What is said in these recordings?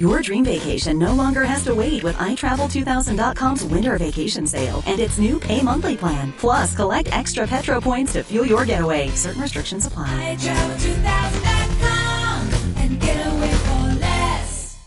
Your dream vacation no longer has to wait with iTravel2000.com's winter vacation sale and its new pay monthly plan. Plus, collect extra Petro points to fuel your getaway. Certain restrictions apply. iTravel2000.com and get away for less.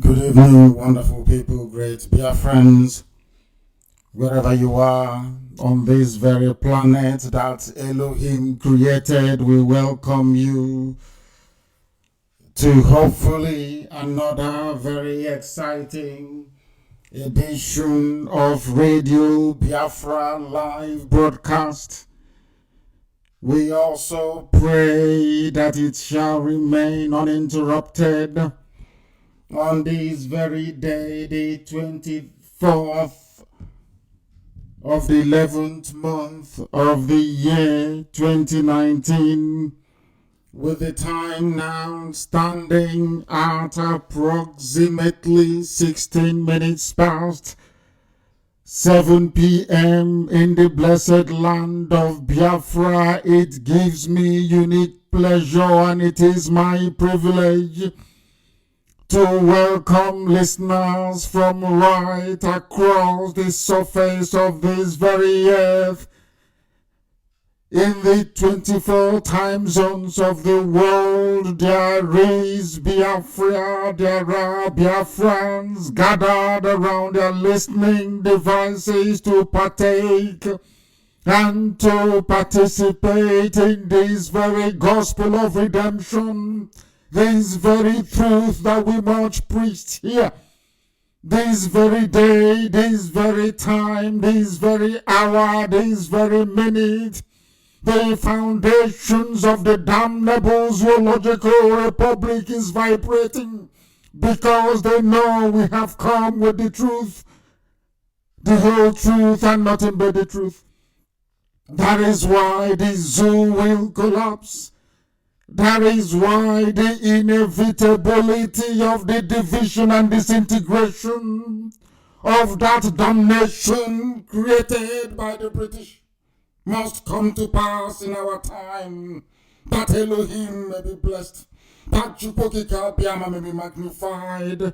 Good evening, wonderful people, great Biafrans, wherever you are on this very planet that Elohim created. We welcome you to hopefully another very exciting edition of Radio Biafra live broadcast. We also pray that it shall remain uninterrupted on this very day, the 24th of the 11th month of the year 2019, with the time now standing at approximately 16 minutes past 7 p.m. in the blessed land of Biafra. It gives me unique pleasure and it is my privilege to welcome listeners from right across the surface of this very earth in the 24 time zones of the world. There is Biafra, there are Biafrans gathered around their listening devices to partake and to participate in this very gospel of redemption, this very truth that we much preached here, this very day, this very time, this very hour, this very minute. The foundations of the damnable zoological republic is vibrating because they know we have come with the truth, the whole truth and nothing but the truth. That is why the zoo will collapse. That is why the inevitability of the division and disintegration of that damnation created by the British must come to pass in our time, that Elohim may be blessed, that Chupokika Biama may be magnified,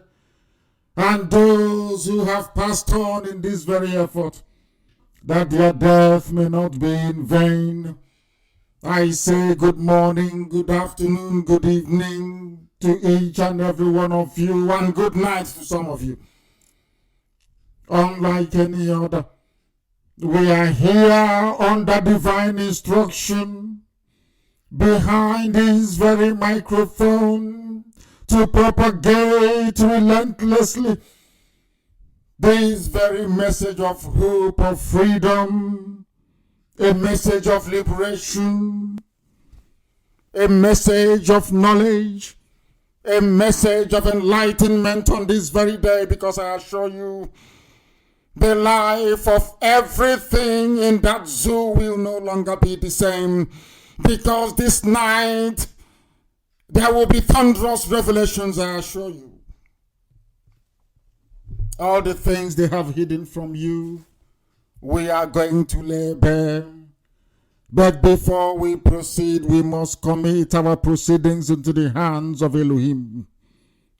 and those who have passed on in this very effort, that their death may not be in vain. I say good morning, good afternoon, good evening to each and every one of you, and good night to some of you. Unlike any other, we are here under divine instruction, behind this very microphone, to propagate relentlessly this very message of hope, of freedom, a message of liberation, a message of knowledge, a message of enlightenment on this very day, because I assure you, the life of everything in that zoo will no longer be the same, because this night there will be thunderous revelations, I assure you. All the things they have hidden from you, we are going to lay bare. But before we proceed, we must commit our proceedings into the hands of Elohim.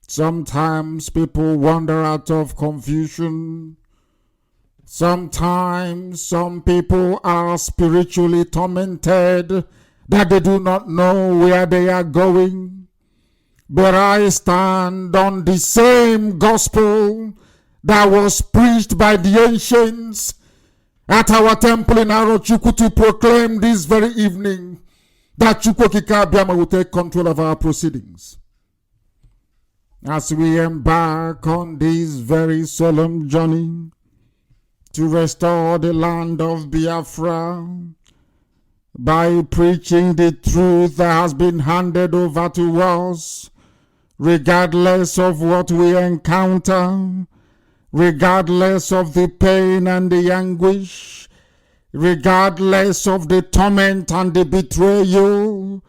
Sometimes people wander out of confusion. Sometimes some people are spiritually tormented that they do not know where they are going. But I stand on the same gospel that was preached by the ancients at our temple in Arochukwu to proclaim this very evening that Chukwokika Abiyama will take control of our proceedings. As we embark on this very solemn journey to restore the land of Biafra by preaching the truth that has been handed over to us, regardless of what we encounter, regardless of the pain and the anguish, regardless of the torment and the betrayal,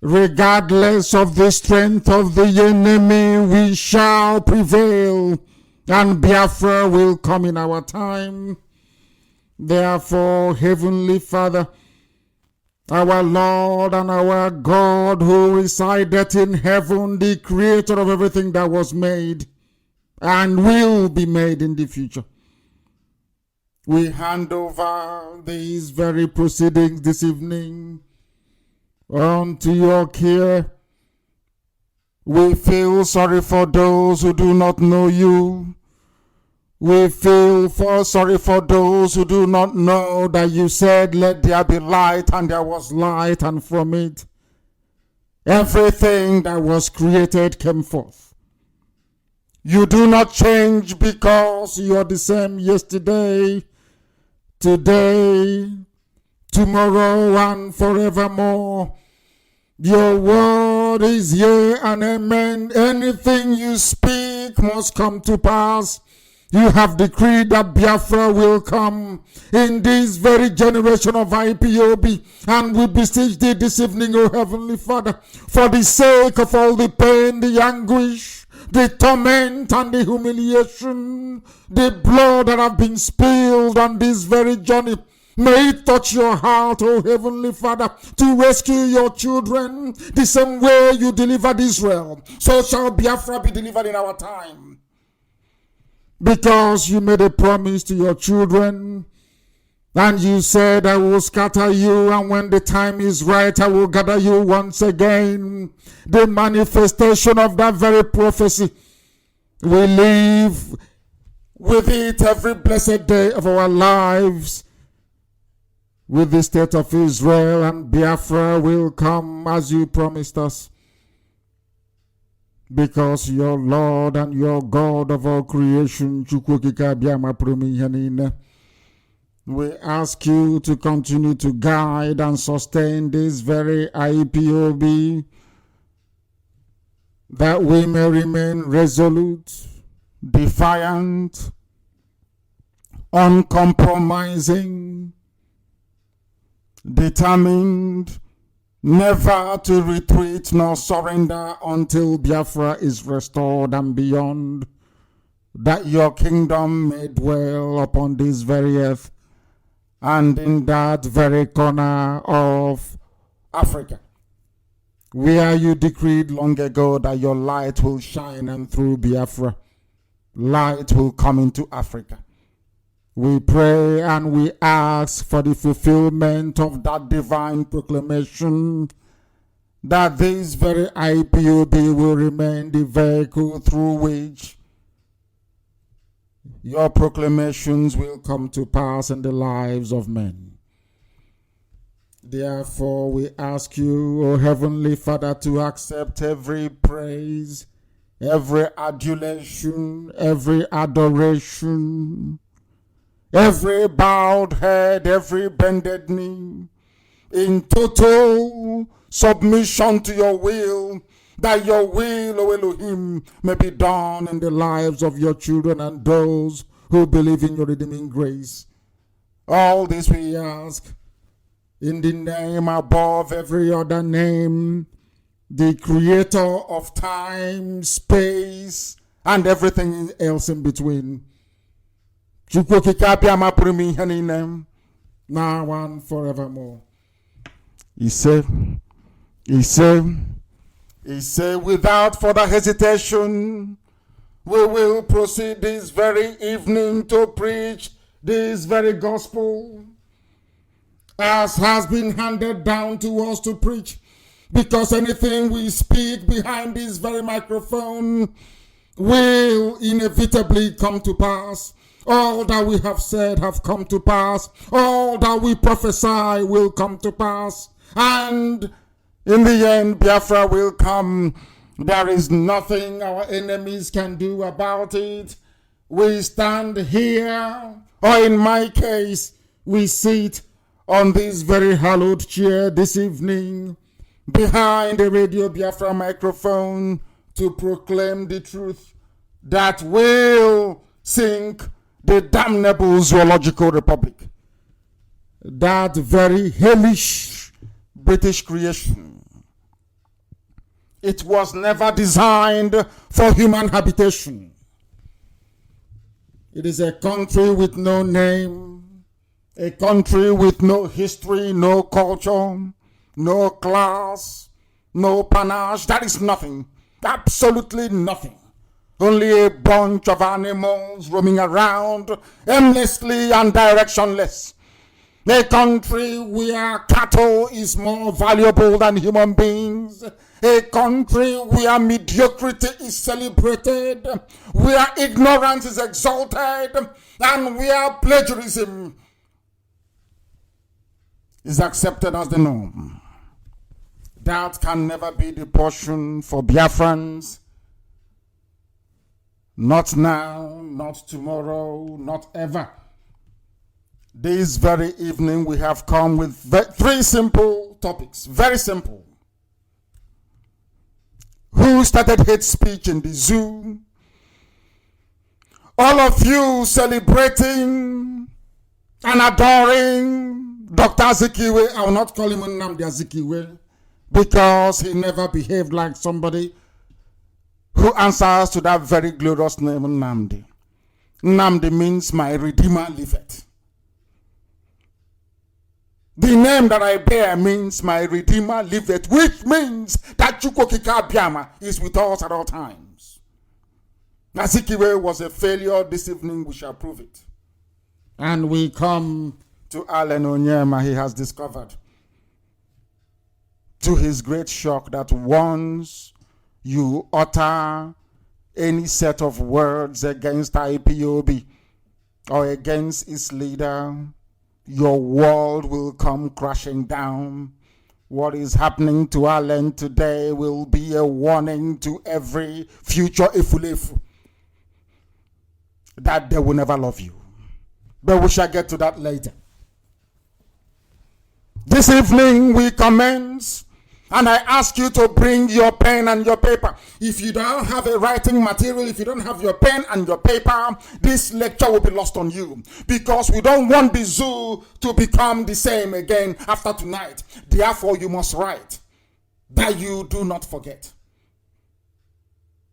regardless of the strength of the enemy, we shall prevail, and Biafra will come in our time. Therefore, Heavenly Father, our Lord and our God who resideth in heaven, the creator of everything that was made and will be made in the future, we hand over these very proceedings this evening unto your care. We feel sorry for those who do not know you. We feel sorry for those who do not know that you said, let there be light, and there was light, and from it, everything that was created came forth. You do not change because you are the same yesterday, today, tomorrow, and forevermore. Your word is yea and amen. Anything you speak must come to pass. You have decreed that Biafra will come in this very generation of IPOB, and we beseech thee this evening, O Heavenly Father, for the sake of all the pain, the anguish, the torment, and the humiliation, the blood that have been spilled on this very journey. May it touch your heart, O Heavenly Father, to rescue your children the same way you delivered Israel. So shall Biafra be delivered in our time. Because you made a promise to your children, and you said, I will scatter you, and when the time is right, I will gather you once again. The manifestation of that very prophecy, we live with it every blessed day of our lives. With the state of Israel, and Biafra will come as you promised us. Because your Lord and your God of all creation, Chukwokika Abiyama Prumiyanine, we ask you to continue to guide and sustain this very IPOB, that we may remain resolute, defiant, uncompromising, determined, never to retreat nor surrender until Biafra is restored and beyond, that your kingdom may dwell upon this very earth and in that very corner of Africa, where you decreed long ago that your light will shine, and through Biafra, light will come into Africa. We pray and we ask for the fulfillment of that divine proclamation, that this very IPOB will remain the vehicle through which your proclamations will come to pass in the lives of men. Therefore, we ask you, O Heavenly Father, to accept every praise, every adulation, every adoration, every bowed head, every bended knee, in total submission to your will, that your will, O Elohim, may be done in the lives of your children and those who believe in your redeeming grace. All this we ask in the name above every other name, the creator of time, space, and everything else in between. Chukwokika Abiyama Prumiyanine, now and forevermore. He said, He said, without further hesitation, we will proceed this very evening to preach this very gospel as has been handed down to us to preach, because anything we speak behind this very microphone will inevitably come to pass. All that we have said have come to pass. All that we prophesy will come to pass. And in the end, Biafra will come. There is nothing our enemies can do about it. We stand here, or in my case, we sit on this very hallowed chair this evening behind the Radio Biafra microphone to proclaim the truth that will sink the damnable zoological republic, that very hellish British creation. It was never designed for human habitation. It is a country with no name, a country with no history, no culture, no class, no panache. That is nothing, absolutely nothing. Only a bunch of animals roaming around aimlessly and directionless. A country where cattle is more valuable than human beings. A country where mediocrity is celebrated, where ignorance is exalted, and where plagiarism is accepted as the norm. That can never be the portion for Biafrans. Not now, not tomorrow, not ever. This very evening we have come with three simple topics. Very simple. Who started hate speech in the zoo? All of you celebrating and adoring Dr. Azikiwe. I will not call him Nnamdi Azikiwe because he never behaved like somebody who answers to that very glorious name, Nnamdi. Nnamdi means my Redeemer liveth. The name that I bear means my Redeemer liveth, which means that Chukwokika Biama is with us at all times. Azikiwe was a failure. This evening we shall prove it. And we come to Allen Onyema. He has discovered, to his great shock, that once you utter any set of words against IPOB or against its leader, your world will come crashing down. What is happening to Allen today will be a warning to every future Ifulefu that they will never love you. But we shall get to that later. This evening we commence, and I ask you to bring your pen and your paper. If you don't have a writing material, if you don't have your pen and your paper, this lecture will be lost on you. Because we don't want the zoo to become the same again after tonight. Therefore, you must write that you do not forget.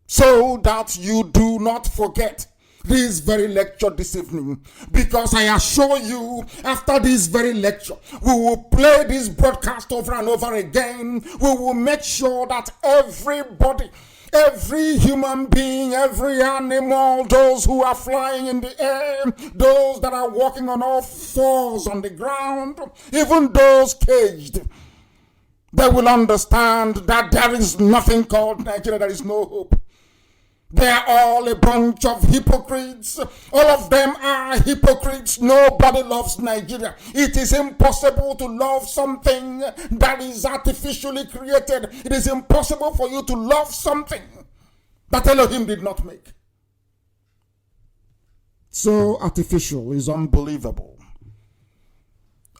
So that you do not forget this very lecture this evening, because I assure you, after this very lecture, we will play this broadcast over and over again. We will make sure that everybody, every human being, every animal, those who are flying in the air, those that are walking on all fours on the ground, even those caged, they will understand that there is nothing called Nigeria. There is no hope. They are all a bunch of hypocrites. All of them are hypocrites. Nobody loves Nigeria. It is impossible to love something that is artificially created. It is impossible for you to love something that Elohim did not make. So artificial is unbelievable.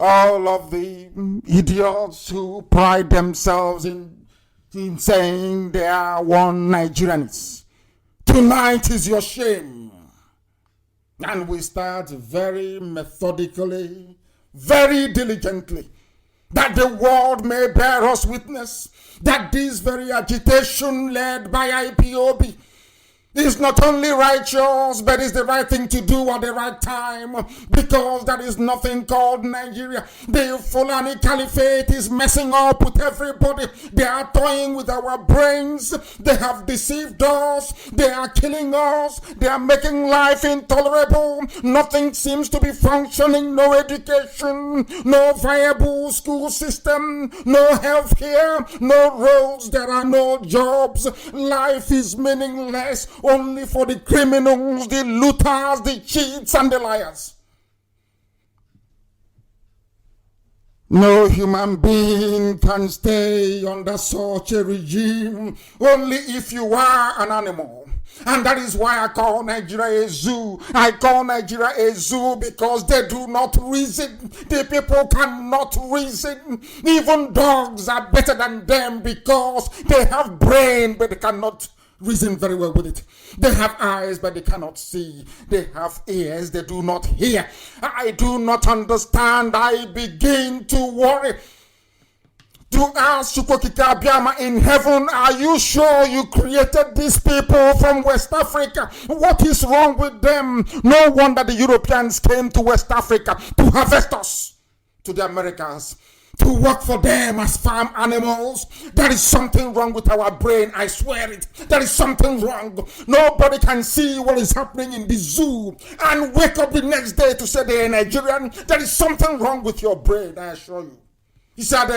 All of the idiots who pride themselves in saying they are one Nigerians. Tonight is your shame. And we start very methodically, very diligently, that the world may bear us witness that this very agitation led by IPOB It's not only righteous, but it's the right thing to do at the right time, because there is nothing called Nigeria. The Fulani Caliphate is messing up with everybody. They are toying with our brains. They have deceived us. They are killing us. They are making life intolerable. Nothing seems to be functioning. No education, no viable school system, no health care, no roads. There are no jobs. Life is meaningless. Only for the criminals, the looters, the cheats, and the liars. No human being can stay under such a regime, only if you are an animal. And that is why I call Nigeria a zoo. I call Nigeria a zoo because they do not reason. The people cannot reason. Even dogs are better than them because they have brain, but they cannot reason very well with it. They have eyes, but they cannot see. They have ears, they do not hear. I do not understand. I begin to worry. To ask Chukwokika Biama in heaven, are you sure you created these people from West Africa? What is wrong with them? No wonder the Europeans came to West Africa to harvest us to the Americas, to work for them as farm animals. There is something wrong with our brain, I swear it. There is something wrong. Nobody can see what is happening in the zoo and wake up the next day to say they are Nigerian. There is something wrong with your brain, I assure you. He said,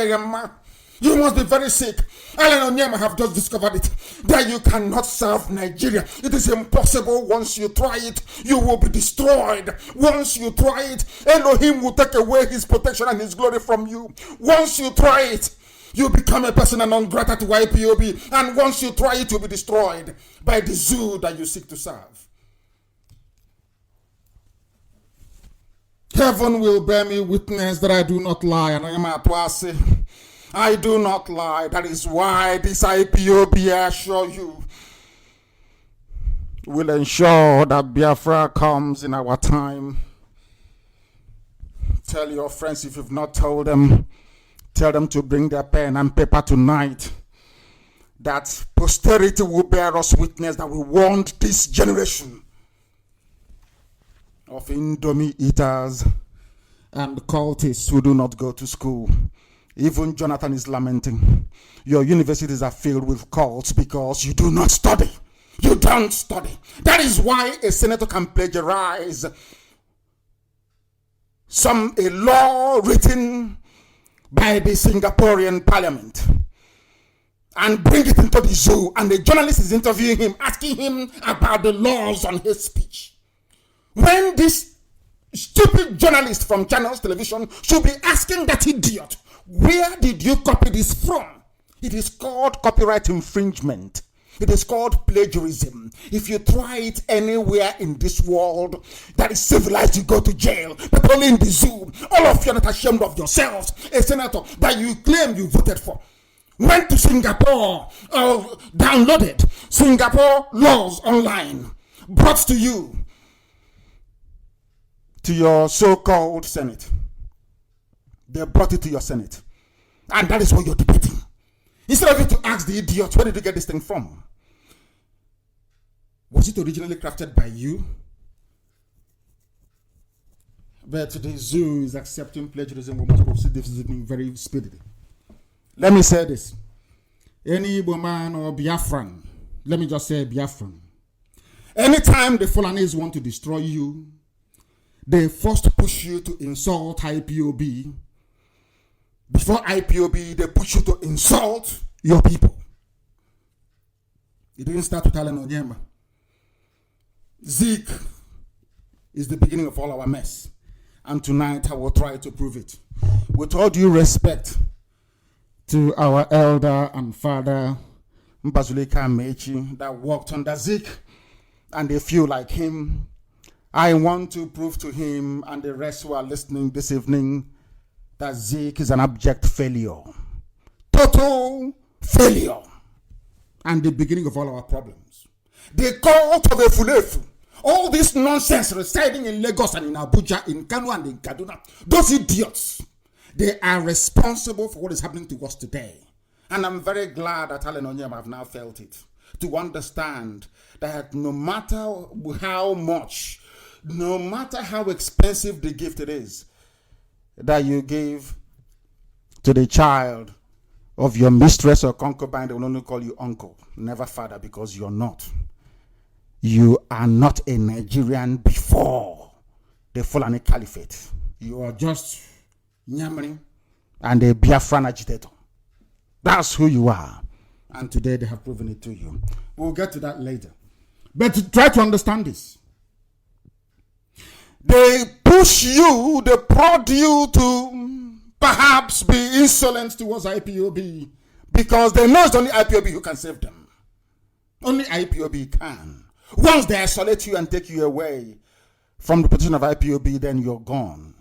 you must be very sick. Alan Onyema have just discovered it, that you cannot serve Nigeria. It is impossible. Once you try it, you will be destroyed. Once you try it, Elohim will take away his protection and his glory from you. Once you try it, you become a persona non grata to IPOB. And once you try it, you'll be destroyed by the zoo that you seek to serve. Heaven will bear me witness that I do not lie, and I am at Wasi. I do not lie. That is why this IPOB, I assure you, will ensure that Biafra comes in our time. Tell your friends, if you've not told them, tell them to bring their pen and paper tonight, that posterity will bear us witness that we want this generation of Indomie eaters and cultists who do not go to school. Even Jonathan is lamenting. Your universities are filled with cults because you do not study. You don't study. That is why a senator can plagiarize a law written by the Singaporean parliament and bring it into the zoo, and the journalist is interviewing him, asking him about the laws on his speech. When this stupid journalist from Channels Television should be asking that idiot, where did you copy this from? It is called copyright infringement. It is called plagiarism. If you try it anywhere in this world that is civilized, you go to jail. But only in the zoo. All of you are not ashamed of yourselves. A senator that you claim you voted for went to Singapore, downloaded Singapore laws online, brought to you, to your so-called Senate. They brought it to your Senate. And that is what you're debating. Instead of you to ask the idiot, where did you get this thing from? Was it originally crafted by you? But the zoo is accepting plagiarism. We must proceed this very speedily. Let me say this. Any Igbo man or Biafran, let me just say Biafran. Anytime the Fulanis want to destroy you, they first push you to insult IPOB. Before IPOB, they push you to insult your people. It didn't start with Alan Onyema. Zeke is the beginning of all our mess. And tonight I will try to prove it. With all due respect to our elder and father, Mbazulika Mechi, that worked under Zeke, and they feel like him, I want to prove to him and the rest who are listening this evening that Zeke is an abject failure. Total failure. And the beginning of all our problems. The cult of Efulefu. All this nonsense residing in Lagos and in Abuja, in Kanu and in Kaduna. Those idiots. They are responsible for what is happening to us today. And I'm very glad that Alan Onyema have now felt it. to understand that no matter how much, no matter how expensive the gift it is that you give to the child of your mistress or concubine, they will only call you uncle, never father, because you're not. You are not a Nigerian before the Fulani Caliphate. You are just Nyamri and a Biafran agitator. That's who you are. And today they have proven it to you. We'll get to that later. But try to understand this. They push you, they prod you to perhaps be insolent towards IPOB because they know it's only IPOB who can save them. Only IPOB can. Once they isolate you and take you away from the position of IPOB, then you're gone.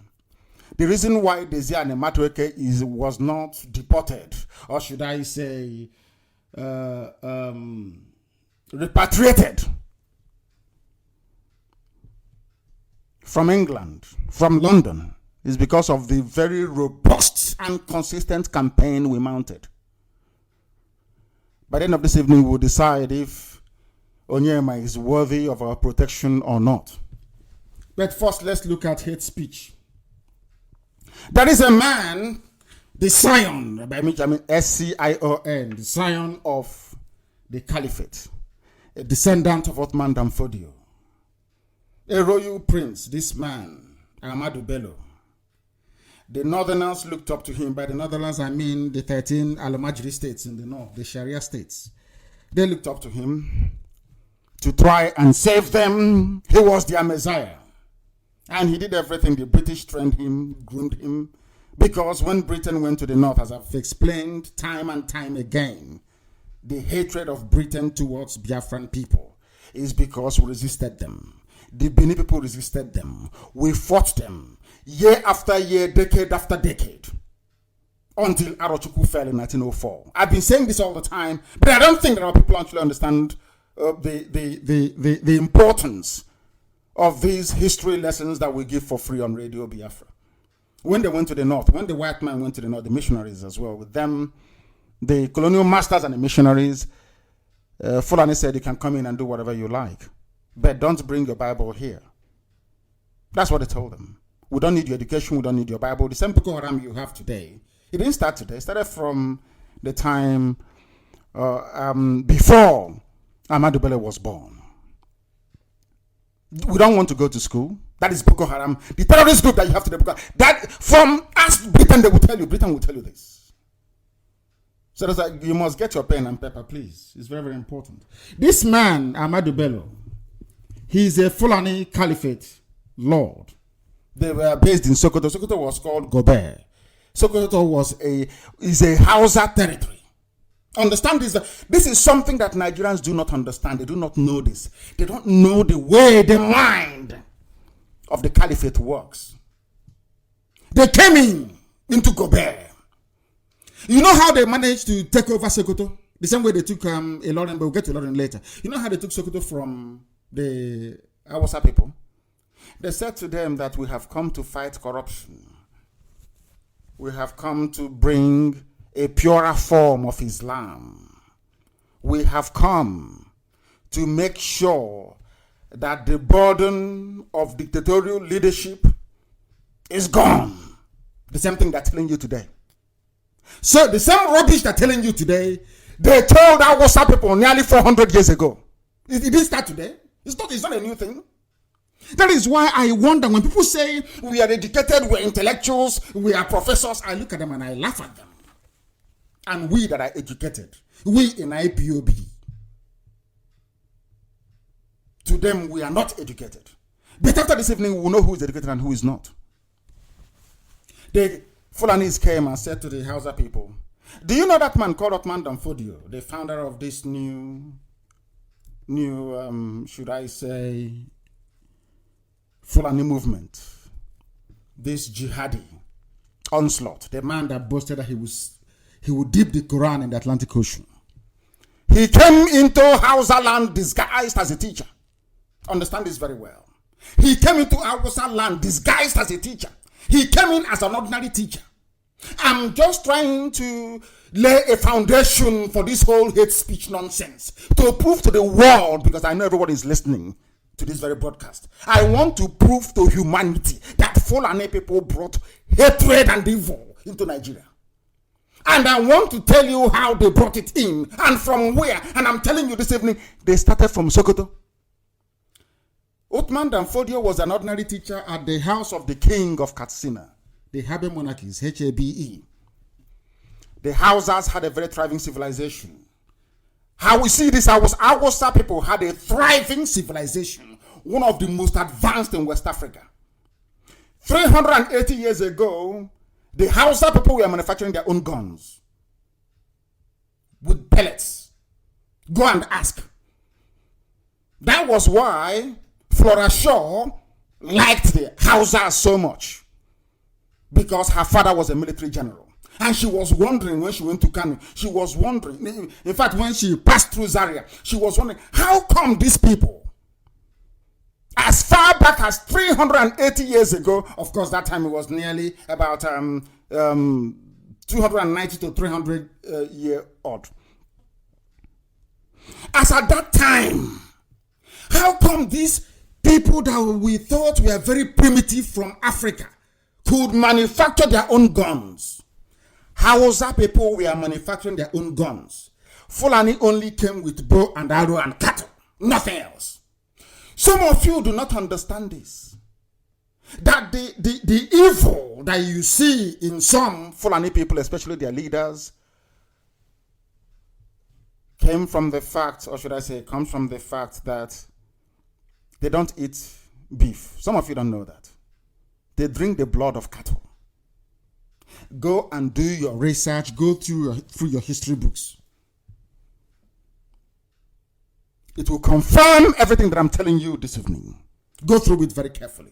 The reason why Desi and Matweke was not deported, or should I say repatriated from England, from London, is because of the very robust and consistent campaign we mounted. By the end of this evening, we'll decide if Onyema is worthy of our protection or not. But first, let's look at hate speech. There is a man, the scion, by which I mean S-C-I-O-N, the scion of the Caliphate, a descendant of Othman Danfodio, a royal prince, this man, Ahmadu Bello. The Northerners looked up to him. By the Northerners, I mean the 13 Al-Majri states in the north, the Sharia states. They looked up to him to try and save them. He was their Messiah. And he did everything. The British trained him, groomed him. Because when Britain went to the north, as I've explained time and time again, the hatred of Britain towards Biafran people is because we resisted them. The Benin people resisted them. We fought them year after year, decade after decade, until Arochukwu fell in 1904. I've been saying this all the time, but I don't think that our people actually understand the importance of these history lessons that we give for free on Radio Biafra. When they went to the north, when the white man went to the north, the missionaries as well, with them, the colonial masters and the missionaries, Fulani said you can come in and do whatever you like, but don't bring your Bible here. That's what they told them. We don't need your education, we don't need your Bible. The same Boko Haram you have today, it didn't start today. It started from the time before Ahmadu Bello was born. We don't want to go to school. That is Boko Haram. The terrorist group that you have today, that from us, Britain, Britain will tell you this. So that's like, you must get your pen and paper, please. It's very, very important. This man, Ahmadu Bello, he's a Fulani Caliphate lord. They were based in Sokoto. Sokoto was called Gobert. Sokoto is a Hausa territory. Understand this. This is something that Nigerians do not understand. They do not know this. They don't know the way the mind of the Caliphate works. They came into Gobert. You know how they managed to take over Sokoto? The same way they took Ilorin, but we'll get to Ilorin later. You know how they took Sokoto from the Hausa people? They said to them that we have come to fight corruption. We have come to bring a purer form of Islam. We have come to make sure that the burden of dictatorial leadership is gone. The same thing they're telling you today. So the same rubbish they're telling you today, they told our Hausa people nearly 400 years ago. It didn't start today. It's not a new thing. That is why I wonder when people say we are educated, we're intellectuals, we are professors, I look at them and I laugh at them. And we that are educated, we in IPOB, to them we are not educated. But after this evening, we will know who is educated and who is not. The Fulanis came and said to the Hausa people, do you know that man called Othman Danfodio, the founder of this new, should I say, Fulani movement, this jihadi onslaught, the man that boasted that he would dip the Quran in the Atlantic Ocean. He came into Hausa land disguised as a teacher. Understand this very well. He came into Hausa land disguised as a teacher. He came in as an ordinary teacher. I'm just trying to lay a foundation for this whole hate speech nonsense to prove to the world, because I know everybody is listening to this very broadcast. I want to prove to humanity that Fulani people brought hatred and evil into Nigeria. And I want to tell you how they brought it in and from where. And I'm telling you this evening, they started from Sokoto. Uthman Danfodio was an ordinary teacher at the house of the king of Katsina, the Habe monarchies, Habe. The Hausas had a very thriving civilization. How we see this, Hausa people had a thriving civilization, one of the most advanced in West Africa. 380 years ago, the Hausa people were manufacturing their own guns with pellets. Go and ask. That was why Flora Shaw liked the Hausa so much, because her father was a military general. And she was wondering when she went to Kanu, she was wondering, in fact, when she passed through Zaria, she was wondering, how come these people, as far back as 380 years ago, of course, that time it was nearly about 290 to 300 year old. As at that time, how come these people that we thought were very primitive from Africa could manufacture their own guns? Hausa people were manufacturing their own guns. Fulani only came with bow and arrow and cattle, nothing else. Some of you do not understand this. That the evil that you see in some Fulani people, especially their leaders, came from the fact, or should I say, comes from the fact that they don't eat beef. Some of you don't know that. They drink the blood of cattle. Go and do your research. Go through your history books. It will confirm everything that I'm telling you this evening. Go through it very carefully.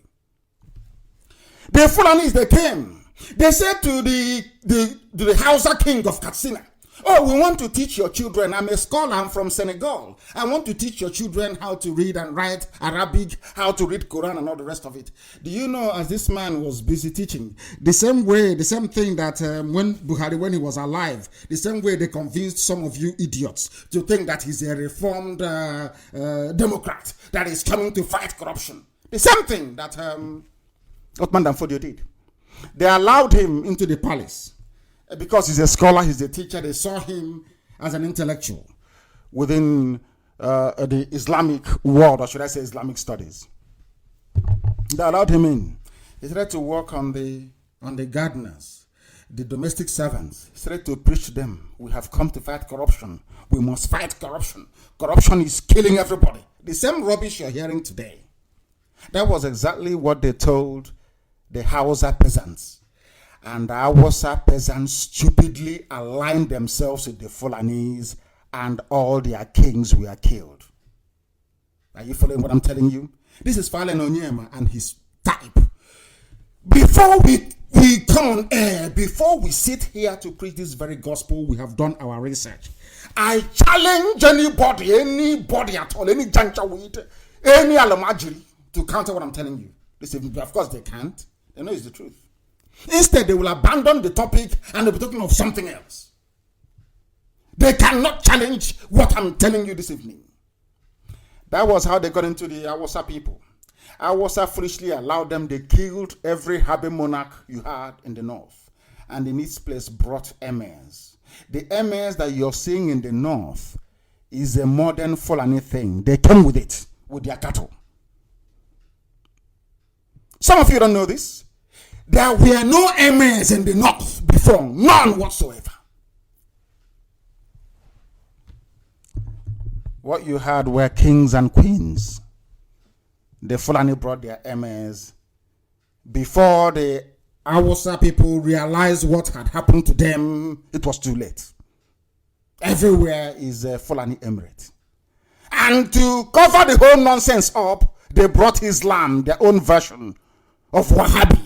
The Fulanis, they came. They said to the Hausa king of Katsina, oh, we want to teach your children. I'm a scholar. I'm from Senegal. I want to teach your children how to read and write Arabic, how to read Quran and all the rest of it. Do you know, as this man was busy teaching, the same thing that when Buhari, when he was alive, the same way they convinced some of you idiots to think that he's a reformed Democrat that is coming to fight corruption. The same thing that Uthman Danfodio did. They allowed him into the palace. Because he's a scholar, he's a teacher, they saw him as an intellectual within the Islamic world, or should I say Islamic studies. They allowed him in. He started to work on the gardeners, the domestic servants. He started to preach to them, we have come to fight corruption. We must fight corruption. Corruption is killing everybody. The same rubbish you're hearing today. That was exactly what they told the Hausa peasants. And the Hausa peasants stupidly aligned themselves with the Fulanis, and all their kings were killed. Are you following what I'm telling you? This is Falen Onyema and his type. Before we come on air, before we sit here to preach this very gospel, we have done our research. I challenge anybody at all, any janchawit, any alamajiri, to counter what I'm telling you. Listen, of course they can't. They know it's the truth. Instead, they will abandon the topic and they'll be talking of something else. They cannot challenge what I'm telling you this evening. That was how they got into the Hausa people. Hausa foolishly allowed them. They killed every Habe monarch you had in the north. And in its place brought emirs. The emirs that you're seeing in the north is a modern Fulani thing. They came with it, with their cattle. Some of you don't know this. There were no emirs in the north before, none whatsoever. What you had were kings and queens. The Fulani brought their emirs before the Hausa people realized what had happened to them. It was too late. Everywhere is a Fulani emirate. And to cover the whole nonsense up, they brought Islam, their own version of Wahhabi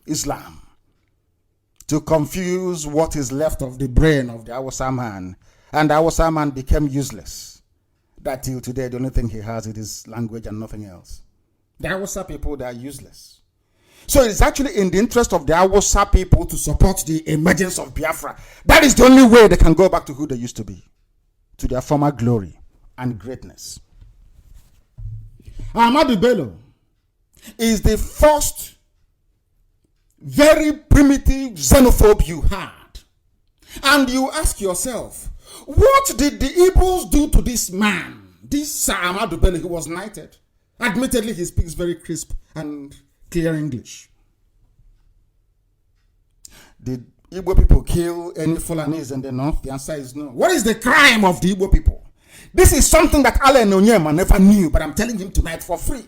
Islam, to confuse what is left of the brain of the Hausa man. And the Hausa man became useless. That till today, the only thing he has is his language and nothing else. The Hausa people, they are useless. So it's actually in the interest of the Hausa people to support the emergence of Biafra. That is the only way they can go back to who they used to be, to their former glory and greatness. Ahmadu Bello is the first very primitive xenophobe you had. And you ask yourself, what did the Igbos do to this man? This Sir Ahmadu Bello, who was knighted. Admittedly, he speaks very crisp and clear English. Did Igbo people kill any Fulanis in the north? The answer is no. What is the crime of the Igbo people? This is something that Alain Onyema never knew, but I'm telling him tonight for free.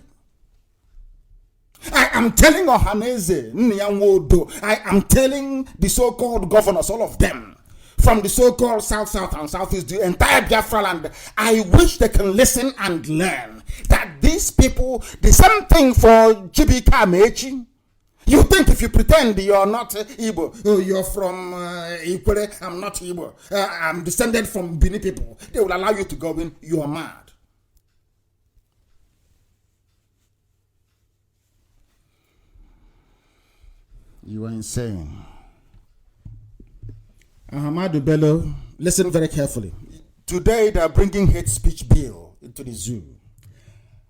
I am telling Ohaneze, Nyanwodo, I am telling the so-called governors, all of them, from the so-called South, and Southeast, the entire Biafra land, I wish they can listen and learn that these people, the same thing for Chibika Amechi. You think if you pretend you're not Igbo, you're from Ikwere, I'm not Igbo, I'm descended from Bini people, they will allow you to go in, you are mad. You are insane. Ahmadu Bello, listen very carefully. Today they are bringing hate speech bill into the zoo.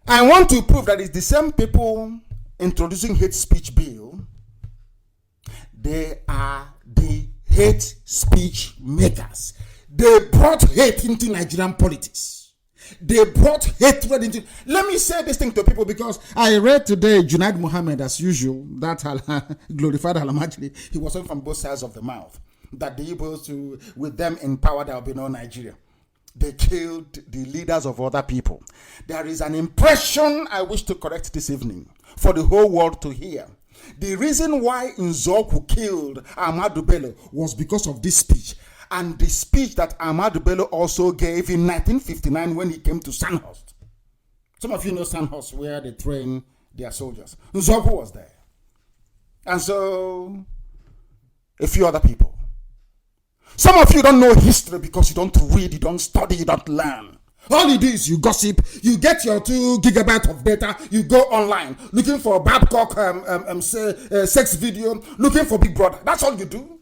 I want to prove that it's the same people introducing hate speech bill. They are the hate speech makers. They brought hate into Nigerian politics. They brought hatred into. Let me say this thing to people because I read today Junaid Mohammed, as usual, that glorified Alamajli. He was on from both sides of the mouth. That the Igbos, with them in power, there will be no Nigeria. They killed the leaders of other people. There is an impression I wish to correct this evening for the whole world to hear. The reason why Nzoku killed Ahmadu Bello was because of this speech. And the speech that Ahmadu Bello also gave in 1959 when he came to Sandhurst. Some of you know Sandhurst, where they train their soldiers. Nzoku was there. And so, a few other people. Some of you don't know history because you don't read, you don't study, you don't learn. All you do is you gossip, you get your 2 gigabytes of data, you go online, looking for Babcock sex video, looking for Big Brother. That's all you do.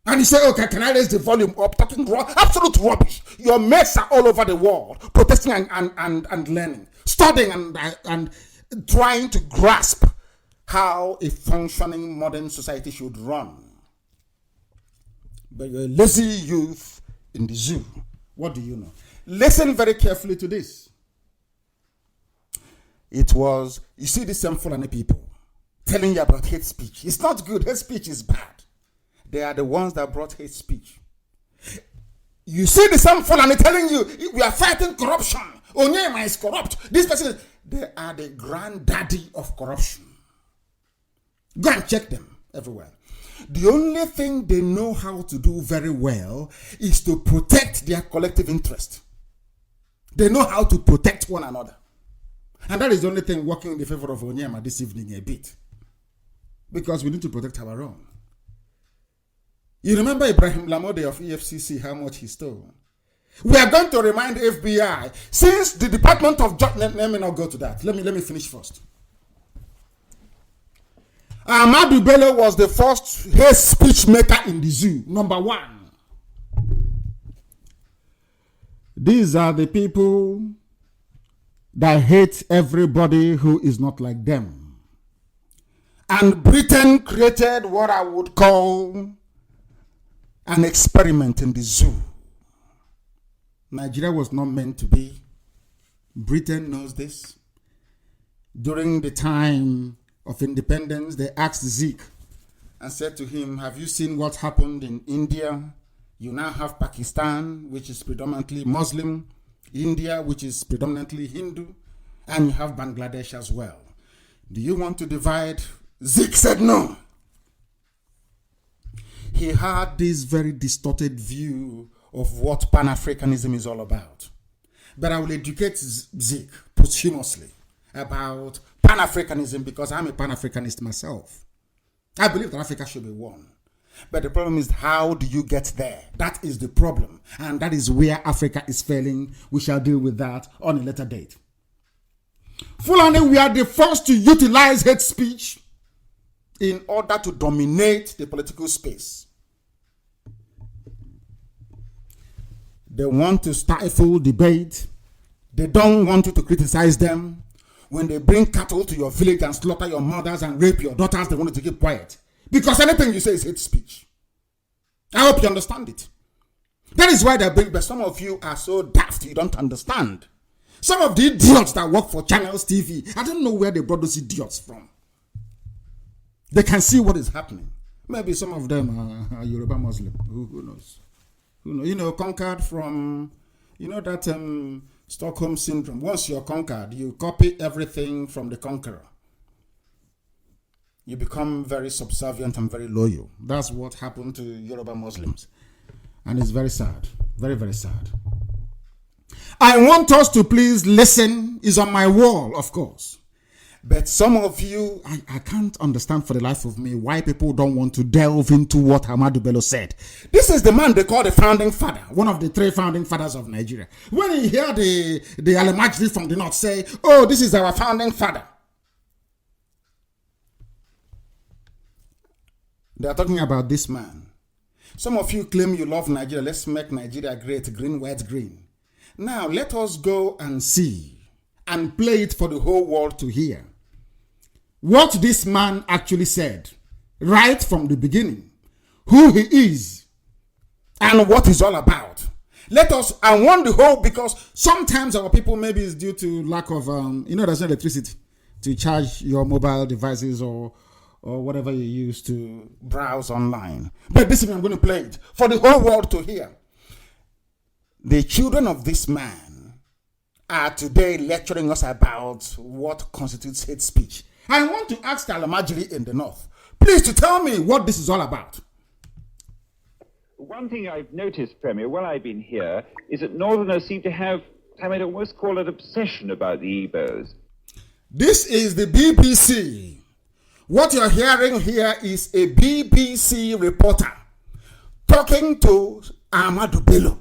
And you say, okay, can I raise the volume up? Talking absolute rubbish. Your mates are all over the world, protesting and learning, studying and trying to grasp how a functioning modern society should run. But you're a lazy youth in the zoo. What do you know? Listen very carefully to this. It was, you see the same Fulani people telling you about hate speech. It's not good. Hate speech is bad. They are the ones that brought hate speech. You see the same Fulani telling you, we are fighting corruption. Onyema is corrupt. This person, they are the granddaddy of corruption. Go and check them everywhere. The only thing they know how to do very well is to protect their collective interest. They know how to protect one another. And that is the only thing working in the favor of Onyema this evening a bit. Because we need to protect our own. You remember Ibrahim Lamode of EFCC, how much he stole? We are going to remind FBI, since the Department of Justice, let me not go to that. Let me finish first. Ahmadu Bello was the first hate speech maker in the zoo, number 1. These are the people that hate everybody who is not like them. And Britain created what I would call an experiment in the zoo. Nigeria was not meant to be. Britain knows this. During the time of independence, they asked Zeke and said to him, have you seen what happened in India? You now have Pakistan, which is predominantly Muslim, India, which is predominantly Hindu, and you have Bangladesh as well. Do you want to divide? Zeke said no. He had this very distorted view of what Pan-Africanism is all about. But I will educate Zeke posthumously about Pan-Africanism because I'm a Pan-Africanist myself. I believe that Africa should be one. But the problem is, how do you get there? That is the problem. And that is where Africa is failing. We shall deal with that on a later date. Fulani, we are the first to utilize hate speech in order to dominate the political space. They want to stifle debate. They don't want you to criticize them. When they bring cattle to your village and slaughter your mothers and rape your daughters, they want you to keep quiet. Because anything you say is hate speech. I hope you understand it. That is why they bring, but some of you are so daft you don't understand. Some of the idiots that work for Channels TV, I don't know where they brought those idiots from. They can see what is happening. Maybe some of them are Yoruba Muslim. Who knows? Who knows? You know, conquered from, you know that Stockholm syndrome. Once you're conquered, you copy everything from the conqueror. You become very subservient and very loyal. That's what happened to Yoruba Muslims. And it's very sad. Very, very sad. I want us to please listen. It's on my wall, of course. But some of you, I can't understand for the life of me why people don't want to delve into what Ahmadu Bello said. This is the man they call the founding father, one of the 3 founding fathers of Nigeria. When you hear the Alemajri from the north say, oh, this is our founding father, they are talking about this man. Some of you claim you love Nigeria. Let's make Nigeria great, green, white, green. Now, let us go and see and play it for the whole world to hear what this man actually said right from the beginning, who he is and what he's all about. Let us, I want the whole, because sometimes our people, maybe it's due to lack of, there's no electricity to charge your mobile devices or whatever you use to browse online. But this evening I'm going to play it for the whole world to hear. The children of this man are today lecturing us about what constitutes hate speech. I want to ask the Alemajri in the north, please, to tell me what this is all about. One thing I've noticed, Premier, while I've been here, is that Northerners seem to have, I might almost call it obsession about the Igbos. This is the BBC. What you're hearing here is a BBC reporter talking to Ahmadu Bello.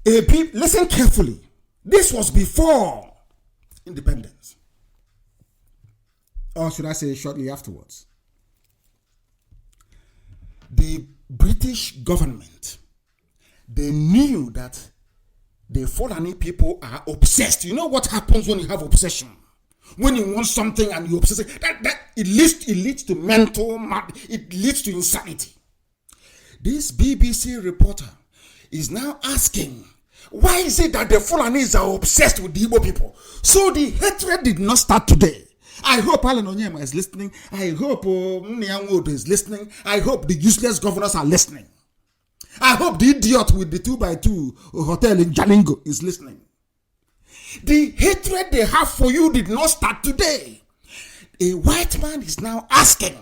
Listen carefully. This was before independence. Or should I say shortly afterwards? The British government, they knew that the Fulani people are obsessed. You know what happens when you have obsession? When you want something and you obsess it, it leads to mental, it leads to insanity. This BBC reporter is now asking, why is it that the Fulanis are obsessed with the Igbo people? So the hatred did not start today. I hope Alan Onyema is listening. I hope Nyanwodo is listening. I hope the useless governors are listening. I hope the idiot with the 2x2 hotel in Jalingo is listening. The hatred they have for you did not start today. A white man is now asking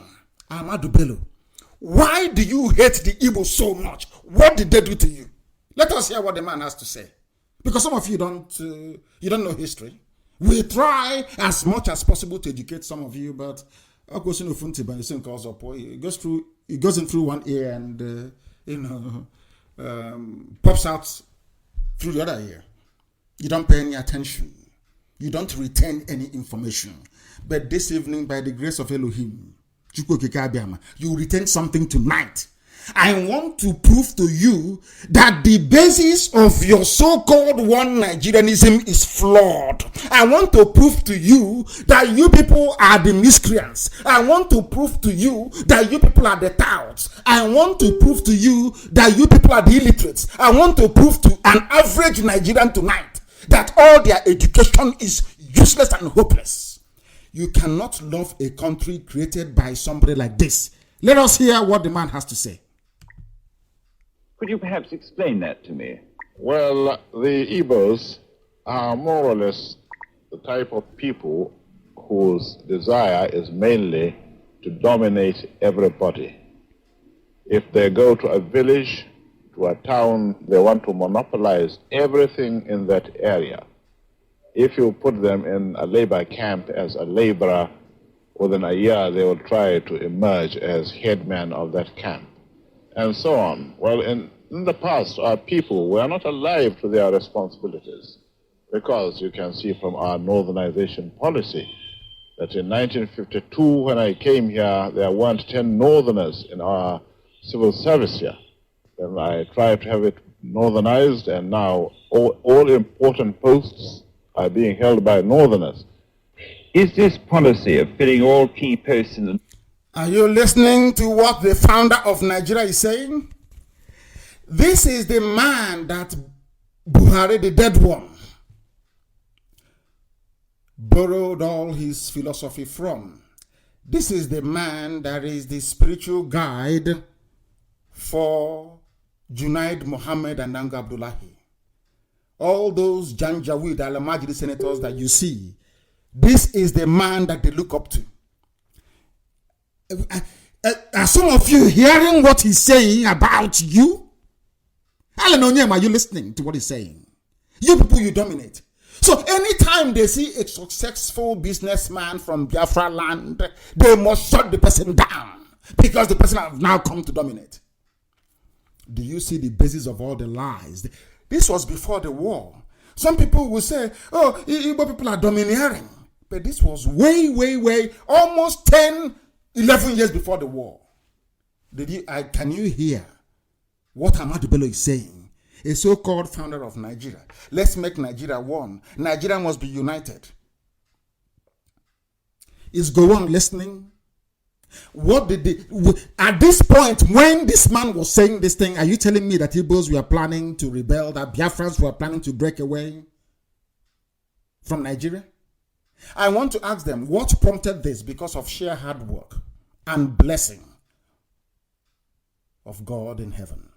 Ahmadu Bello, why do you hate the Igbo so much? What did they do to you? Let us hear what the man has to say. Because some of you don't know history. We try as much as possible to educate some of you, but it goes in through one ear and pops out through the other ear. You don't pay any attention. You don't retain any information. But this evening, by the grace of Elohim, you retain something tonight. I want to prove to you that the basis of your so-called one Nigerianism is flawed. I want to prove to you that you people are the miscreants. I want to prove to you that you people are the touts. I want to prove to you that you people are the illiterates. I want to prove to an average Nigerian tonight that all their education is useless and hopeless. You cannot love a country created by somebody like this. Let us hear what the man has to say. Could you perhaps explain that to me? Well, the Igbos are more or less the type of people whose desire is mainly to dominate everybody. If they go to a village, to a town, they want to monopolize everything in that area. If you put them in a labor camp as a laborer, within a year they will try to emerge as headman of that camp, and so on. Well, in the past, our people were not alive to their responsibilities. because you can see from our northernization policy that in 1952, when I came here, there weren't 10 northerners in our civil service here. Then I tried to have it northernized, and now all important posts are being held by northerners. Is this policy of filling all key posts in the... Are you listening to what the founder of Nigeria is saying? This is the man that Buhari, the dead one, borrowed all his philosophy from. This is the man that is the spiritual guide for Junaid Mohammed and Nanga Abdullahi. All those Janjaweed, Al-Majidi senators that you see, this is the man that they look up to. Are some of you hearing what he's saying about you? Alan, are you listening to what he's saying? You people, you dominate. So anytime they see a successful businessman from Biafra land, they must shut the person down because the person has now come to dominate. Do you see the basis of all the lies? This was before the war. Some people will say, oh, Igbo people are domineering. But this was way, almost 10, 11 years before the war. Can you hear what Ahmadu Bello is saying? A so-called founder of Nigeria. Let's make Nigeria one. Nigeria must be united. Is Gowon listening? What did they... At this point, when this man was saying this thing, are you telling me that Igbos were planning to rebel, that Biafrans were planning to break away from Nigeria? I want to ask them, what prompted this? Because of sheer hard work and blessing of God in heaven.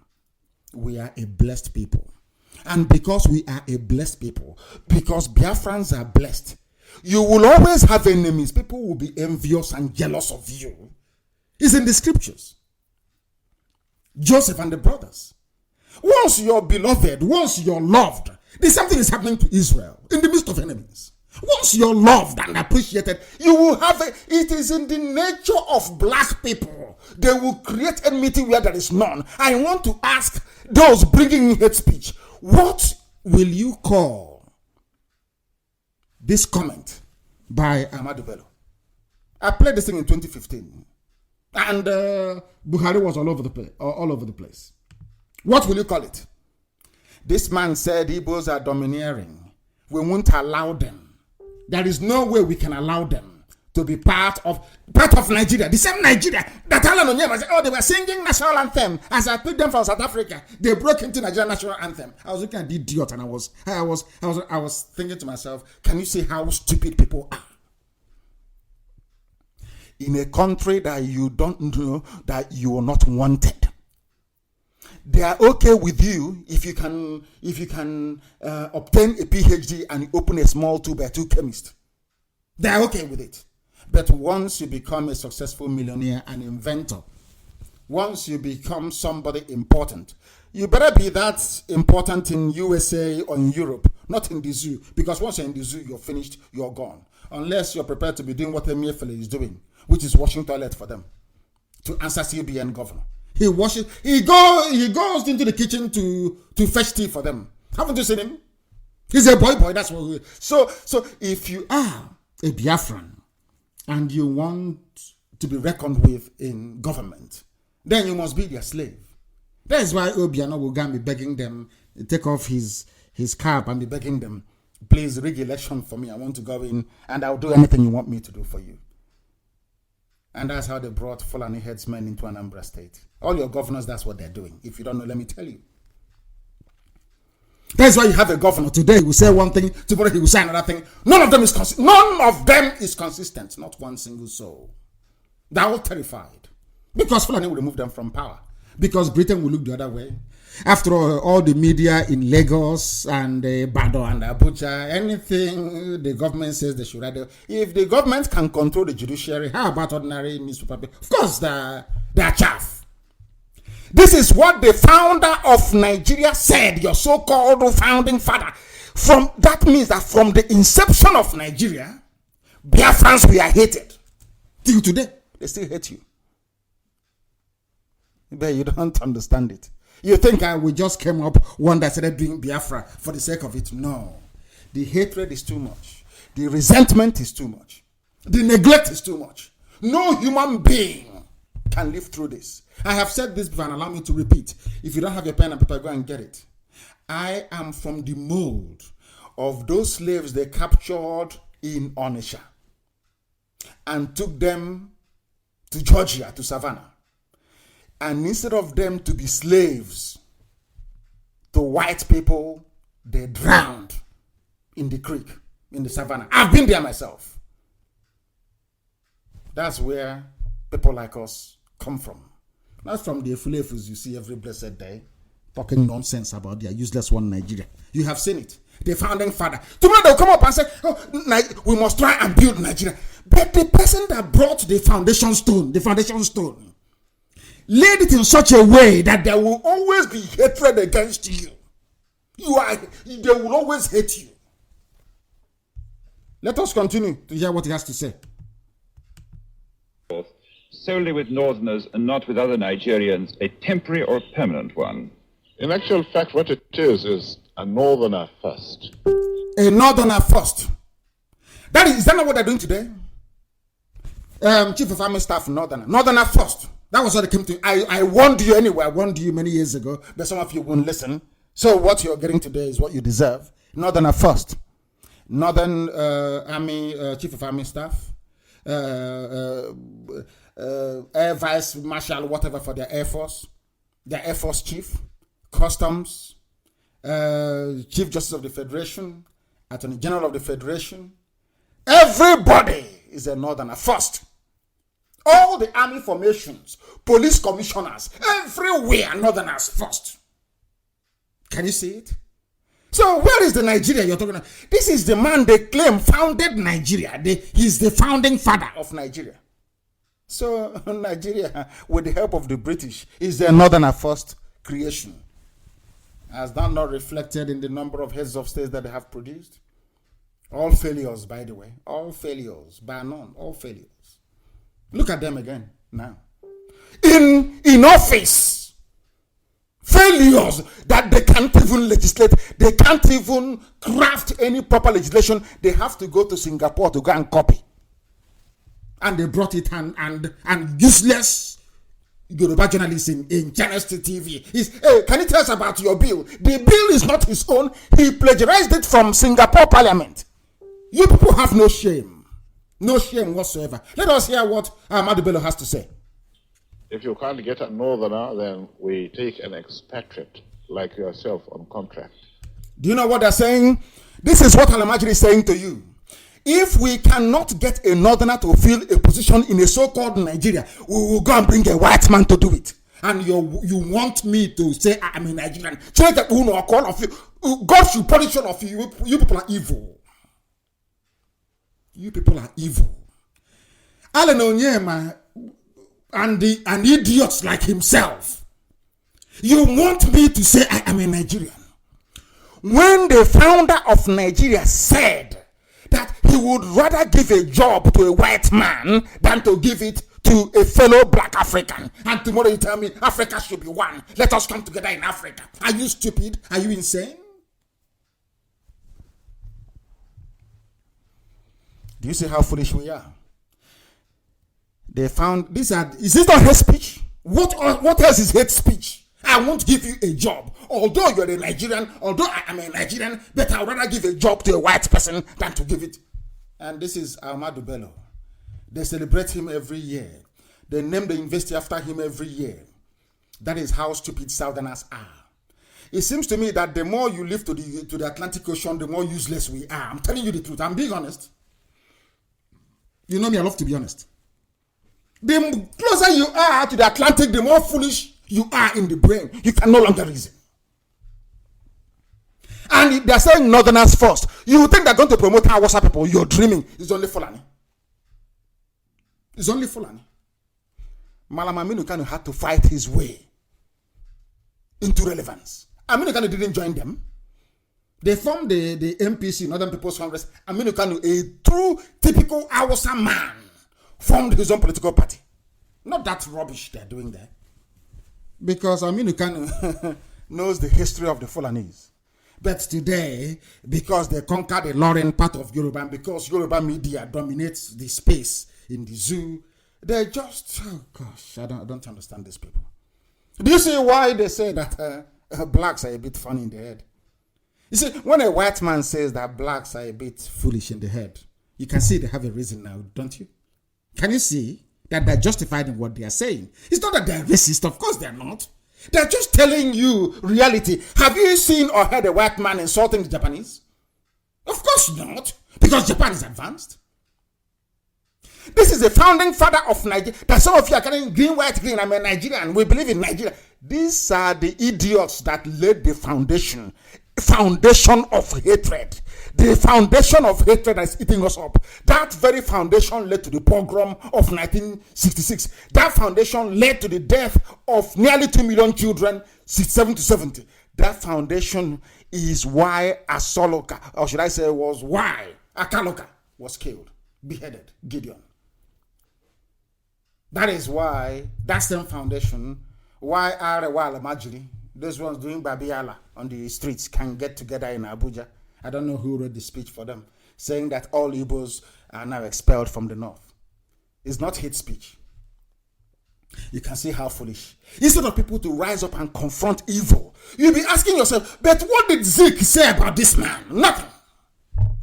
We are a blessed people. And because we are a blessed people, because Biafrans are blessed, you will always have enemies. People will be envious and jealous of you. It's in the scriptures. Joseph and the brothers. Once you're beloved, once you're loved, there's something is happening to Israel in the midst of enemies. Once you're loved and appreciated, you will have it is in the nature of black people. They will create enmity where there is none. I want to ask those bringing hate speech, what will you call this comment by Ahmadu Bello? I played this thing in 2015, and Buhari was all over the place. What will you call it? This man said Igbos are domineering. We won't allow them. There is no way we can allow them to be part of Nigeria. The same Nigeria that Alan Onyema said, oh, they were singing national anthem. As I picked them from South Africa, they broke into Nigerian national anthem. I was looking at the idiot, and I was thinking to myself, can you see how stupid people are? In a country that you don't know that you are not wanted, they are okay with you if you can obtain a PhD and open a small 2x2 chemist. They are okay with it. But once you become a successful millionaire and inventor, once you become somebody important, you better be that important in USA or in Europe, not in the zoo. Because once you're in the zoo, you're finished, you're gone. Unless you're prepared to be doing what Emefiele is doing, which is washing toilet for them, to answer CBN governor. He washes. He goes into the kitchen to fetch tea for them. Haven't you seen him? He's a boy. That's what. We, so if you are a Biafran and you want to be reckoned with in government, then you must be their slave. That is why Obiano will go and be begging them, take off his cap and be begging them, please rig election for me. I want to go in and I'll do anything you want me to do for you. And that's how they brought Fulani headsmen into Anambra State. All your governors, that's what they're doing. If you don't know, let me tell you. That's why you have a governor today who will say one thing, tomorrow he will say another thing. None of them is consistent. Not one single soul. They're all terrified. Because Fulani will remove them from power. Because Britain will look the other way. After all the media in Lagos and Bado and Abuja, anything the government says they should write. If the government can control the judiciary, how about ordinary newspaper people? Of course, they're chaff. This is what the founder of Nigeria said, your so-called founding father. That means that from the inception of Nigeria, Biafrans were hated. Till today, they still hate you. But you don't understand it. You think we just came up one that started doing Biafra for the sake of it? No. The hatred is too much. The resentment is too much. The neglect is too much. No human being can live through this. I have said this before and allow me to repeat. If you don't have your pen and paper, go and get it. I am from the mold of those slaves they captured in Onitsha and took them to Georgia, to Savannah. And instead of them to be slaves to white people, they drowned in the creek, in the Savannah. I've been there myself. That's where people like us come from. Not from the Efulefus you see every blessed day talking nonsense about their useless one Nigeria. You have seen it. The founding father. Tomorrow they'll come up and say, oh, we must try and build Nigeria. But the person that brought the foundation stone, laid it in such a way that there will always be hatred against you. They will always hate you. Let us continue to hear what he has to say. Solely with Northerners and not with other Nigerians, a temporary or permanent one? In actual fact, what it is a Northerner first. A Northerner first. Is that not what they're doing today? Chief of Army Staff, Northerner first. That was what they came to. I warned you anyway. I warned you many years ago, but some of you wouldn't listen. So what you're getting today is what you deserve. Northerner first. Northern Army, Chief of Army Staff, Air Vice Marshal, whatever for their Air Force Chief, Customs, Chief Justice of the Federation, Attorney General of the Federation. Everybody is a Northerner first. All the army formations, police commissioners, everywhere Northerners first. Can you see it? So where is the Nigeria you're talking about? This is the man they claim founded Nigeria. He's the founding father of Nigeria. So Nigeria, with the help of the British, is the Northerner first creation. Has that not reflected in the number of heads of states that they have produced? All failures, by the way. All failures, bar none. All failures. Look at them again now. In office, failures that they can't even legislate. They can't even craft any proper legislation. They have to go to Singapore to go and copy. And they brought it and useless Yoruba journalist in Channel TV. Hey, can you tell us about your bill? The bill is not his own. He plagiarized it from Singapore Parliament. You people have no shame. No shame whatsoever. Let us hear what Ahmadu Bello has to say. If you can't get a Northerner, then we take an expatriate like yourself on contract. Do you know what they're saying? This is what Alamajiri is saying to you. If we cannot get a Northerner to fill a position in a so-called Nigeria, we will go and bring a white man to do it. And you want me to say I'm a Nigerian? God should punish all of you. You people are evil. You people are evil. Alan Onyema and idiots like himself. You want me to say I am a Nigerian? When the founder of Nigeria said that he would rather give a job to a white man than to give it to a fellow black African. And tomorrow you tell me Africa should be one. Let us come together in Africa. Are you stupid? Are you insane? Do you see how foolish we are? They found is this not hate speech? What else is hate speech? I won't give you a job. Although you're a Nigerian, although I am a Nigerian, but I'd rather give a job to a white person than to give it. And this is Ahmadu Bello. They celebrate him every year. They name the university after him every year. That is how stupid Southerners are. It seems to me that the more you live to the Atlantic Ocean, the more useless we are. I'm telling you the truth. I'm being honest. You know me, I love to be honest. The closer you are to the Atlantic, the more foolish you are in the brain. You can no longer reason. And they're saying Northerners first. You think they're going to promote Hausa people? You're dreaming. It's only Fulani. It's only Fulani. Malam Aminu Kanu had to fight his way into relevance. Aminu Kanu didn't join them. They formed the MPC, Northern People's Congress. Aminu Kanu, a true, typical Hausa man, formed his own political party. Not that rubbish they're doing there. Because Aminu Kanu knows the history of the Fulanese. But today, because they conquered the Lauren part of Yoruba, and because Yoruba media dominates the space in the zoo, they just, oh gosh, I don't understand these people. Do you see why they say that blacks are a bit funny in the head? You see, when a white man says that blacks are a bit foolish in the head, you can see they have a reason now, don't you? Can you see that they're justified in what they are saying? It's not that they're racist, of course they're not. They're just telling you reality. Have you seen or heard a white man insulting the Japanese? Of course not, because Japan is advanced. This is the founding father of Nigeria. That some of you are carrying green, white, green. I'm a Nigerian. We believe in Nigeria. These are the idiots that laid the foundation of hatred. The foundation of hatred that is eating us up. That very foundation led to the pogrom of 1966. That foundation led to the death of nearly 2 million children, 67 to 70. That foundation is why Asoloka, or should I say was why Akaloka was killed, beheaded, Gideon. That is why that same foundation, why Arewala Majiri, those ones doing Babiala on the streets, can get together in Abuja. I don't know who wrote the speech for them, saying that all Igbos are now expelled from the north. It's not hate speech. You can see how foolish. Instead of people to rise up and confront evil, you'll be asking yourself, but what did Zeke say about this man? Nothing.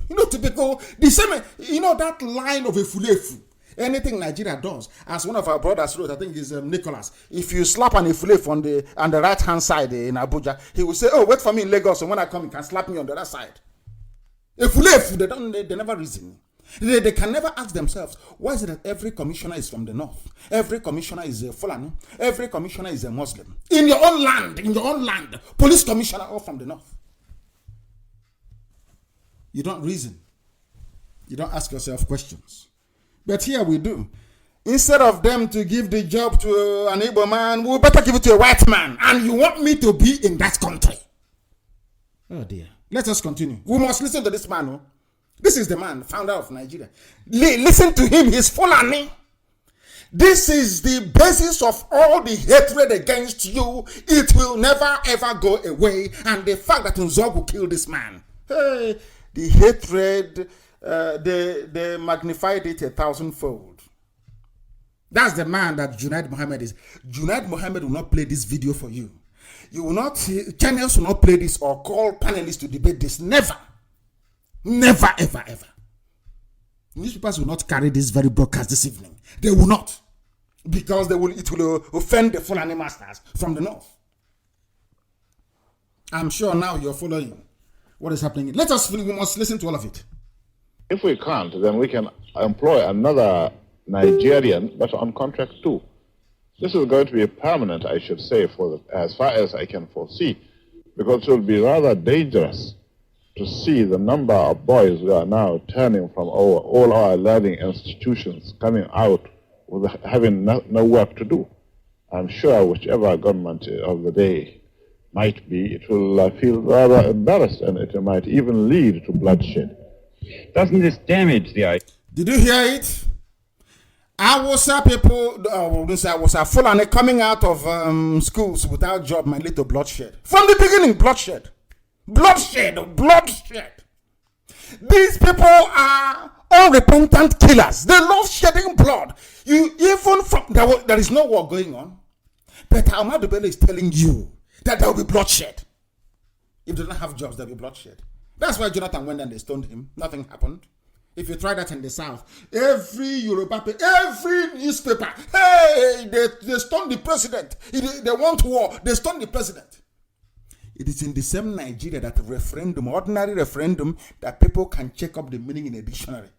You know, typical, the same, you know, that line of a fulefu. Anything Nigeria does, as one of our brothers wrote, I think is Nicholas, if you slap an ifulef on the right hand side in Abuja, he will say, oh, wait for me in Lagos, and when I come, you can slap me on the other side. Ifulef, they never reason. They can never ask themselves, why is it that every commissioner is from the north? Every commissioner is a Fulani. Every commissioner is a Muslim. In your own land, police commissioner all from the north. You don't reason. You don't ask yourself questions. But here we do. Instead of them to give the job to an Igbo man, we better give it to a white man. And you want me to be in that country? Oh dear. Let us continue. We must listen to this man. Oh? This is the man, founder of Nigeria. Listen to him. He's Fulani. This is the basis of all the hatred against you. It will never ever go away. And the fact that Nzogu killed this man. Hey, the hatred... they magnified it 1,000-fold. That's the man that Junaid Mohammed is. Junaid Mohammed will not play this video for you. You will not, channels will not play this or call panelists to debate this. Never. Never, ever, ever. Newspapers will not carry this very broadcast this evening. They will not. Because it will offend the Fulani masters from the north. I'm sure now you're following what is happening. We must listen to all of it. If we can't, then we can employ another Nigerian, but on contract too. This is going to be permanent, I should say, as far as I can foresee, because it will be rather dangerous to see the number of boys who are now turning from all our learning institutions, coming out with having no work to do. I'm sure whichever government of the day might be, it will feel rather embarrassed, and it might even lead to bloodshed. Doesn't this damage the idea? Did you hear it? Awusa people, Awusa Fulani coming out of schools without job might lead to bloodshed. From the beginning, bloodshed. Bloodshed. These people are unrepentant killers. They love shedding blood. There is no war going on. But Ahmadu Bello is telling you that there will be bloodshed. If they don't have jobs, there will be bloodshed. That's why Jonathan went and they stoned him. Nothing happened. If you try that in the south, every Yoruba, every newspaper, hey, they stoned the president. They want war. They stoned the president. It is in the same Nigeria that ordinary referendum, that people can check up the meaning in a dictionary.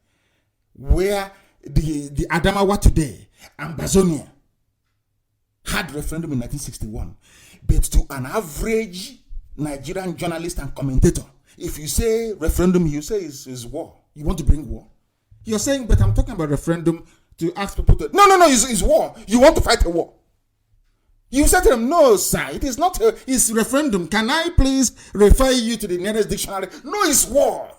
Where the Adamawa today, Ambazonia, had referendum in 1961. But to an average Nigerian journalist and commentator, if you say referendum, you say is war. You want to bring war. You're saying, but I'm talking about referendum to ask people to... No, it's war. You want to fight a war. You said to them, no, sir, it is not it's referendum. Can I please refer you to the nearest dictionary? No, it's war.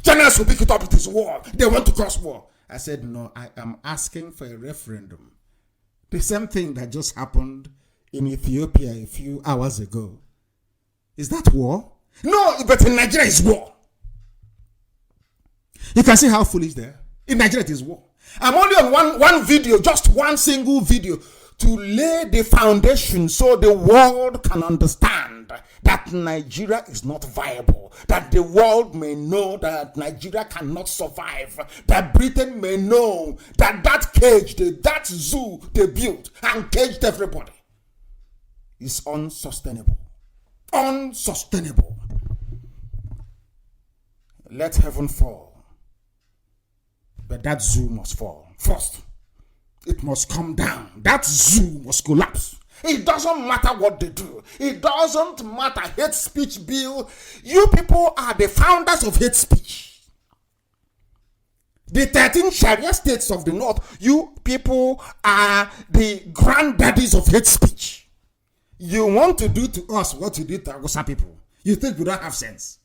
Journalists will pick it up, it is war. They want to cause war. I said, no, I am asking for a referendum. The same thing that just happened in Ethiopia a few hours ago. Is that war? No, but in Nigeria is war. You can see how foolish they are. In Nigeria it is war. I'm only on one video, just one single video, to lay the foundation so the world can understand that Nigeria is not viable, that the world may know that Nigeria cannot survive, that Britain may know that that cage, that zoo they built and caged everybody is unsustainable. Unsustainable. Let heaven fall. But that zoo must fall first. It must come down. That zoo must collapse. It doesn't matter what they do. It doesn't matter. Hate speech bill. You people are the founders of hate speech. The 13 Sharia states of the North, you people are the granddaddies of hate speech. You want to do to us what you did to Hausa people. You think we don't have sense.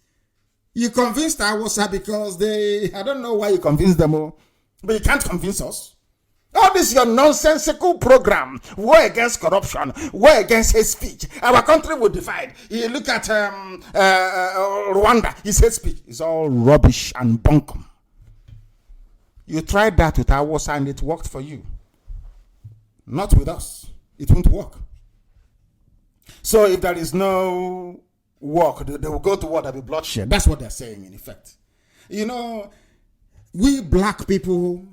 You convinced Hausa because I don't know why you convinced them all, but you can't convince us. All this your nonsensical program, war against corruption, war against hate speech. Our country will divide. You look at Rwanda, it's hate speech. It's all rubbish and bunkum. You tried that with Hausa and it worked for you. Not with us. It won't work. So if there is no work, they will go to war, there will be bloodshed. That's what they're saying in effect. You know, we black people,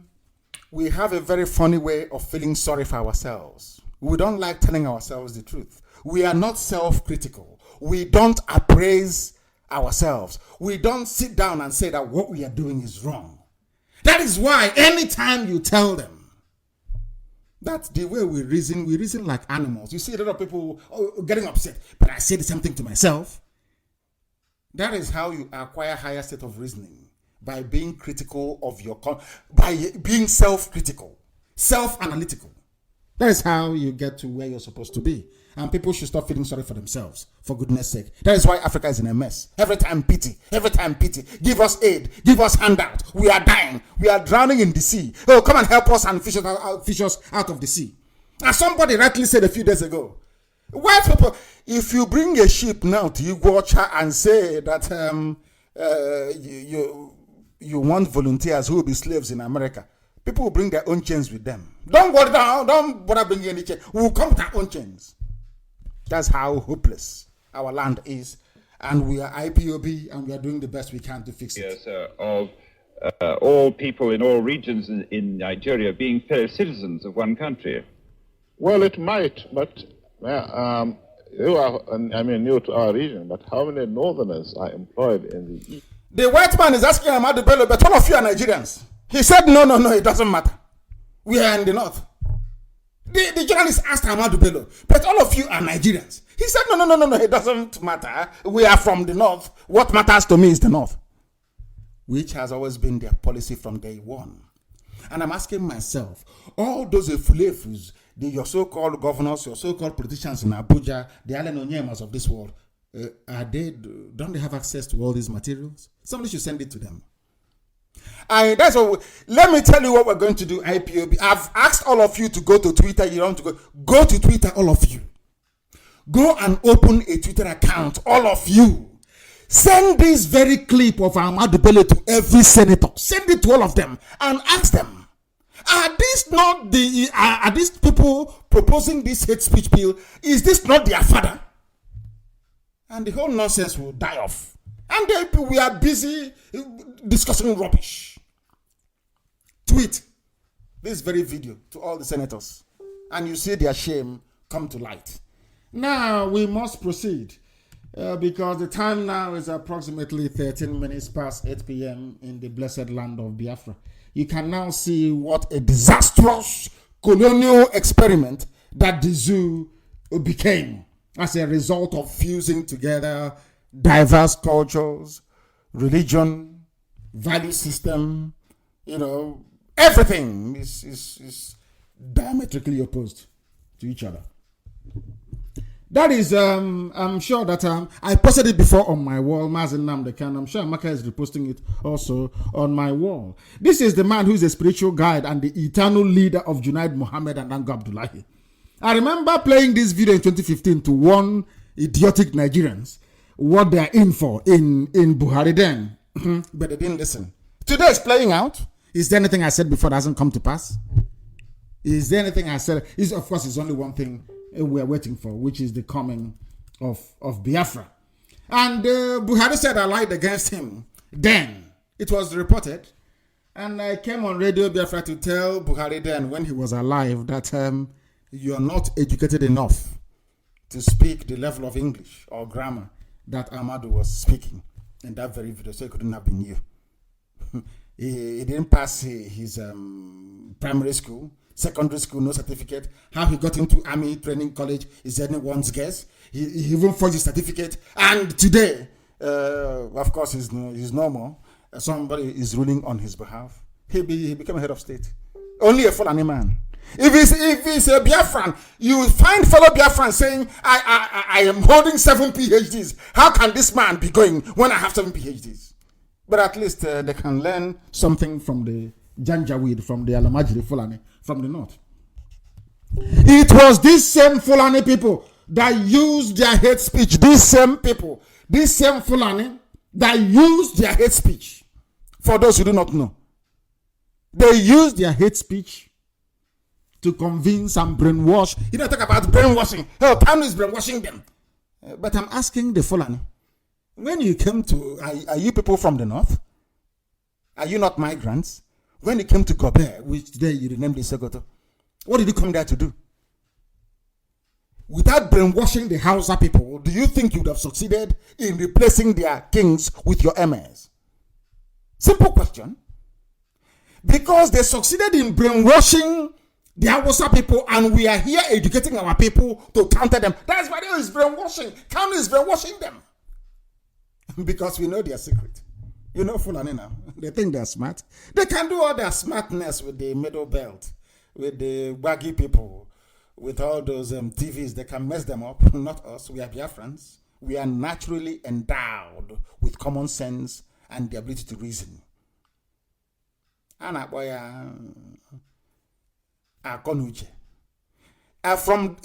we have a very funny way of feeling sorry for ourselves. We don't like telling ourselves the truth. We are not self-critical. We don't appraise ourselves. We don't sit down and say that what we are doing is wrong. That is why anytime you tell them, that's the way we reason like animals. You see a lot of people getting upset, but I say the same thing to myself. That is how you acquire higher state of reasoning, by being critical of by being self-critical, self-analytical. That is how you get to where you're supposed to be. And people should stop feeling sorry for themselves, for goodness sake. That is why Africa is in a mess. Every time pity. Give us aid, give us handout. We are dying. We are drowning in the sea. Oh, come and help us and fish us out of the sea. As somebody rightly said a few days ago, white people, if you bring a ship now to Iguacha and say that you want volunteers who will be slaves in America, people will bring their own chains with them. Don't bother bringing any chains. We will come with our own chains. That's how hopeless our land is. And we are IPOB and we are doing the best we can to fix it. Yes, of all people in all regions in Nigeria being fellow citizens of one country. Well, it might, but you are, new to our region, but how many northerners are employed in the east? The white man is asking Ahmadu Bello, but all of you are Nigerians. He said, no, it doesn't matter. We are in the north. The journalist asked Ahmadu Bello, but all of you are Nigerians. He said, no, it doesn't matter. We are from the north. What matters to me is the north. Which has always been their policy from day one. And I'm asking myself, all those efulefus, your so-called governors, your so-called politicians in Abuja, the Allen Onyemas of this world, don't they have access to all these materials? Somebody should send it to them. That's what. Let me tell you what we're going to do, IPOB. I've asked all of you to go to Twitter. You don't want to go to Twitter, all of you. Go and open a Twitter account, all of you. Send this very clip of Ahmadu Bello to every senator. Send it to all of them and ask them, are these people proposing this hate speech bill? Is this not their father? And the whole nonsense will die off. And we are busy discussing rubbish. Tweet this very video to all the senators, and you see their shame come to light. Now we must proceed because the time now is approximately 13 minutes past 8 p.m. in the blessed land of Biafra. You can now see what a disastrous colonial experiment that the zoo became as a result of fusing together diverse cultures, religion, value system, everything is diametrically opposed to each other. That is, I'm sure that I posted it before on my wall, Mazi Nnamdi Kanu. I'm sure Amaka is reposting it also on my wall. This is the man who is a spiritual guide and the eternal leader of Junaid Mohammed and Ango Abdullahi. I remember playing this video in 2015 to warn idiotic Nigerians what they are in for in Buhari then. But they didn't listen. Today is playing out. Is there anything I said before that hasn't come to pass? Is there anything I said? Of course, it's only one thing we're waiting for, which is the coming of Biafra. And Buhari said I lied against him. Then it was reported. And I came on Radio Biafra to tell Buhari then, when he was alive, that you're not educated enough to speak the level of English or grammar that Ahmadu was speaking in that very video, so it couldn't have been you. He didn't pass his primary school, secondary school, no certificate. How he got into Army Training College is anyone's guess. He even forged his certificate. And today, of course, he's no more. Somebody is ruling on his behalf. He became a head of state. Only a Fulani man. If it's a Biafran, you find fellow Biafran saying, I am holding 7 PhDs. How can this man be going when I have 7 PhDs? But at least they can learn something from the Janjaweed, from the Alamajiri Fulani, from the north. It was these same Fulani people that used their hate speech. These same people, these same Fulani that used their hate speech. For those who do not know, they used their hate speech to convince and brainwash. You don't talk about brainwashing. Hell, Kanu is brainwashing them. But I'm asking the Fulani, when you came to, are you people from the north? Are you not migrants? When you came to Gobe, which today you renamed it Sokoto, what did you come there to do? Without brainwashing the Hausa people, do you think you would have succeeded in replacing their kings with your emirs? Simple question. Because they succeeded in brainwashing the Hausa people, and we are here educating our people to counter them. That's why there is brainwashing. Kanu is brainwashing them. Because we know their secret. You know Fulani now. They think they're smart. They can do all their smartness with the middle belt, with the waggy people, with all those TVs. They can mess them up. Not us. We are Biafrans. We are naturally endowed with common sense and the ability to reason. And from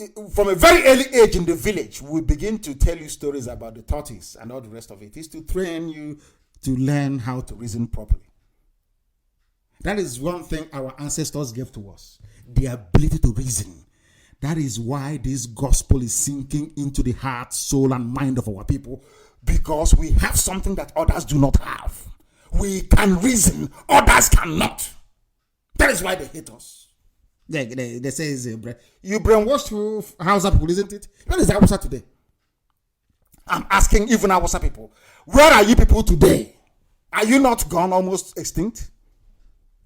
a very early age in the village, we begin to tell you stories about the tortoise and all the rest of it. It's to train you to learn how to reason properly. That is one thing our ancestors gave to us, the ability to reason. That is why this gospel is sinking into the heart, soul, and mind of our people, because we have something that others do not have. We can reason, others cannot. That is why they hate us. They say you brainwashed Hausa people, isn't it? Where is Hausa today? I'm asking even Hausa people, where are you people today? Are you not gone, almost extinct?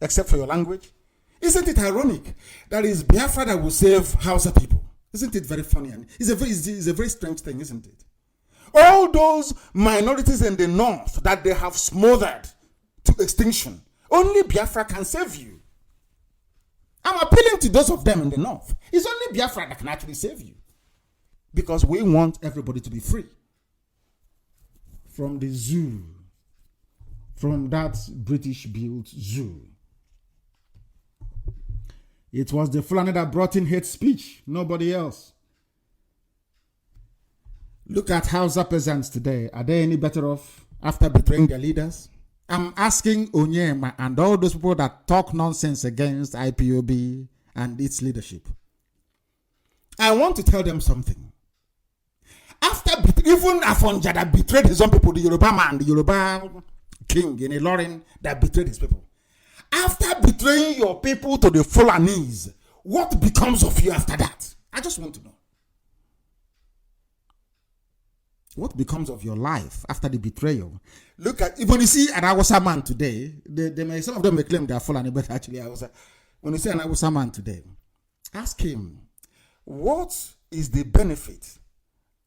Except for your language? Isn't it ironic that it's Biafra that will save Hausa people? Isn't it very funny? It's a very strange thing, isn't it? All those minorities in the north that they have smothered to extinction, only Biafra can save you. I'm appealing to those of them in the north. It's only Biafra that can actually save you. Because we want everybody to be free. From the zoo. From that British-built zoo. It was the Fulani that brought in hate speech. Nobody else. Look at Hausa peasants today. Are they any better off after betraying their leaders? I'm asking Onyema and all those people that talk nonsense against IPOB and its leadership. I want to tell them something. After even Afonja that betrayed his own people, the Yoruba man, the Yoruba king in Ilorin that betrayed his people. After betraying your people to the Fulanese, what becomes of you after that? I just want to know. What becomes of your life after the betrayal? Look at, when you see an Hausa man today, some of them may claim they are Fulani, but actually Hausa. When you see an Hausa man today, ask him, what is the benefit,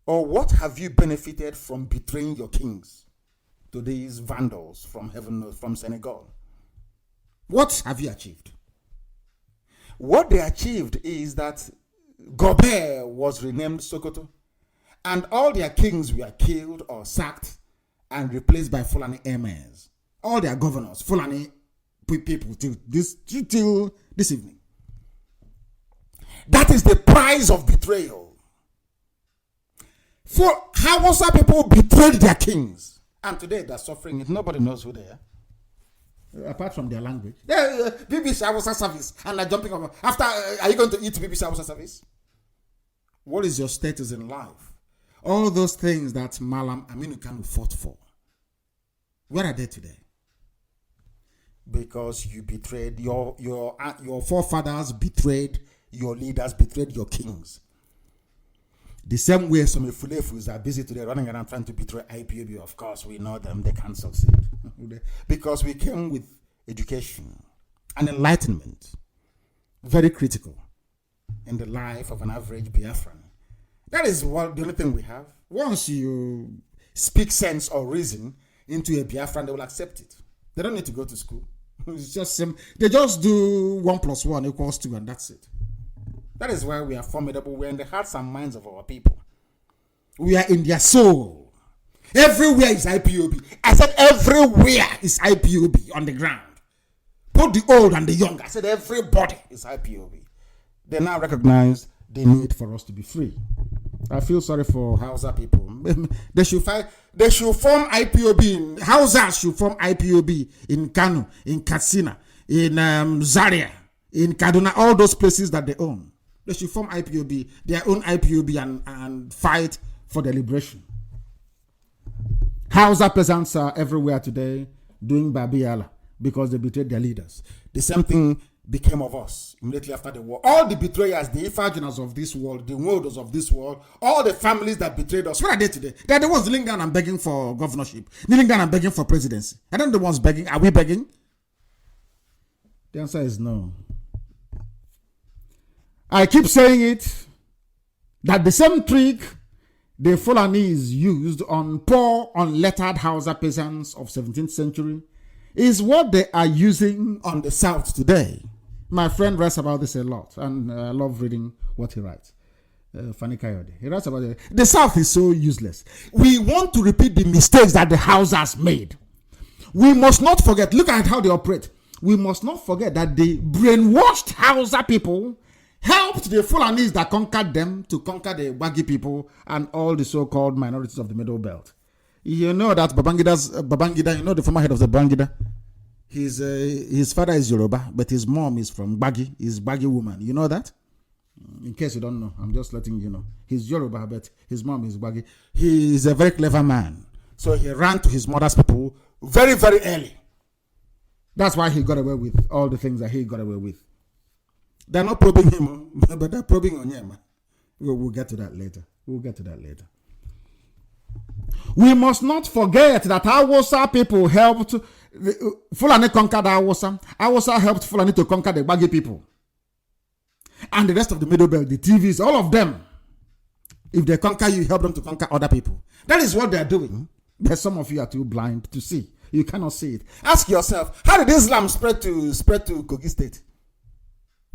or what have you benefited from betraying your kings to these vandals from heaven, from Senegal? What have you achieved? What they achieved is that Gobe was renamed Sokoto, and all their kings were killed or sacked and replaced by Fulani emirs. All their governors, Fulani people, till this evening. That is the price of betrayal. For Hausa people betrayed their kings. And today they're suffering it. Nobody knows who they are. Apart from their language. BBC Hausa service. And they're jumping over. After, are you going to eat BBC Hausa service? What is your status in life? All those things that Malam Aminu Kanu fought for. Where are they today? Because you betrayed, your forefathers betrayed your leaders, betrayed your kings. The same way some Fulefus are busy today running around trying to betray IPOB. Of course, we know them, they can't succeed. Because we came with education and enlightenment, very critical in the life of an average Biafran. That is the only thing we have. Once you speak sense or reason into a Biafran, they will accept it. They don't need to go to school. It's just they just do 1 + 1 = 2, and that's it. That is why we are formidable. We are in the hearts and minds of our people. We are in their soul. Everywhere is IPOB. I said everywhere is IPOB on the ground. Both the old and the young. I said everybody is IPOB. They now recognize the need for us to be free. I feel sorry for Hausa people. They should fight. They should form IPOB. Hausa should form IPOB in Kanu, in Katsina, in Zaria, in Kaduna, all those places that they own. They should form IPOB, their own IPOB, and fight for their liberation. Hausa peasants are everywhere today doing Babiala because they betrayed their leaders. The same thing became of us immediately after the war. All the betrayers, the Ifaginas of this world, the Nwodos of this world, all the families that betrayed us, where are they today? They're the ones kneeling down and begging for governorship, kneeling down and begging for presidency. Are they the ones begging? Are we begging? The answer is no. I keep saying it, that the same trick the Fulanese used on poor, unlettered Hausa peasants of 17th century is what they are using on the South today. My friend writes about this a lot, and I love reading what he writes. Fani Kayode. He writes about it. The South is so useless. We want to repeat the mistakes that the Hausas made. We must not forget, look at how they operate. We must not forget that the brainwashed Hausa people helped the Fulanese that conquered them to conquer the Wagi people and all the so-called minorities of the Middle Belt. You know that Babangida, you know the former head of the Babangida? His father is Yoruba, but his mom is from Gbagi. He's Gbagi woman. You know that? In case you don't know, I'm just letting you know. He's Yoruba, but his mom is Gbagi. He is a very clever man. So he ran to his mother's people very, very early. That's why he got away with all the things that he got away with. They're not probing him, but they're probing on him. We'll get to that later. We must not forget that Hausa people helped Fulani conquer the Hausa. Hausa helped Fulani to conquer the Gbagi people. And the rest of the Middle Belt, the TVs, all of them. If they conquer you, help them to conquer other people. That is what they're doing. But some of you are too blind to see. You cannot see it. Ask yourself, how did Islam spread to Kogi State?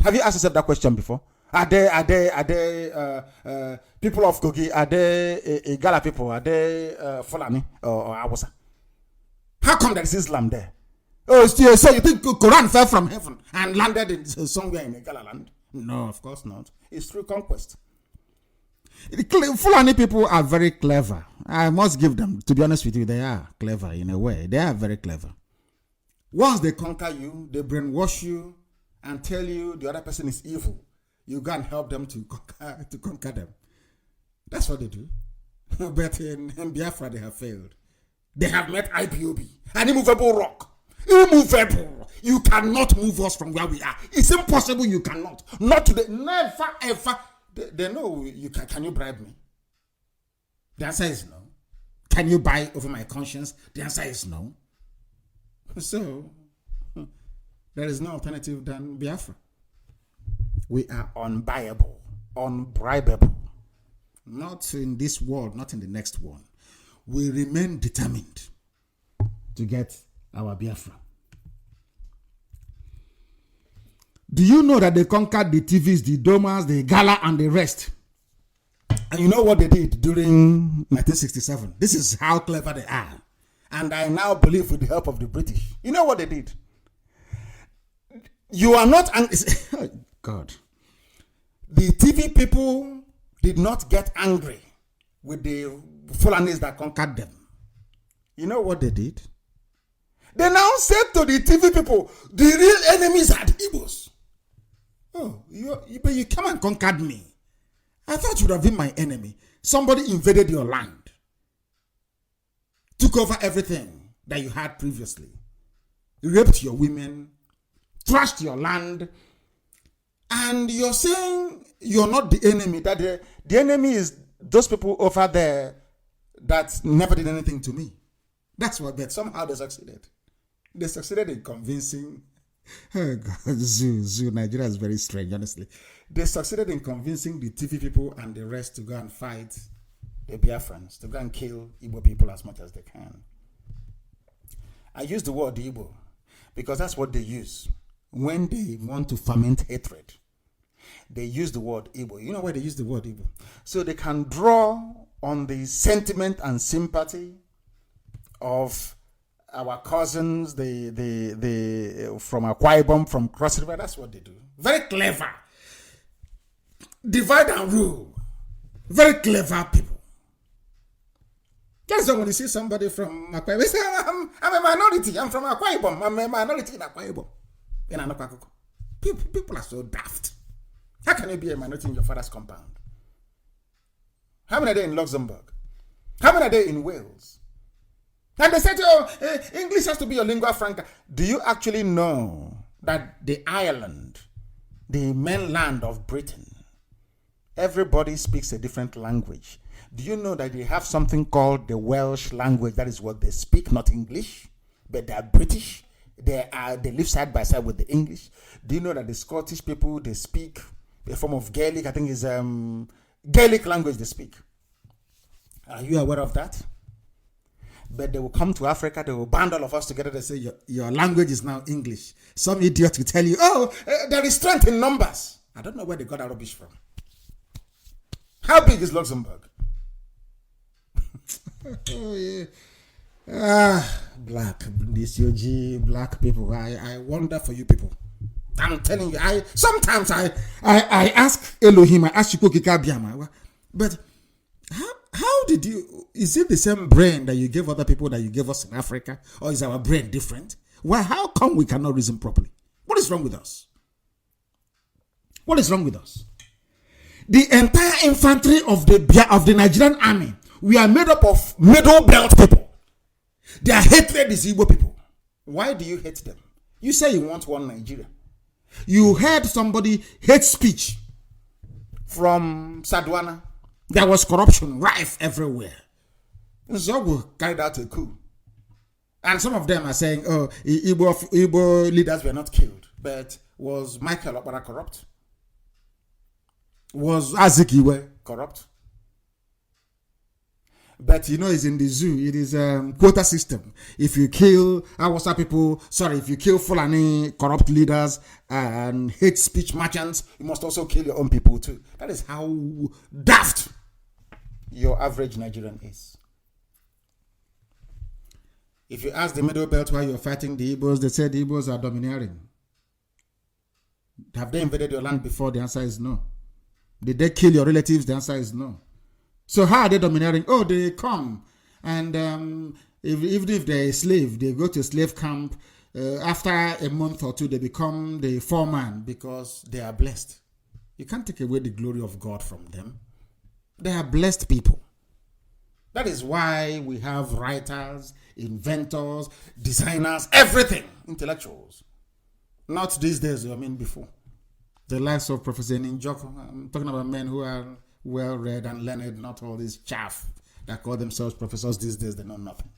Have you asked yourself that question before? Are they people of Kogi? Are they Igala people? Are they Fulani or Hausa? How come there is Islam there? Oh, so you think Quran fell from heaven and landed in somewhere in Igala land? No, of course not. It's through conquest. Fulani people are very clever. I must give them, to be honest with you, they are clever in a way. They are very clever. Once they conquer you, they brainwash you and tell you the other person is evil. You go and help them to conquer them. That's what they do. But in Biafra, they have failed. They have met IPOB, an immovable rock. Immovable. You cannot move us from where we are. It's impossible. You cannot. Not today. Never, ever. They know you can you bribe me? The answer is no. Can you buy over my conscience? The answer is no. So, there is no alternative than Biafra. We are unbuyable, unbribable. Not in this world, not in the next one. We remain determined to get our Biafra. Do you know that they conquered the TVs, the Domas, the Gala, and the rest? And you know what they did during 1967? This is how clever they are. And I now believe with the help of the British. You know what they did? You are not angry. Oh, God. The TV people did not get angry with the Fulanis that conquered them. You know what they did? They now said to the TV people, the real enemies are the Igbos. Oh, but you come and conquered me. I thought you would have been my enemy. Somebody invaded your land, took over everything that you had previously, raped your women, trashed your land, and you're saying you're not the enemy, that the enemy is those people over there that never did anything to me. That's what, but somehow they succeeded. They succeeded in convincing, oh God, Zoo, Nigeria is very strange, honestly. They succeeded in convincing the TV people and the rest to go and fight the Biafrans, to go and kill Igbo people as much as they can. I use the word Igbo because that's what they use when they want to foment hatred. They use the word Igbo. You know why they use the word Igbo? So they can draw on the sentiment and sympathy of our cousins, the from Akwa Ibom, from Cross River. That's what they do. Very clever. Divide and rule. Very clever people. That's why when you see somebody from Akwa Ibom, they say, I'm a minority. I'm from Akwa Ibom. I'm a minority in Akwa Ibom. In Anakwakoko. People are so daft. How can you be a minority in your father's compound? How many are there in Luxembourg? How many are there in Wales? And they said, English has to be your lingua franca. Do you actually know that the Ireland, the mainland of Britain, everybody speaks a different language? Do you know that they have something called the Welsh language? That is what they speak, not English, but they are British. They live side by side with the English. Do you know that the Scottish people, they speak a form of Gaelic? I think is Gaelic language they speak. Are you aware of that? But they will come to Africa, they will band all of us together, they say, your language is now English. Some idiot will tell you, there is strength in numbers. I don't know where they got that rubbish from. How big is Luxembourg? Oh, yeah. Black, DCOG, black people. I wonder for you people. I'm telling you, sometimes I ask Elohim, I ask Chukwuka Biama, but how did you, is it the same brain that you gave other people that you gave us in Africa? Or is our brain different? Well, how come we cannot reason properly? What is wrong with us? What is wrong with us? The entire infantry of the Nigerian army, we are made up of middle belt people. Their hatred is Igbo people. Why do you hate them? You say you want one Nigeria. You heard somebody hate speech from Sadwana. There was corruption rife everywhere. Zogu carried out a coup. And some of them are saying, Igbo leaders were not killed. But was Michael Okpara corrupt? Was Azikiwe corrupt? But it's in the zoo. It is a quota system. If you kill Hausa people, if you kill Fulani corrupt leaders and hate speech merchants, you must also kill your own people too. That is how daft your average Nigerian is. If you ask the Middle Belt why you're fighting the Igbos, they say the Igbos are domineering. Have they invaded your land before? The answer is no. Did they kill your relatives? The answer is no. So how are they domineering? Oh, they come and even if they're a slave, they go to a slave camp. After a month or two, they become the foreman because they are blessed. You can't take away the glory of God from them. They are blessed people. That is why we have writers, inventors, designers, everything, intellectuals. Not these days, before. The likes of Professor Ninjoko. I'm talking about men who are well-read and learned, not all this chaff that call themselves professors these days. They know nothing.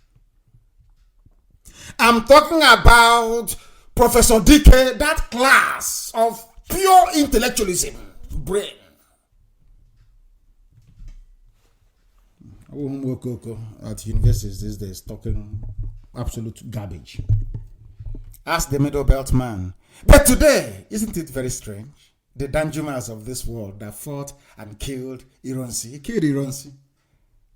I'm talking about Professor DK, that class of pure intellectualism, brain. At universities these days talking absolute garbage. Ask the Middle Belt man. But today, isn't it very strange? The Danjumas of this world that fought and killed Ironsi. He killed Ironsi.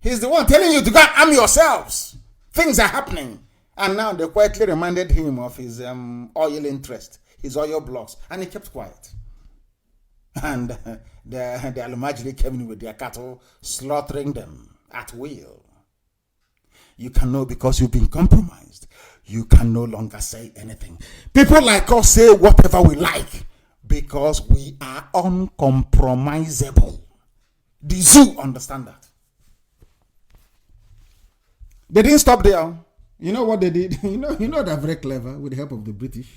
He's the one telling you to go and arm yourselves. Things are happening. And now they quietly reminded him of his oil interest, his oil blocks. And he kept quiet. And the Alumajiri came in with their cattle, slaughtering them. at will. You can know because you've been compromised. You can no longer say anything. People like us say whatever we like because we are uncompromisable. The zoo understand that. They didn't stop there. You know what they did? You know they're very clever with the help of the British.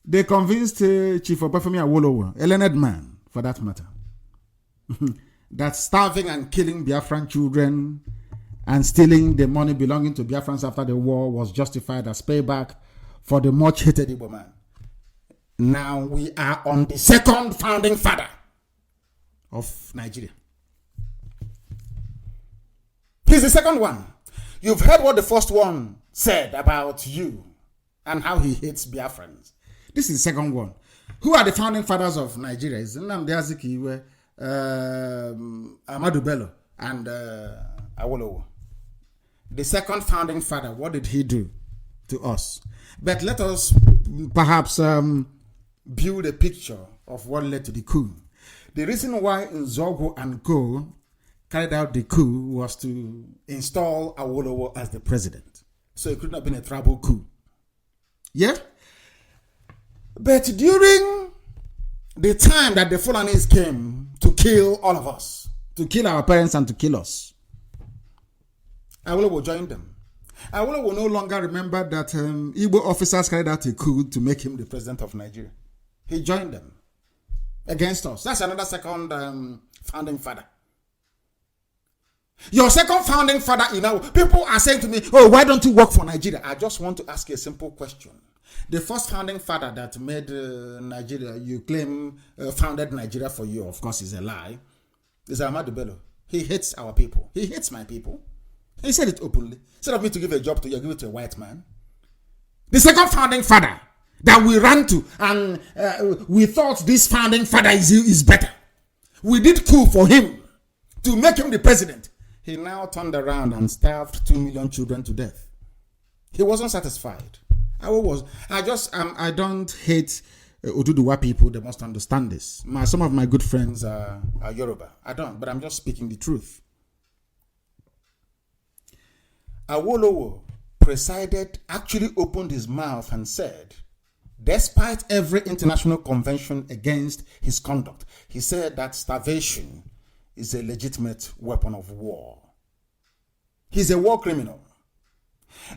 They convinced Chief Obafemi Awolowo, a learned man for that matter, that starving and killing Biafran children and stealing the money belonging to Biafrans after the war was justified as payback for the much hated Igbo man. Now we are on the second founding father of Nigeria. He's the second one. You've heard what the first one said about you and how he hates Biafrans. This is the second one. Who are the founding fathers of Nigeria? It's Nnamdi Azikiwe, Ahmadu Bello, and Awolowo. The second founding father, what did he do to us? But let us perhaps build a picture of what led to the coup. The reason why Nzogo and Co carried out the coup was to install Awolowo as the president. So it could not have been a tribal coup. Yeah? But during the time that the Fulanis came to kill all of us, to kill our parents and to kill us, Awolowo joined them. Awolowo no longer remembered that Igbo officers carried out a coup to make him the president of Nigeria. He joined them against us. That's another second founding father. Your second founding father, people are saying to me, oh, why don't you work for Nigeria? I just want to ask you a simple question. The first founding father that made Nigeria, you claim founded Nigeria for you, of course is a lie, is Ahmadu Bello. He hates our people. He hates my people. He said it openly. Instead of me to give a job to you, give it to a white man. The second founding father that we ran to and we thought this founding father is better. We did coup for him to make him the president. He now turned around and starved 2 million children to death. He wasn't satisfied. I don't hate Oduduwa people. They must understand this. Some of my good friends are Yoruba. I don't, but I'm just speaking the truth. Awolowo actually opened his mouth and said, despite every international convention against his conduct, he said that starvation is a legitimate weapon of war. He's a war criminal.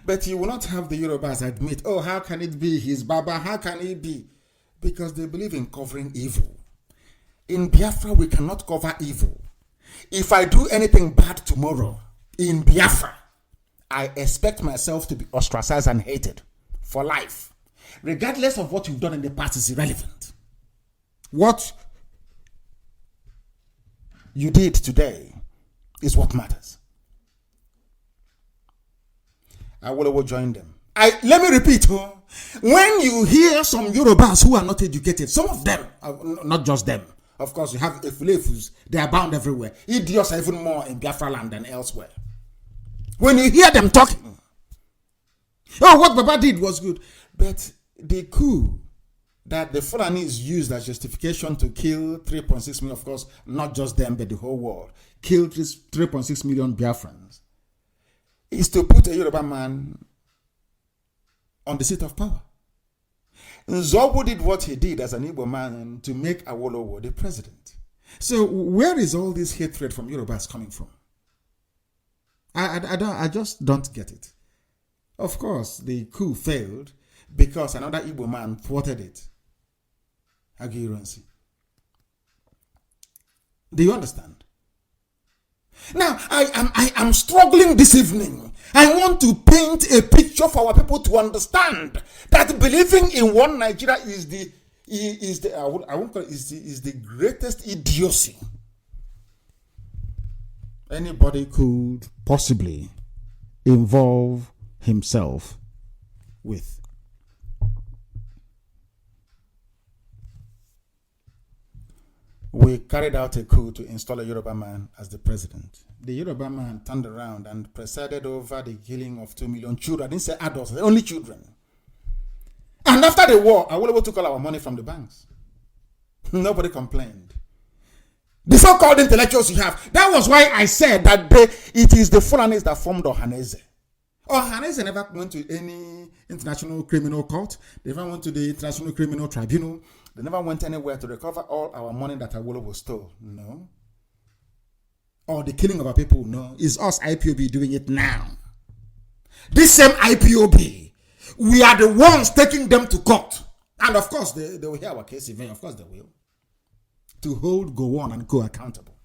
But you will not have the Yorubas admit, oh, how can it be? He's Baba. How can it be? Because they believe in covering evil. In Biafra, we cannot cover evil. If I do anything bad tomorrow in Biafra, I expect myself to be ostracized and hated for life. Regardless of what you've done in the past is irrelevant. What you did today is what matters. Awolowo joined them. Let me repeat, when you hear some Yorubas who are not educated, some of them, not just them, of course you have Efulefus, they are bound everywhere. Idiots are even more in Biafra land than elsewhere. When you hear them talking, oh, what Baba did was good. But the coup that the Fulanis used as justification to kill 3.6 million, of course, not just them, but the whole world, killed 3.6 million Biafrans, is to put a Yoruba man on the seat of power. Nzobo did what he did as an Igbo man to make Awolowo the president. So where is all this hatred from Yorubas coming from? I just don't get it. Of course, the coup failed because another Igbo man thwarted it. Agirancy. Do you understand? Now, I am struggling this evening. I want to paint a picture for our people to understand that believing in one Nigeria is the greatest idiocy anybody could possibly involve himself with. We carried out a coup to install a Yoruba man as the president. The Yoruba man turned around and presided over the killing of 2 million children. I didn't say adults, only children. And after the war, Awolowo took all our money from the banks. Nobody complained. The so-called intellectuals you have. That was why I said that it is the Fulanis that formed Ohanese. Ohanese never went to any international criminal court. They never went to the International Criminal Tribunal. They never went anywhere to recover all our money that Awolowo stole. No. Or the killing of our people. No. It's us, IPOB, doing it now. This same IPOB, we are the ones taking them to court. And of course, they will hear our case event. Of course, they will. To hold Gowon and Co accountable.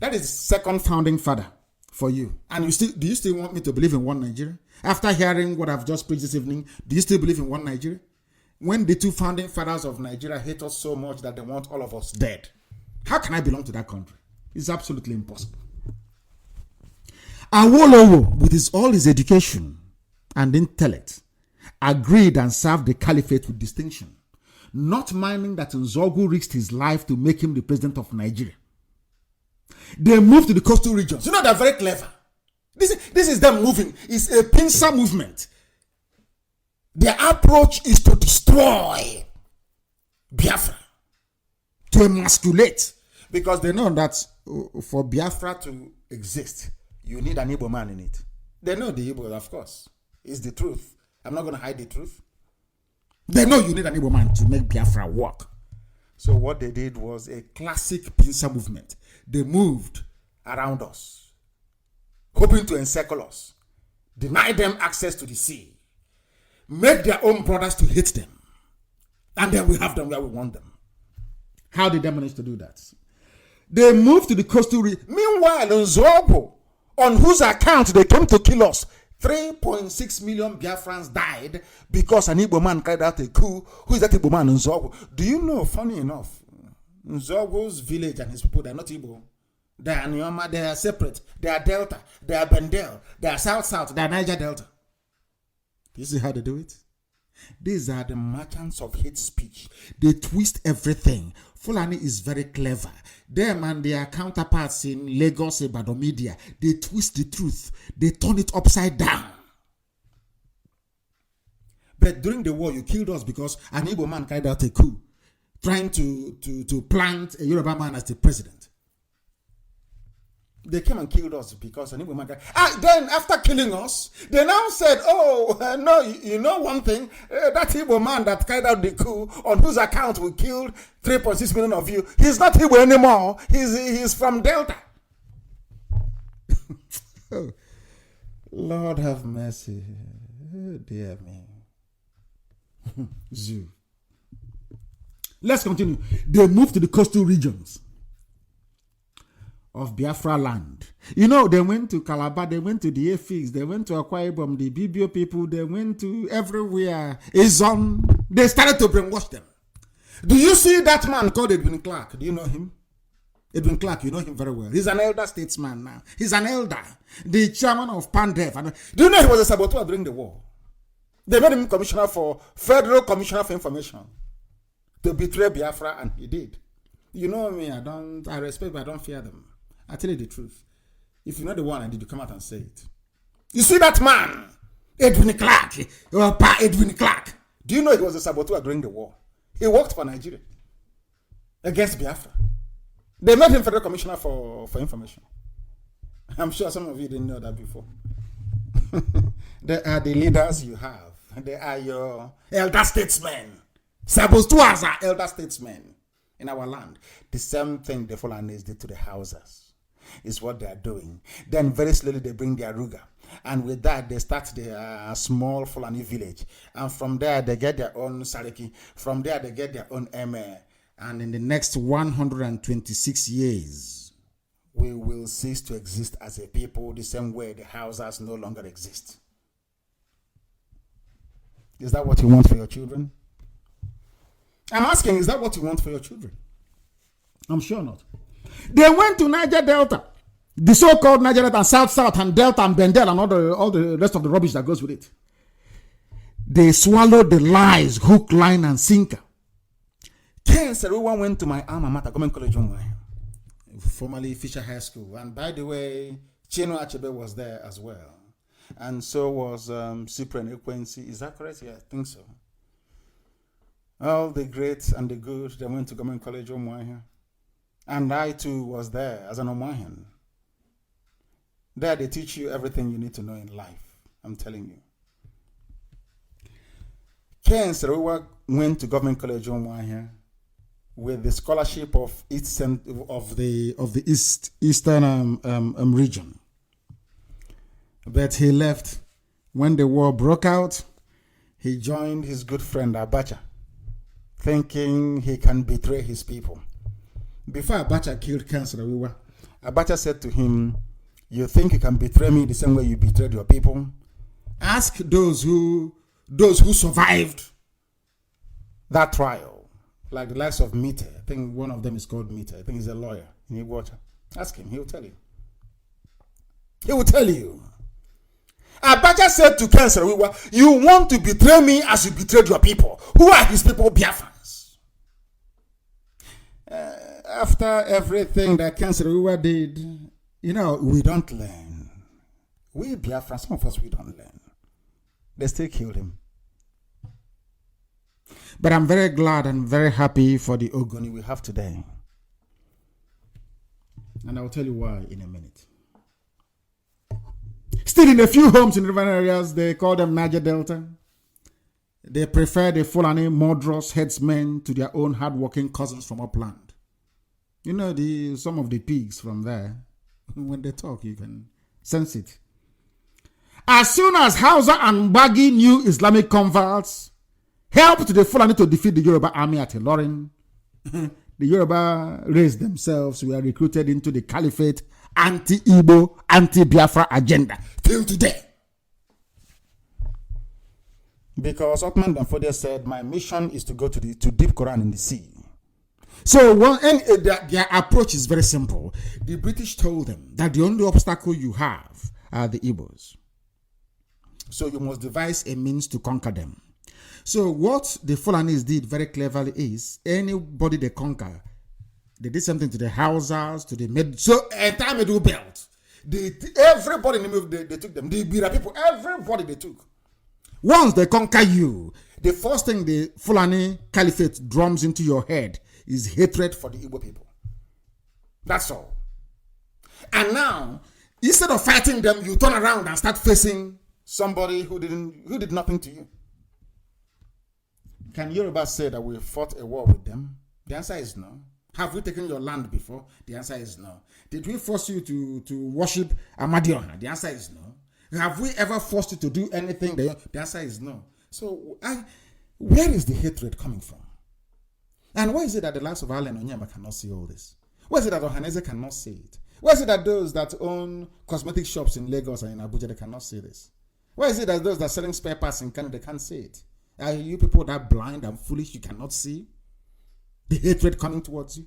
That is second founding father for you. And do you still want me to believe in one Nigeria? After hearing what I've just preached this evening, do you still believe in one Nigeria? When the two founding fathers of Nigeria hate us so much that they want all of us dead, how can I belong to that country? It's absolutely impossible. Awolowo, with all his education and intellect, agreed and served the caliphate with distinction, not minding that Nzogu risked his life to make him the president of Nigeria. They moved to the coastal regions. You know, they're very clever. This is them moving. It's a pincer movement. Their approach is to destroy Biafra, to emasculate, because they know that for Biafra to exist, you need an Igbo man in it. They know the Igbo, of course. It's the truth. I'm not going to hide the truth. They know you need an Igbo man to make Biafra work. So what they did was a classic pincer movement. They moved around us, hoping to encircle us, deny them access to the sea, make their own brothers to hate them, and then we have them where we want them. How did they manage to do that? They moved to the coastal region. Meanwhile, Nzobo, on whose account they came to kill us, 3.6 million Biafrans died because an Igbo man carried out a coup. Who is that Igbo man, Nzobo? Do you know, funny enough, Nzobo's village and his people, they are not Igbo. They are Nyoma, they are separate. They are Delta, they are Bendel, they are South, they are Niger Delta. You see how they do it? These are the merchants of hate speech. They twist everything. Fulani is very clever. Them and their counterparts in Lagos, Ibadan media, they twist the truth. They turn it upside down. But during the war, you killed us because an Igbo man carried out a coup, trying to plant a Yoruba man as the president. They came and killed us because an Igbo man carried. Then after killing us, they now said, no, you know one thing, that Igbo man that carried out the coup, on whose account we killed 3.6 million of you, he's not Igbo anymore. He's from Delta. Oh, Lord have mercy. Oh, dear me. Zoo. Let's continue. They moved to the coastal regions of Biafra land. You know, they went to Calabar, they went to the Efik, they went to Akwa Ibom, the BBO people, they went to everywhere. They started to brainwash them. Do you see that man called Edwin Clark? Do you know him? Edwin Clark, you know him very well. He's an elder statesman now. He's an elder, the chairman of PANDEF. Do you know he was a saboteur during the war? They made him Federal Commissioner for Information to betray Biafra, and he did. You know me, I respect, but I don't fear them. I tell you the truth. If you're not the one, I did, you come out and say it. You see that man, Edwin Clark, Edwin Clark. Do you know he was a saboteur during the war? He worked for Nigeria against Biafra. They made him Federal Commissioner for Information. I'm sure some of you didn't know that before. They are the leaders you have. They are your elder statesmen. Saboteurs are elder statesmen in our land. The same thing the Fulanis did to the Hausas is what they are doing. Then very slowly they bring their Ruga. And with that, they start their small Fulani village. And from there, they get their own Sariki. From there, they get their own Emir. And in the next 126 years, we will cease to exist as a people the same way the Hausas no longer exist. Is that what you want for your children? I'm asking, is that what you want for your children? I'm sure not. They went to Niger Delta, the so-called Niger Delta, and South, and Delta, and Bendel, and all the rest of the rubbish that goes with it. They swallowed the lies, hook, line, and sinker. Ken Seruwa went to my alma mater, Government College, formerly Fisher High School. And by the way, Chino Achebe was there as well. And so was Cyprian Ekwensi. Is that correct? Yeah, I think so. All the great and the good, they went to Government College Umuahia. And I too was there as an Umuahian. There they teach you everything you need to know in life. I'm telling you. Ken Serewa went to Government College Umuahia with the scholarship of Eastern region. But he left when the war broke out. He joined his good friend Abacha, thinking he can betray his people. Before Abacha killed Ken Serewa, Abacha said to him, "You think you can betray me the same way you betrayed your people? Ask those who survived that trial, like the likes of Mite. I think one of them is called Mite. I think he's a lawyer in Iguacha. Ask him, he will tell you. He will tell you." Abacha said to Ken Serewa, "You want to betray me as you betrayed your people. Who are his people? Biafrans." After everything that Ken Serewa did, we don't learn. We Biafrans, some of us, we don't learn. They still killed him. But I'm very glad and very happy for the Ogoni we have today. And I'll tell you why in a minute. Still in a few homes in river areas, they call them Niger Delta. They prefer the Fulani murderous headsmen to their own hardworking cousins from upland. Some of the pigs from there, when they talk, you can sense it. As soon as Hausa and Bagi new Islamic converts helped the Fulani to defeat the Yoruba army at Ilorin, the Yoruba raised themselves, were recruited into the Caliphate anti-Igbo, anti-Biafra agenda till today. Because Ottoman Danfodia said, "My mission is to go to dip Quran in the sea." So their approach is very simple. The British told them that the only obstacle you have are the Igbos. So you must devise a means to conquer them. So what the Fulanis did very cleverly is, anybody they conquer, they did something to the Hausas, to the entire Middle Belt. Everybody in the middle, they took them. The Bira people, everybody they took. Once they conquer you, the first thing the Fulani Caliphate drums into your head is hatred for the Igbo people. That's all. And now, instead of fighting them, you turn around and start facing somebody who did nothing to you. Can Yoruba say that we fought a war with them? The answer is no. Have we taken your land before? The answer is no. Did we force you to worship Amadioha? The answer is no. Have we ever forced you to do anything? The answer is no. So where is the hatred coming from? And why is it that the likes of Allen Onyema cannot see all this? Why is it that Ohaneze cannot see it? Why is it that those that own cosmetic shops in Lagos and in Abuja, they cannot see this? Why is it that those that are selling spare parts in Canada, they can't see it? Are you people that blind and foolish you cannot see the hatred coming towards you?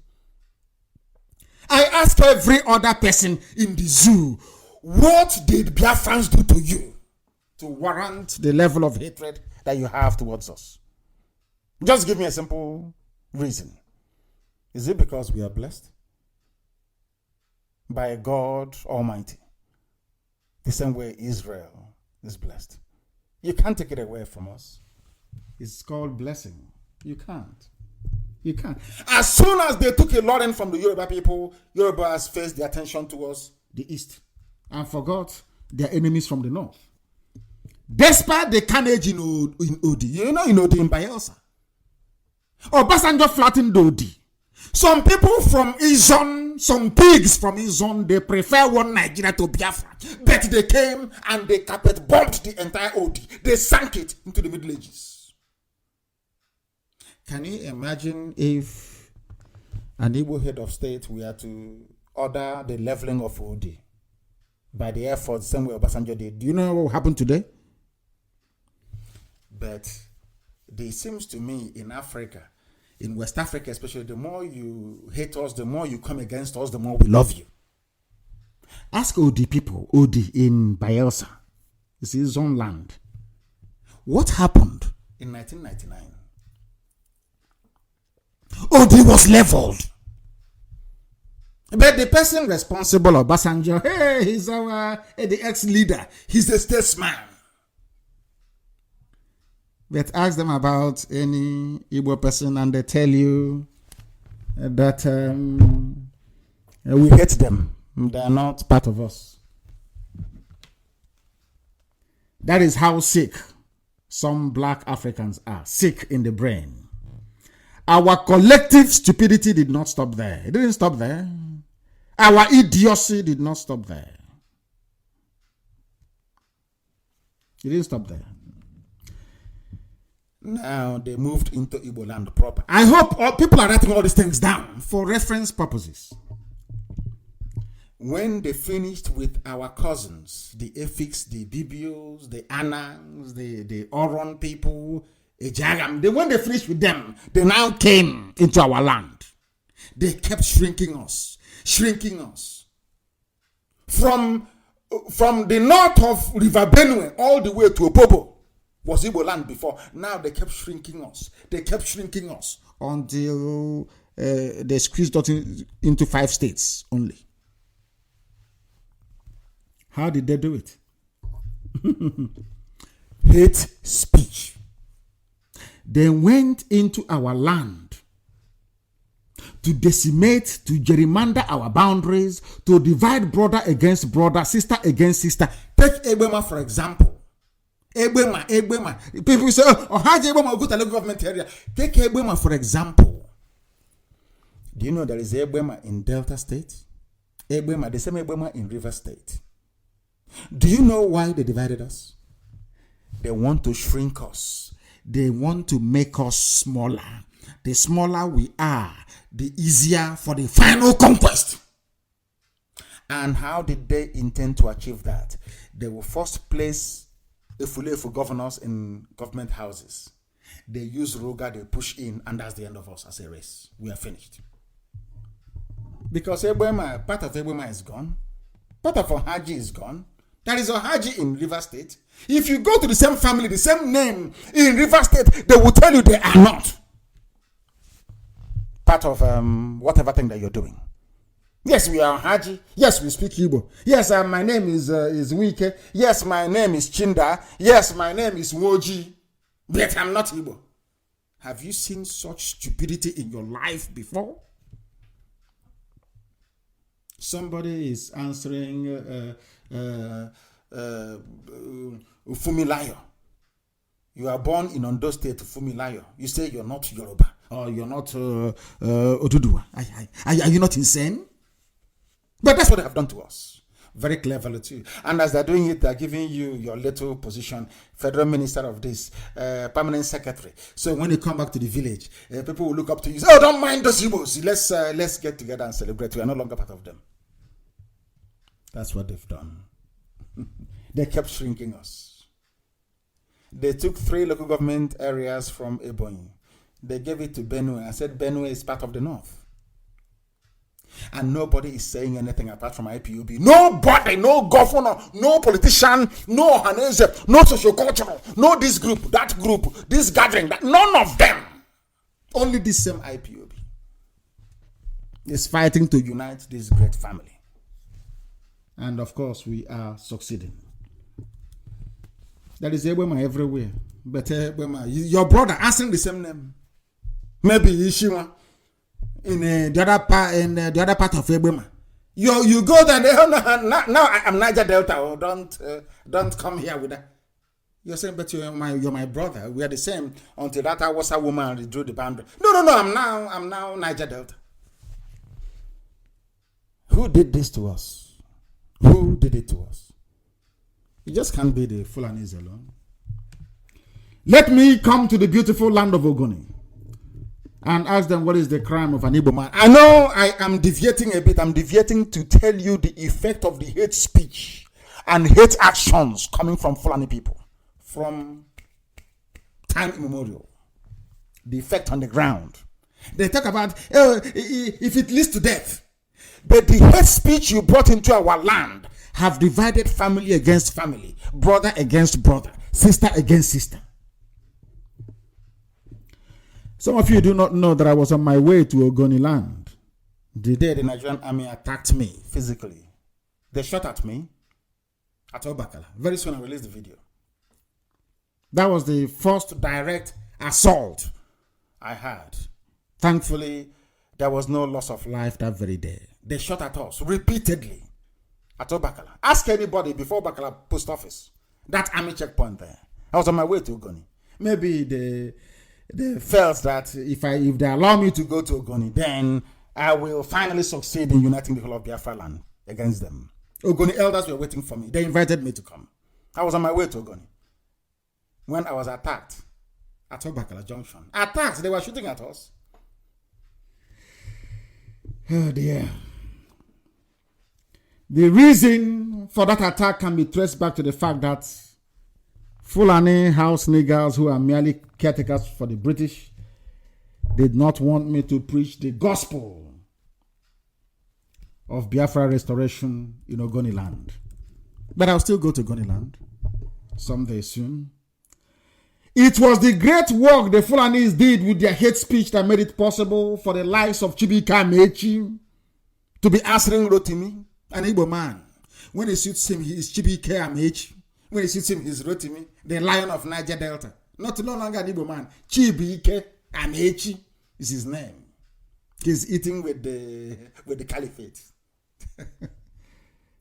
I ask every other person in the zoo, what did Biafrans do to you to warrant the level of hatred that you have towards us? Just give me a simple reason. Is it because we are blessed by God Almighty, the same way Israel is blessed? You can't take it away from us. It's called blessing. You can't. You can't. As soon as they took a lot from the Yoruba people, Yoruba has faced their attention towards the east and forgot their enemies from the north. Despite the carnage in Odi, in Odi in Bayelsa, Obasanjo flattened Odi. Some people from Izon, some pigs from Izon, they prefer one Nigeria to Biafra. But they came and they carpet bombed the entire Odi. They sank it into the Middle Ages. Can you imagine if an Igbo head of state were to order the leveling of Odi by the Air Force, the same way Obasanjo did? Do you know what happened today? But it seems to me in Africa, in West Africa especially, the more you hate us, the more you come against us, the more we love you. Ask Odi people, Odi in Bayelsa, it's his own land. What happened in 1999? Odi was leveled. But the person responsible, Obasanjo, he's the ex-leader. He's a statesman. But ask them about any Igbo person and they tell you that we hate them. They are not part of us. That is how sick some black Africans are. Sick in the brain. Our collective stupidity did not stop there. It didn't stop there. Our idiocy did not stop there. It didn't stop there. Now they moved into Igbo land proper. I hope all people are writing all these things down for reference purposes. When they finished with our cousins, the Efiks, the Bibios, the Anangs, the Oron people, Ejagam, when they finished with them, they now came into our land. They kept shrinking us. From the north of River Benue all the way to Opobo was Igbo land before. Now they kept shrinking us. Until they squeezed us into 5 states only. How did they do it? Hate speech. They went into our land to decimate, to gerrymander our boundaries, to divide brother against brother, sister against sister. Take Egbema for example. Egbema. People say, oh, how do Egbema go to the local government area? Take Egbema for example. Do you know there is Egbema in Delta State? Egbema, the same Egbema in River State. Do you know why they divided us? They want to shrink us. They want to make us smaller. The smaller we are, the easier for the final conquest. And how did they intend to achieve that? They will first place Efulefu governors in government houses. They use Roga, they push in, and that's the end of us as a race. We are finished. Because Egbema, part of Egbema is gone. Part of Ohaji is gone. There is Ohaji in River State. If you go to the same family, the same name in River State, they will tell you they are not part of whatever thing that you're doing. Yes, we are Ohaji. Yes, we speak Igbo. Yes, my name is Wike. Yes, my name is Chinda. Yes, my name is Woji. But I'm not Igbo. Have you seen such stupidity in your life before? Somebody is answering Fumilayo. You are born in Ondo State, Fumilayo. You say you're not Yoruba or you're not Oduduwa. Are you not insane? But that's what they have done to us. Very cleverly too. And as they're doing it, they're giving you your little position, federal minister of this, permanent secretary. So when you come back to the village, people will look up to you. Say, oh, don't mind those Igbos. Let's get together and celebrate. We are no longer part of them. That's what they've done. They kept shrinking us. They took 3 local government areas from Ebonyi. They gave it to Benue and said Benue is part of the north. And nobody is saying anything apart from IPOB. Nobody, no governor, no politician, no Hanese, no sociocultural, no this group, that group, this gathering, that none of them. Only this same IPOB is fighting to unite this great family. And of course, we are succeeding. There is Egbema everywhere. But Egbema, your brother answering the same name. Maybe Ishiwa in the other part of Egbema. You go there. Now I'm Niger Delta. Oh, don't come here with that. You're saying, but you're my brother. We are the same until that Awasa woman drew the boundary. No. I'm now Niger Delta. Who did this to us? Who did it to us? It just can't be the Fulanis alone. Let me come to the beautiful land of Ogoni and ask them what is the crime of an Igbo man. I know I am deviating a bit. I'm deviating to tell you the effect of the hate speech and hate actions coming from Fulani people from time immemorial. The effect on the ground. They talk about if it leads to death. But the hate speech you brought into our land have divided family against family, brother against brother, sister against sister. Some of you do not know that I was on my way to Ogoni land the day the Nigerian army attacked me physically. They shot at me at Obakala. Very soon I released the video. That was the first direct assault I had. Thankfully, there was no loss of life that very day. They shot at us repeatedly at Obakala. Ask anybody before Obakala post office. That army checkpoint there. I was on my way to Ogoni. Maybe they felt that if they allow me to go to Ogoni, then I will finally succeed in uniting the whole of Biafra land against them. Ogoni elders were waiting for me. They invited me to come. I was on my way to Ogoni when I was attacked at Obakala Junction. Attacked, they were shooting at us. Oh dear. The reason for that attack can be traced back to the fact that Fulani house niggers who are merely caretakers for the British did not want me to preach the gospel of Biafra restoration in Ogoni land. But I'll still go to Ogoni land someday soon. It was the great work the Fulanis did with their hate speech that made it possible for the likes of Chibika Mechi to be answering Rotimi, an Igbo man. When it suits him, he is Chibika Mechi. When it suits him, he is Rotimi, the lion of Niger Delta. No longer an Igbo man. Chibika Amechi is his name. He's eating with the caliphate.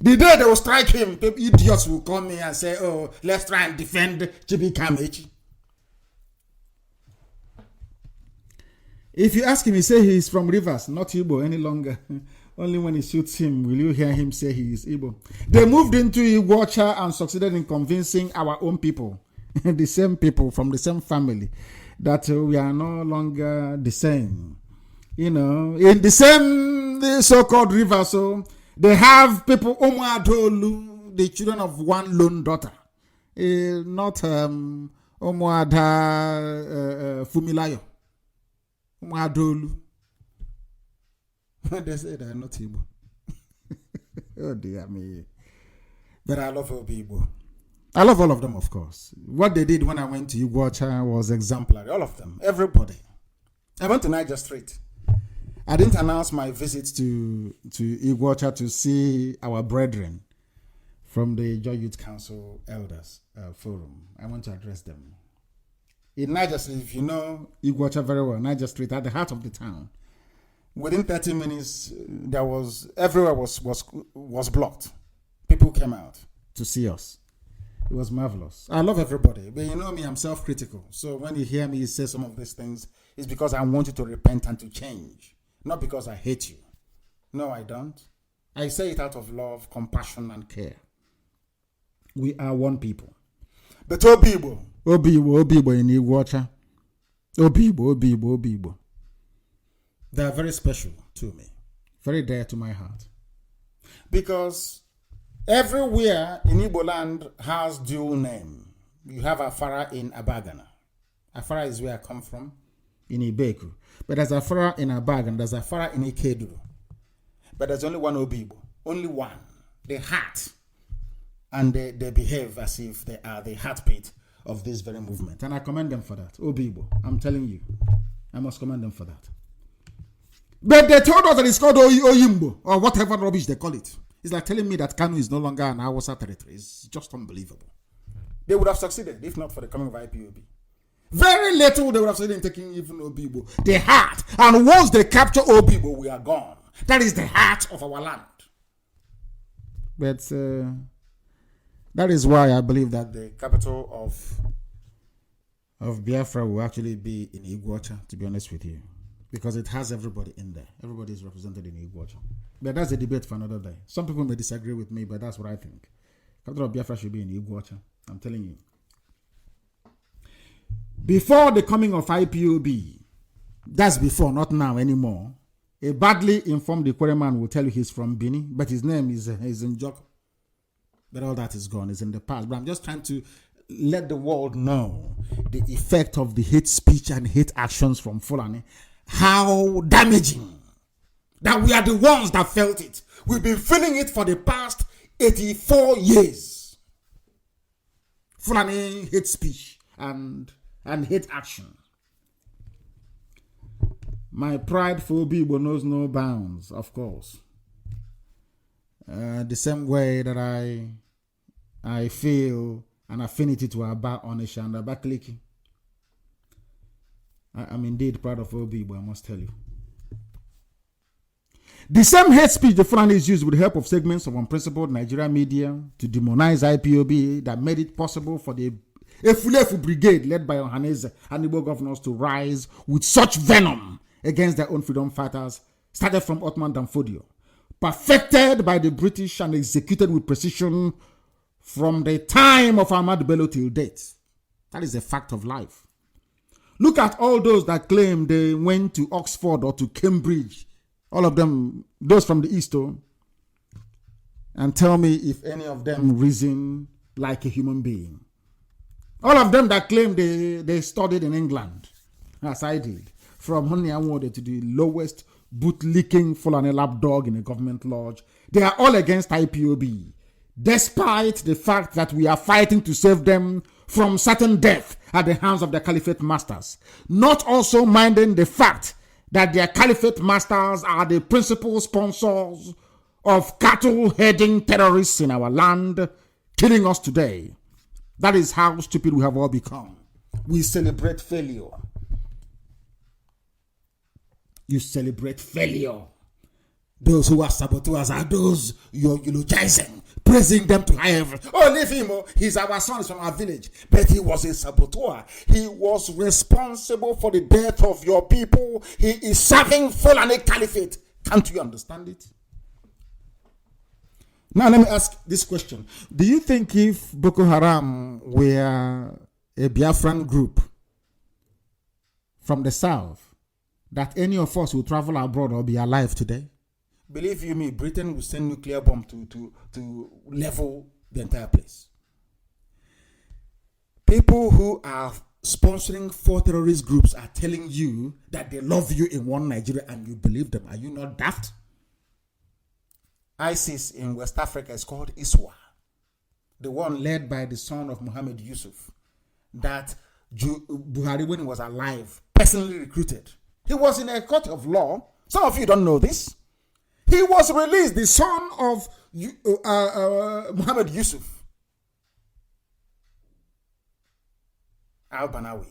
The day they will strike him, idiots will come here and say, oh, let's try and defend Chibika Amechi. If you ask him, he say he is from Rivers, not Igbo any longer. Only when he shoots him will you hear him say he is Igbo. They moved into Igbocha and succeeded in convincing our own people, the same people from the same family, that we are no longer the same. You know, in the same so-called river, so they have people, Omuadolu, the children of one lone daughter, not Omuada Fumilayo. Omuadolu. They say they are not Igbo. Oh dear me. But I love Igbo. I love all of them, of course. What they did when I went to Igbocha was exemplary. All of them. Everybody. I went to Niger Street. I didn't announce my visit to Igbocha to see our brethren from the Joy Youth Council Elders Forum. I want to address them. In Niger Street, if you know Igbocha very well, Niger Street, at the heart of the town, within 30 minutes, everywhere was blocked. People came out to see us. It was marvelous. I love everybody, but you know me, I'm self-critical. So when you hear me say some of these things, it's because I want you to repent and to change. Not because I hate you. No, I don't. I say it out of love, compassion, and care. We are one people. But Obibo in Igbocha. Obibo. They are very special to me. Very dear to my heart. Because everywhere in Igbo land has dual name. You have Afara in Abagana. Afara is where I come from, in Ibeku. But there's Afara in Abagana, there's Afara in Ikedu. But there's only one Obibo. Only one. The heart. And they behave as if they are the heartbeat of this very movement. And I commend them for that. Obibo. I'm telling you. I must commend them for that. But they told us that it's called Oyimbo, or whatever rubbish they call it. It's like telling me that Kanu is no longer an Hausa territory. It's just unbelievable. They would have succeeded if not for the coming of IPOB. Very little they would have succeeded in taking even Obibo. The heart. And once they capture Obibo, we are gone. That is the heart of our land. But that is why I believe that the capital of Biafra will actually be in Igbocha, to be honest with you. Because it has everybody in there. Everybody is represented in Igbocha. But that's a debate for another day. Some people may disagree with me, but that's what I think. Capital of Biafra should be in Igbocha. I'm telling you. Before the coming of IPOB, that's before, not now anymore, a badly informed Ikwere man will tell you he's from Bini, but his name is in Joko. But all that is gone, it's in the past. But I'm just trying to let the world know the effect of the hate speech and hate actions from Fulani. How damaging. That we are the ones that felt it. We've been feeling it for the past 84 years. Fulani hate speech and hate action. My pride for Obibo knows no bounds, of course. The same way that I feel an affinity to Aba, Onisha, and Abakaliki. I'm indeed proud of Obi, but I must tell you. The same hate speech the Fulanis used with the help of segments of unprincipled Nigerian media to demonize IPOB that made it possible for the Efulefu Brigade, led by Ohaneze and Igbo governors, to rise with such venom against their own freedom fighters, started from Ottoman Danfodio, perfected by the British and executed with precision from the time of Ahmad Bello till date. That is a fact of life. Look at all those that claim they went to Oxford or to Cambridge, all of them, those from the East, and tell me if any of them reason like a human being. All of them that claim they studied in England, as I did, from Honeyamode to the lowest boot-licking Fulani lapdog in a government lodge, they are all against IPOB, despite the fact that we are fighting to save them from certain death at the hands of their caliphate masters, not also minding the fact that their caliphate masters are the principal sponsors of cattle-herding terrorists in our land, killing us today. That is how stupid we have all become. We celebrate failure. You celebrate failure. Those who are saboteurs are those you're eulogizing, praising them to high heaven. Oh, leave him. Oh, he's our son, he's from our village. But he was a saboteur. He was responsible for the death of your people. He is serving Fulani Caliphate. Can't you understand it? Now, let me ask this question. Do you think if Boko Haram were a Biafran group from the south, that any of us will travel abroad or be alive today? Believe you me, Britain will send nuclear bomb to level the entire place. People who are sponsoring 4 terrorist groups are telling you that they love you in one Nigeria and you believe them. Are you not daft? ISIS in West Africa is called ISWA, the one led by the son of Mohammed Yusuf, that Buhari, when he was alive, personally recruited. He was in a court of law. Some of you don't know this. He was released, the son of Mohammed Yusuf al-Banawi.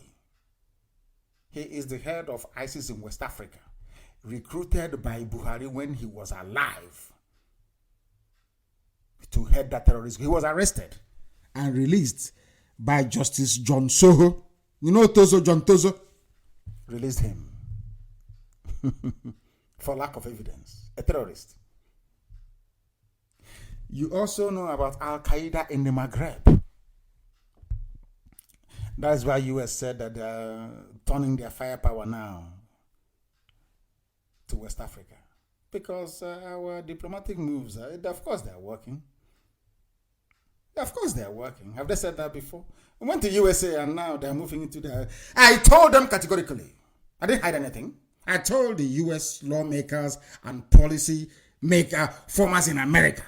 He is the head of ISIS in West Africa, recruited by Buhari when he was alive to head that terrorism. He was arrested and released by Justice John Soho. You know Tozo, John Tozo? Released him for lack of evidence. A terrorist. You also know about Al-Qaeda in the Maghreb. That's why US said that they're turning their firepower now to West Africa. Because our diplomatic moves, of course they're working. Of course they're working. Have they said that before? We went to USA and now they're moving into the... I told them categorically. I didn't hide anything. I told the US lawmakers and policy maker formers in America,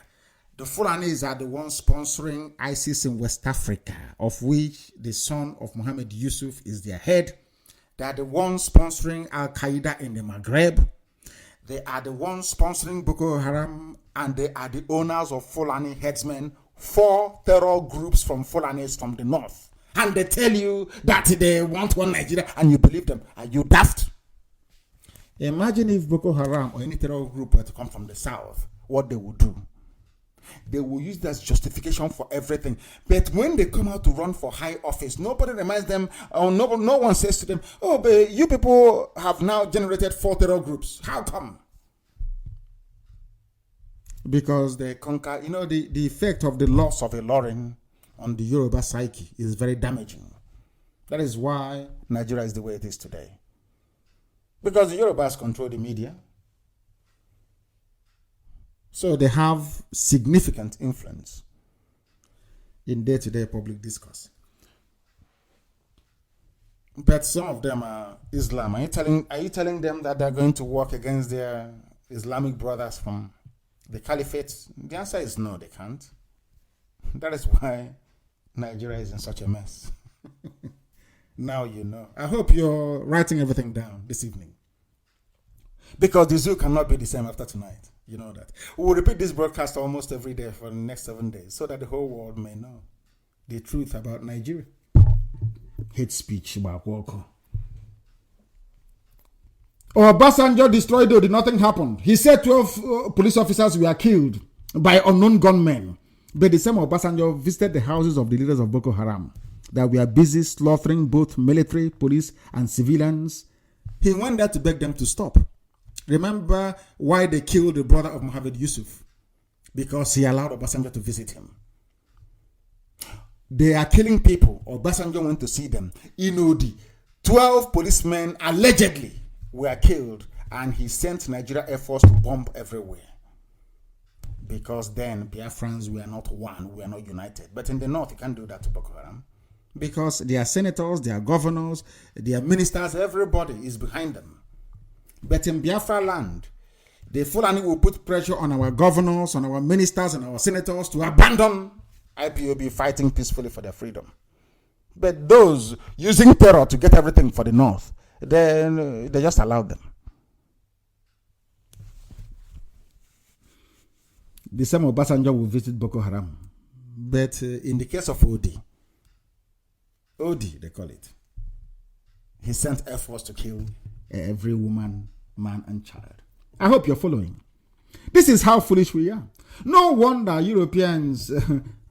the Fulanis are the ones sponsoring ISIS in West Africa, of which the son of Mohammed Yusuf is their head. They are the ones sponsoring Al-Qaeda in the Maghreb. They are the ones sponsoring Boko Haram, and they are the owners of Fulani headsmen, 4 terror groups from Fulanis from the north. And they tell you that they want one Nigeria, and you believe them. Are you daft? Imagine if Boko Haram or any terror group were to come from the south, what they would do. They will use that as justification for everything. But when they come out to run for high office, nobody reminds them, or no one says to them, oh, but you people have now generated 4 terror groups. How come? Because they conquer, the effect of the loss of a Lauren on the Yoruba psyche is very damaging. That is why Nigeria is the way it is today. Because the Yorubas control the media. So they have significant influence in day-to-day public discourse. But some of them are Islam. Are you telling them that they're going to work against their Islamic brothers from the caliphate? The answer is no, they can't. That is why Nigeria is in such a mess. Now you know. I hope you're writing everything down this evening. Because the zoo cannot be the same after tonight. You know that. We will repeat this broadcast almost every day for the next 7 days so that the whole world may know. the truth about Nigeria. Hate speech about Walker. Obasanjo destroyed though, did nothing happen. He said 12 police officers were killed by unknown gunmen. But the same Obasanjo visited the houses of the leaders of Boko Haram that were busy slaughtering both military, police, and civilians. He went there to beg them to stop. Remember why they killed the brother of Mohammed Yusuf? Because he allowed Obasanjo to visit him. They are killing people. Obasanjo went to see them. Inodi, 12 policemen allegedly were killed, and he sent Nigeria Air Force to bomb everywhere. Because then Biafrans were not one, we are not united. But in the north, you can't do that to Boko Haram. Because their senators, their governors, their ministers, everybody is behind them. But in Biafra land, the Fulani will put pressure on our governors, on our ministers, and our senators to abandon IPOB fighting peacefully for their freedom. But those using terror to get everything for the north, then they just allowed them. The same Obasanjo will visit Boko Haram. But in the case of OD, they call it, he sent Air Force to kill every woman, man, and child. I hope you're following. This is how foolish we are. No wonder Europeans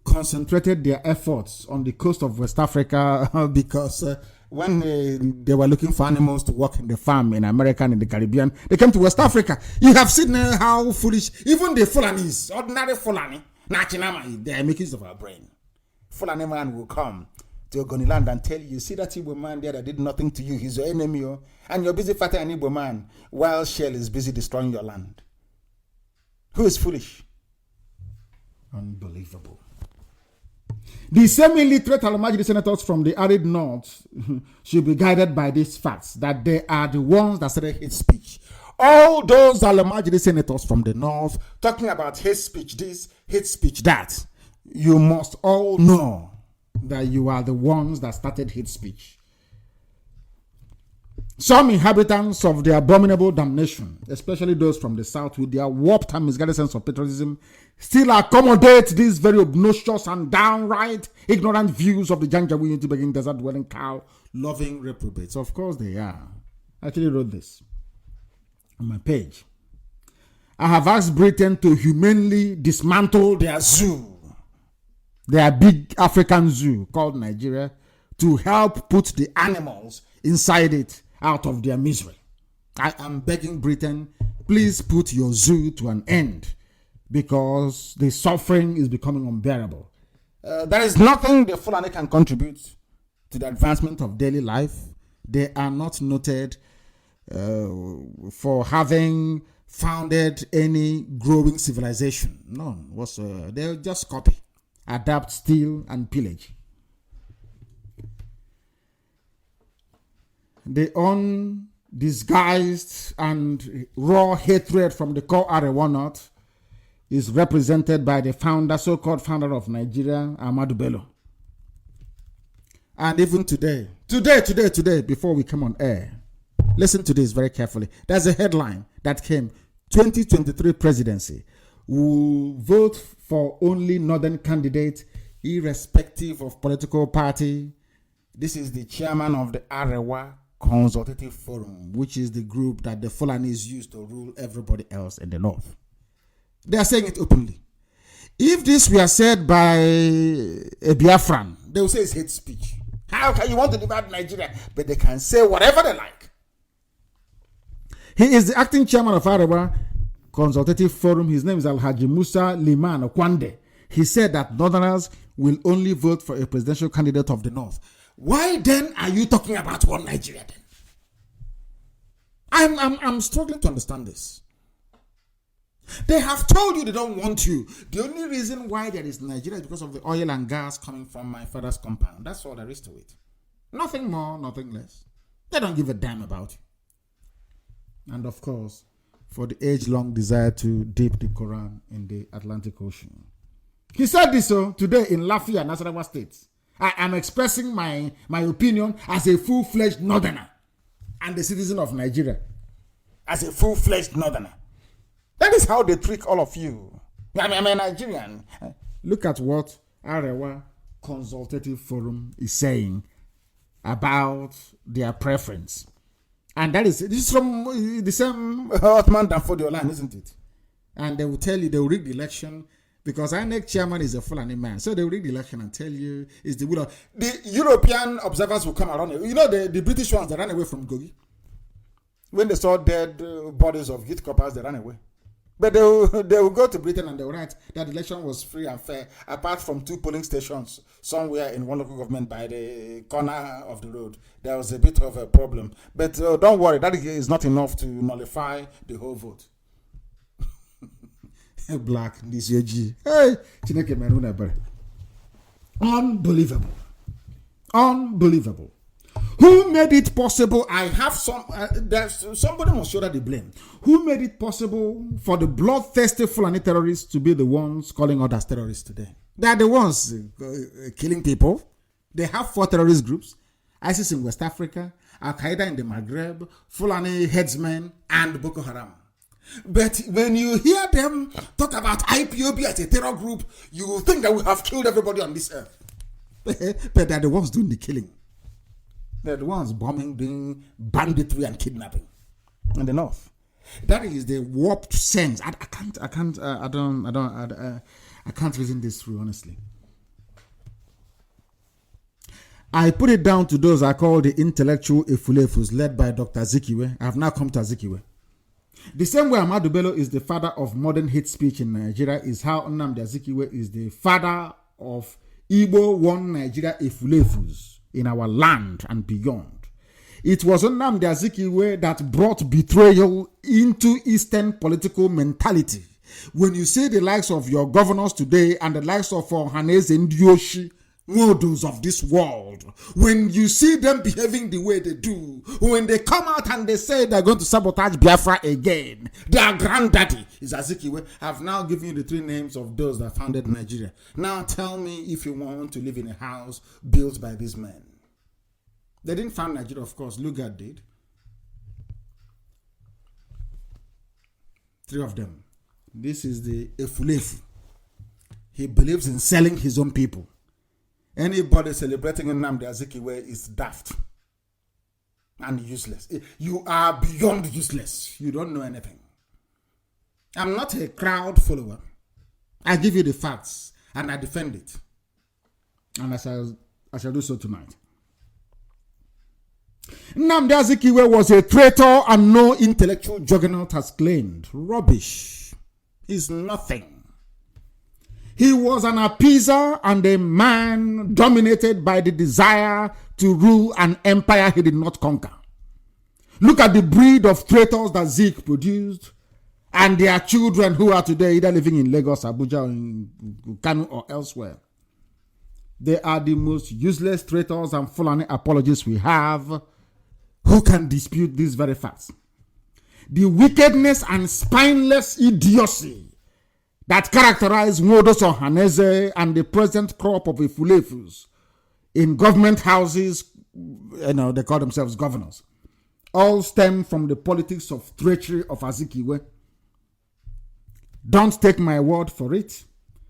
concentrated their efforts on the coast of West Africa because when they were looking for animals to work in the farm in America and in the Caribbean, they came to West Africa. You have seen how foolish, even the Fulanis, ordinary Fulani, they are making use of our brain. Fulani man will come to Ogoniland and tell you, see that Igbo man there that did nothing to you, he's your enemy, and you're busy fighting an Igbo man while Shell is busy destroying your land. Who is foolish? Unbelievable. The semi-literate Almajiri senators from the arid north should be guided by these facts, that they are the ones that started hate speech. All those Almajiri senators from the north talking about hate speech this, hate speech that, you must all know that you are the ones that started hate speech. Some inhabitants of the abominable damnation, especially those from the south with their warped and misguided sense of patriotism, still accommodate these very obnoxious and downright ignorant views of the Janjaweed unity beginning desert dwelling cow loving reprobates. Of course they are. I actually wrote this on my page. I have asked Britain to humanely dismantle their zoo, their big African zoo called Nigeria, to help put the animals inside it out of their misery. I am begging Britain, please put your zoo to an end, because the suffering is becoming unbearable. There is nothing the Fulani can contribute to the advancement of daily life. They are not noted for having founded any growing civilization. None whatsoever. They'll just copy, adapt, steal, and pillage. The undisguised and raw hatred from the core Arewa North is represented by the founder, so-called founder of Nigeria, Ahmadu Bello. And even today, before we come on air, listen to this very carefully. There's a headline that came, 2023 presidency will vote for only northern candidate, irrespective of political party. This is the chairman of the Arewa Consultative Forum, which is the group that the Fulanis use to rule everybody else in the north. They are saying it openly. If this were said by a Biafran, they will say it's hate speech. How can you want to divide Nigeria? But they can say whatever they like. He is the acting chairman of Arewa Consultative Forum. His name is Alhaji Musa Liman Okwande. He said that Northerners will only vote for a presidential candidate of the north. Why then are you talking about one Nigeria then? I'm struggling to understand this. They have told you they don't want you. The only reason why there is Nigeria is because of the oil and gas coming from my father's compound. That's all there is to it. Nothing more, nothing less. They don't give a damn about you. And of course, for the age-long desire to dip the Quran in the Atlantic Ocean. He said this today in Lafia, Nasarawa State. I am expressing my opinion as a full-fledged northerner and a citizen of Nigeria. As a full-fledged northerner. That is how they trick all of you. I'm a Nigerian. Look at what Arewa Consultative Forum is saying about their preference. And this is from the same Ottoman Danfodio line, isn't it? And they will tell you, they will rig the election because INEC chairman is a Fulani man. So they will rig the election and tell you it's the will of the European observers will come around. You know, the British ones that ran away from Gogi. When they saw dead bodies of youth coppers, they ran away. But they will go to Britain and they will write that the election was free and fair, apart from 2 polling stations somewhere in one local government by the corner of the road. There was a bit of a problem. But don't worry, that is not enough to nullify the whole vote. Black, this G. Hey, unbelievable. Unbelievable. Who made it possible? I have somebody must shoulder the blame. Who made it possible for the bloodthirsty Fulani terrorists to be the ones calling others terrorists today? They are the ones killing people. They have 4 terrorist groups: ISIS in West Africa, Al Qaeda in the Maghreb, Fulani headsmen, and Boko Haram. But when you hear them talk about IPOB as a terror group, you will think that we have killed everybody on this earth. But they are the ones doing the killing. They're the ones bombing, doing banditry and kidnapping in the north. That is the warped sense. I can't reason this through, honestly. I put it down to those I call the intellectual Efulefus, led by Dr. Azikiwe. I have now come to Azikiwe. The same way Ahmadu Bello is the father of modern hate speech in Nigeria is how Nnamdi Azikiwe is the father of Igbo One Nigeria Efulefus in our land and beyond. It was Nnamdi Azikiwe that brought betrayal into Eastern political mentality. When you see the likes of your governors today and the likes of Ohaneze Ndioshi, models of this world, when you see them behaving the way they do, when they come out and they say they're going to sabotage Biafra again, their granddaddy is Azikiwe. I've now given you the 3 names of those that founded Nigeria. Now tell me if you want to live in a house built by these men. They didn't found Nigeria, of course. Lugard did. 3 of them. This is the Efulefu. He believes in selling his own people. Anybody celebrating Nnamdi Azikiwe is daft and useless. You are beyond useless. You don't know anything. I'm not a crowd follower. I give you the facts and I defend it. And I shall do so tonight. Nnamdi Azikiwe was a traitor and no intellectual juggernaut has claimed. Rubbish. He's nothing. He was an appeaser and a man dominated by the desire to rule an empire he did not conquer. Look at the breed of traitors that Zeke produced and their children who are today either living in Lagos, Abuja, or in Kanu or elsewhere. They are the most useless traitors and Fulani apologists we have. Who can dispute these very facts? The wickedness and spineless idiocy that characterize Modos Ohaneze and the present crop of Efulefus in government houses, they call themselves governors, all stem from the politics of treachery of Azikiwe. Don't take my word for it.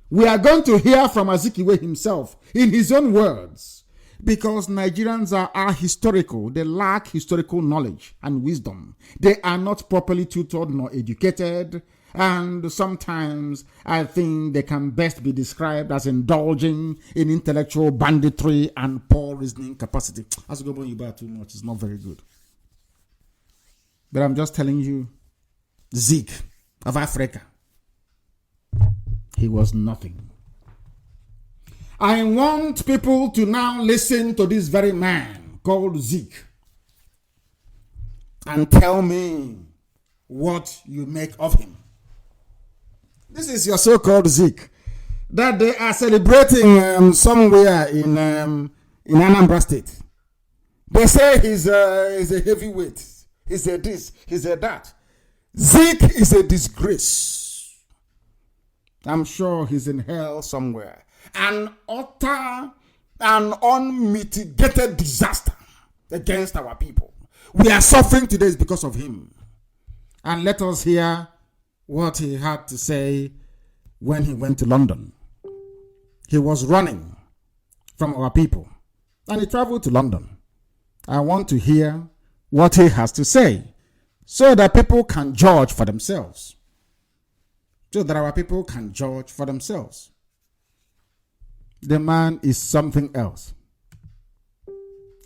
We are going to hear from Azikiwe himself in his own words, because Nigerians are ahistorical. They lack historical knowledge and wisdom. They are not properly tutored nor educated. And sometimes I think they can best be described as indulging in intellectual banditry and poor reasoning capacity. As you go you buy too much, it's not very good. But I'm just telling you, Zeke of Africa, he was nothing. I want people to now listen to this very man called Zeke and tell me what you make of him. This is your so-called Zeke that they are celebrating somewhere in Anambra State. They say he's a heavyweight. He's a this, he's a that. Zeke is a disgrace. I'm sure he's in hell somewhere. An utter and unmitigated disaster against our people. We are suffering today because of him. And let us hear what he had to say when he went to London. He was running from our people. And he traveled to London. I want to hear what he has to say so that people can judge for themselves. So that our people can judge for themselves. The man is something else.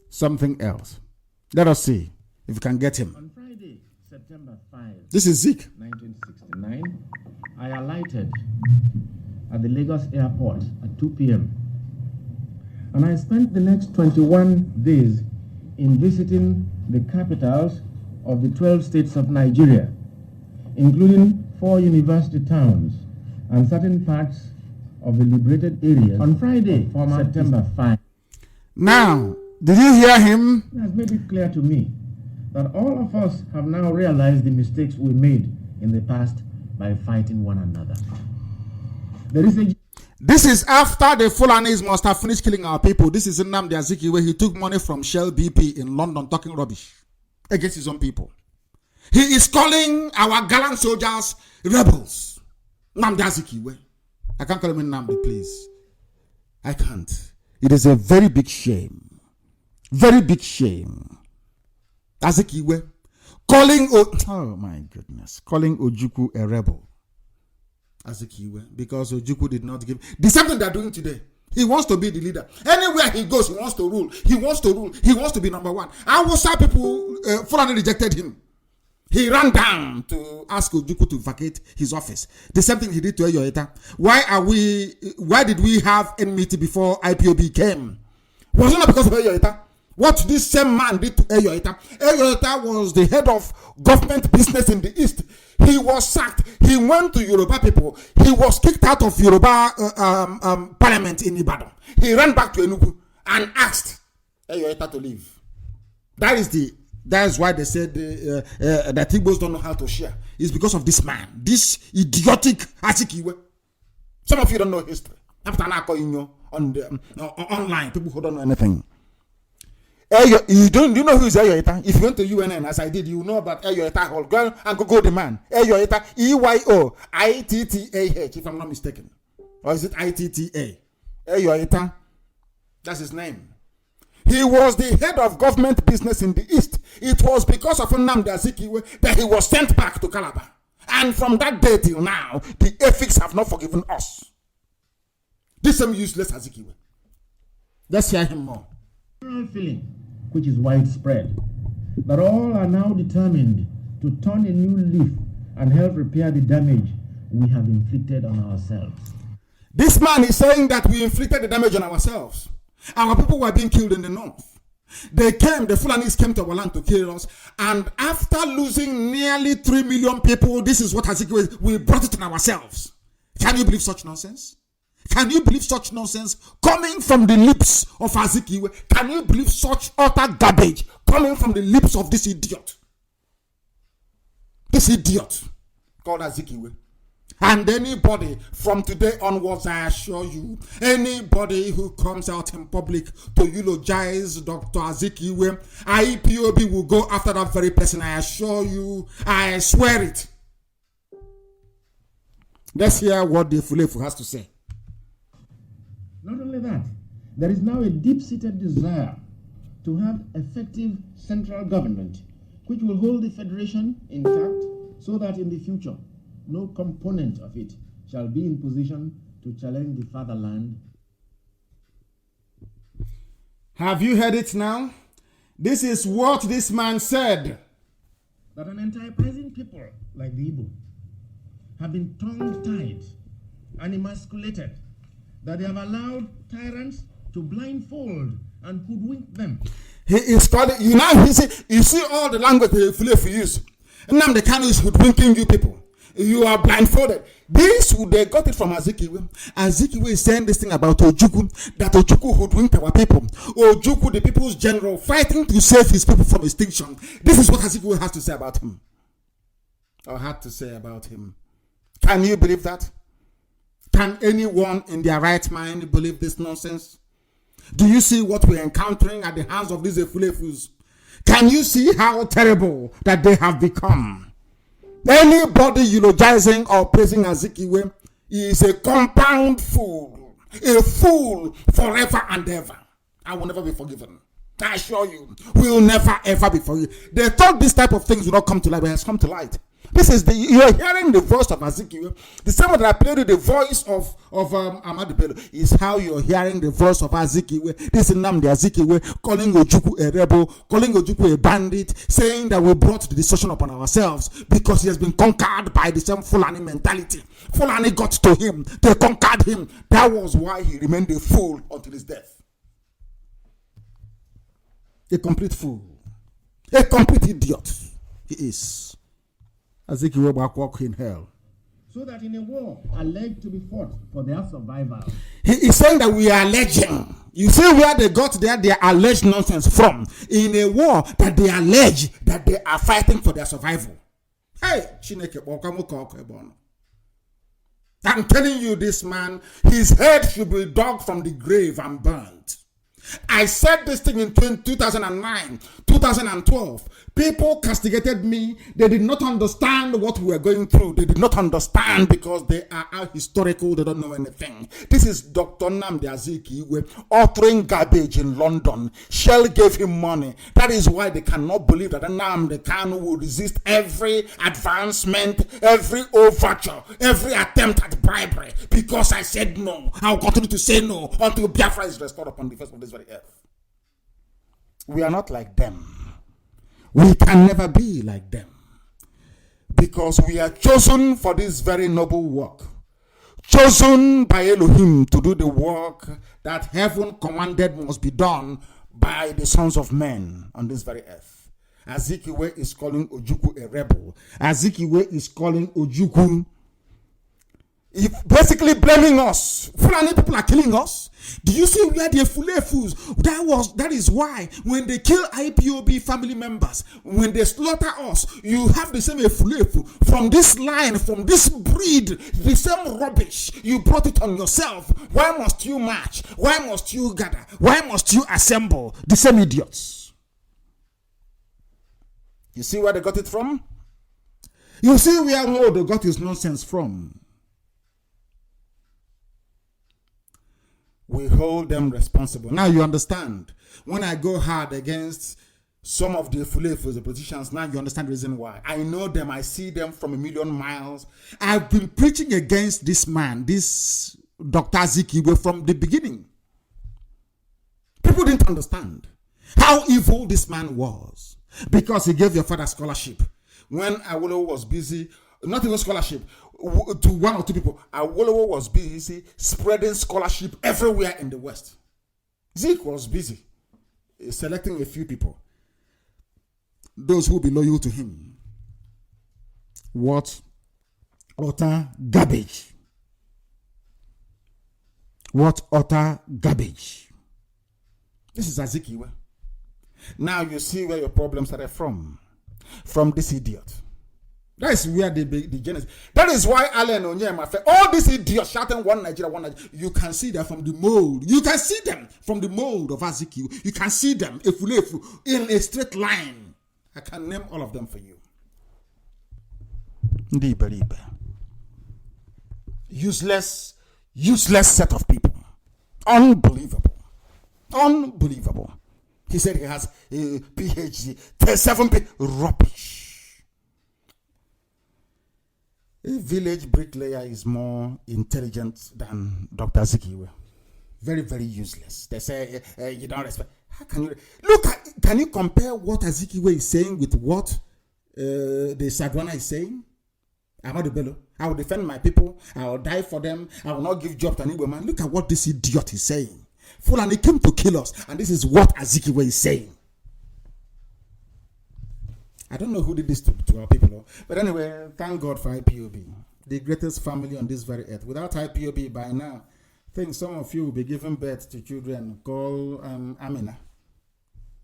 Something else. Let us see if we can get him. On Friday, September 5, This is Zeke. 1969, I alighted at the Lagos airport at 2 p.m. And I spent the next 21 days in visiting the capitals of the 12 states of Nigeria, including 4 university towns and certain parts of the liberated areas. On Friday, September 5, Now, did you hear him? it has made it clear to me that all of us have now realized the mistakes we made in the past by fighting one another. There is a This is after the Fulanis must have finished killing our people. This is Nnamdi Azikiwe where he took money from Shell BP in London talking rubbish against his own people. He is calling our gallant soldiers rebels. Nnamdi Azikiwe. I can't call him Nnamdi, please. I can't. It is a very big shame. Very big shame. Azikiwe calling oh my goodness, calling Ojukwu a rebel. Azikiwe, because Ojukwu did not give the same thing they're doing today. He wants to be the leader. Anywhere he goes, he wants to rule. He wants to rule. He wants to be number one. Hausa people fully rejected him. He ran down to ask Ojukwu to vacate his office. The same thing he did to Eyoeta. Why did we have enmity before IPOB came? Was it not because of Eyoeta? What this same man did to Eyoeta. Eyoeta was the head of government business in the East. He was sacked. He went to Yoruba people. He was kicked out of Yoruba parliament in Ibadan. He ran back to Enugu and asked Eyoeta to leave. That is why they said that Igbos don't know how to share. It's because of this man, this idiotic Azikiwe. Some of you don't know history. After on the online, people who don't know anything. You know who is Eyoeta? If you went to UNN as I did, you know about Eyoeta Hall. Go and Google the man. Eyoeta, EYOITTAH, if I'm not mistaken. Or is it ITTA? Eyoeta. That's his name. He was the head of government business in the East. It was because of Nnamdi Azikiwe that he was sent back to Calabar. And from that day till now, the ethics have not forgiven us. This same useless Azikiwe. Let's hear him more. feeling, which is widespread, that all are now determined to turn a new leaf and help repair the damage we have inflicted on ourselves. This man is saying that we inflicted the damage on ourselves. Our people were being killed in the north. The Fulanis came to our land to kill us, and after losing nearly 3 million people, this is what Azikiwe, we brought it on ourselves. Can you believe such nonsense? Can you believe such nonsense coming from the lips of Azikiwe? Can you believe such utter garbage coming from the lips of this idiot? This idiot called Azikiwe. And anybody from today onwards, I assure you, anybody who comes out in public to eulogize Dr. Azikiwe, IPOB will go after that very person. I assure you, I swear it. Let's hear what the Fulefu has to say. Not only that, there is now a deep-seated desire to have effective central government which will hold the federation intact so that in the future, no component of it shall be in position to challenge the fatherland. Have you heard it now? This is what this man said. That an enterprising people like the Igbo have been tongue-tied and emasculated, that they have allowed tyrants to blindfold and hoodwink them. He is calling, you see all the language the Fulefu use. Nnamdi Kanu is hoodwinking you people. You are blindfolded. They got it from Azikiwe. Azikiwe is saying this thing about Ojukwu, that Ojukwu hoodwinked our people. Ojukwu, the people's general, fighting to save his people from extinction. This is what Azikiwe has to say about him. Or had to say about him. Can you believe that? Can anyone in their right mind believe this nonsense? Do you see what we're encountering at the hands of these Efulefus? Can you see how terrible that they have become? Anybody eulogizing or praising Azikiwe is a compound fool. A fool forever and ever. I will never be forgiven. I assure you, we will never ever be forgiven. They thought this type of things will not come to light, but it has come to light. This is you are hearing the voice of Azikiwe. The same way that I played with the voice of Ahmadu Bello is how you're hearing the voice of Azikiwe. This is Nnamdi Azikiwe calling Ojukwu a rebel, calling Ojukwu a bandit, saying that we brought the destruction upon ourselves because he has been conquered by the same Fulani mentality. Fulani got to him, they conquered him. That was why he remained a fool until his death. A complete fool, a complete idiot. He is. Azikiwe walk in hell. So that in a war alleged to be fought for their survival, He is saying that we are alleging. You see where they got their alleged nonsense from? In a war that they allege that they are fighting for their survival. Hey, I'm telling you, this man, his head should be dug from the grave and burnt. I said this thing in 2009, 2012. People castigated me. They did not understand what we were going through. They did not understand because they are ahistorical. They don't know anything. This is Dr. Nnamdi Azikiwe uttering garbage in London. Shell gave him money. That is why they cannot believe that Nnamdi Kanu will resist every advancement, every overture, every attempt at bribery. Because I said no. I'll continue to say no until Biafra is restored upon the face of this very earth. We are not like them. We can never be like them. Because we are chosen for this very noble work. Chosen by Elohim to do the work that heaven commanded must be done by the sons of men on this very earth. Azikiwe is calling Ojukwu a rebel. Azikiwe is calling Ojukwu basically blaming us. Fulani people are killing us. Do you see where the Fulefus? That is why when they kill IPOB family members, when they slaughter us, you have the same Fulefu from this line, from this breed, the same rubbish. You brought it on yourself. Why must you march? Why must you gather? Why must you assemble? The same idiots. You see where they got it from? You see where Modo got his nonsense from? We hold them responsible. Now you understand. When I go hard against some of the Fulefus, the politicians, now you understand the reason why. I know them. I see them from a million miles. I've been preaching against this man, this Dr. Azikiwe, from the beginning. People didn't understand how evil this man was because he gave your father scholarship. When Awolowo was busy, not even scholarship, to one or two people, Awolowo was busy spreading scholarship everywhere in the West. Zeke was busy selecting a few people, those who will be loyal to him. What utter garbage! What utter garbage! This is Azikiwe. Now you see where your problems started from this idiot. That is where the genesis. That is why Allen Onyema, all these idiots shouting one Nigeria. You can see them from the mold. You can see them from the mold of Azikiwe. You can see them in a straight line. I can name all of them for you. Useless set of people. Unbelievable. He said he has a PhD. 7 rubbish. A village bricklayer is more intelligent than Dr. Azikiwe. Very, very useless. They say you don't respect. How can you look? Can you compare what Azikiwe is saying with what the Sadwana is saying? Ahmadu Bello, I will defend my people. I will die for them. I will not give job to any woman. Look at what this idiot is saying. Fulani came to kill us, and this is what Azikiwe is saying. I don't know who did this to our people, but anyway, thank God for IPOB, the greatest family on this very earth. Without IPOB, by now, I think some of you will be giving birth to children called Amina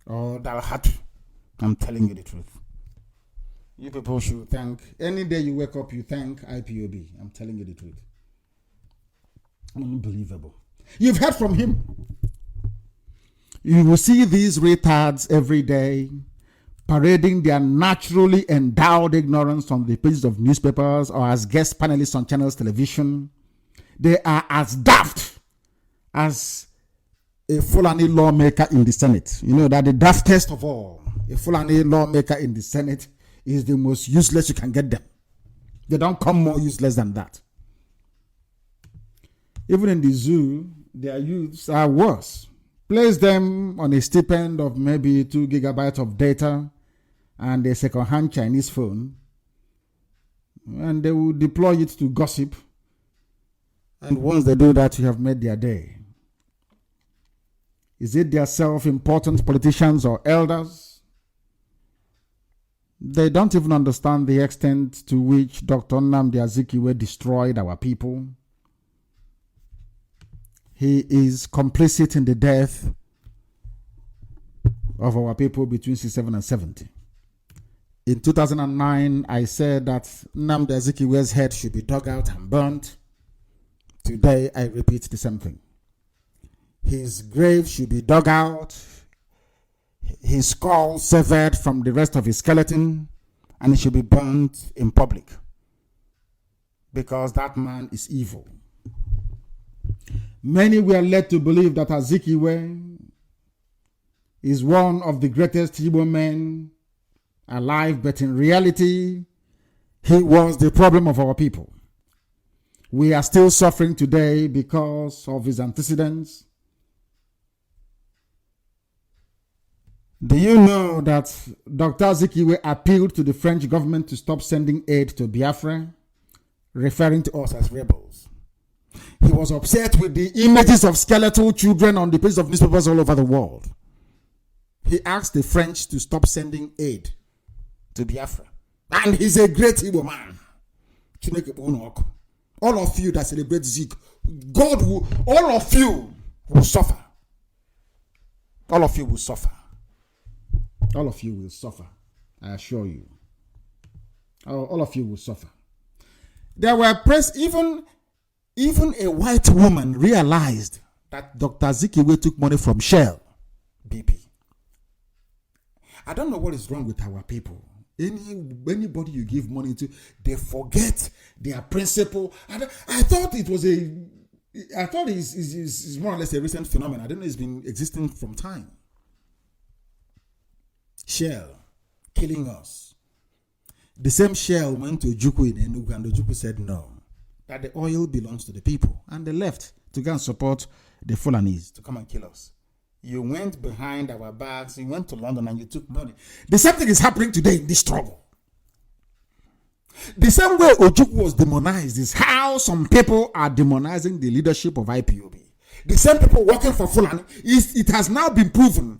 or Dalhatu. I'm telling you the truth. You people should thank, any day you wake up, you thank IPOB. I'm telling you the truth. Unbelievable. You've heard from him. You will see these retards every day parading their naturally endowed ignorance on the pages of newspapers or as guest panelists on channels television. They are as daft as a Fulani lawmaker in the Senate. You know that the daftest of all, a Fulani lawmaker in the Senate is the most useless you can get them. They don't come more useless than that. Even in the zoo, their youths are worse. Place them on a stipend of maybe 2 gigabytes of data and a second-hand Chinese phone, and they will deploy it to gossip. And once they do that, you have made their day. Is it their self-important politicians or elders? They don't even understand the extent to which Dr. Nnamdi Azikiwe destroyed our people. He is complicit in the death of our people between 67 and 70. In 2009, I said that Nnamdi Azikiwe's head should be dug out and burnt. Today, I repeat the same thing. His grave should be dug out, his skull severed from the rest of his skeleton, and it should be burnt in public. Because that man is evil. Many were led to believe that Azikiwe is one of the greatest Igbo men alive, but in reality, he was the problem of our people. We are still suffering today because of his antecedents. Do you know that Dr. Azikiwe appealed to the French government to stop sending aid to Biafra, referring to us as rebels? He was upset with the images of skeletal children on the pages of newspapers all over the world. He asked the French to stop sending aid to Biafra. And he's a great Igbo man. All of you that celebrate Zeke, God will, all of you will suffer. All of you will suffer. All of you will suffer. I assure you. All of you will suffer. There were press, even a white woman realized that Dr. Azikiwe took money from Shell BP. I don't know what is wrong with our people. Anybody you give money to, they forget their principle. I thought it's more or less a recent phenomenon. I don't know, it's been existing from time. Shell killing us. The same Shell went to Ojukwu in Enugu, and Ojukwu said no, that the oil belongs to the people, and they left to go and support the Fulanis to come and kill us. You went behind our backs, you went to London and you took money. The same thing is happening today in this struggle. The same way Ojukwu was demonized is how some people are demonizing the leadership of IPOB. The same people working for Fulani, it has now been proven.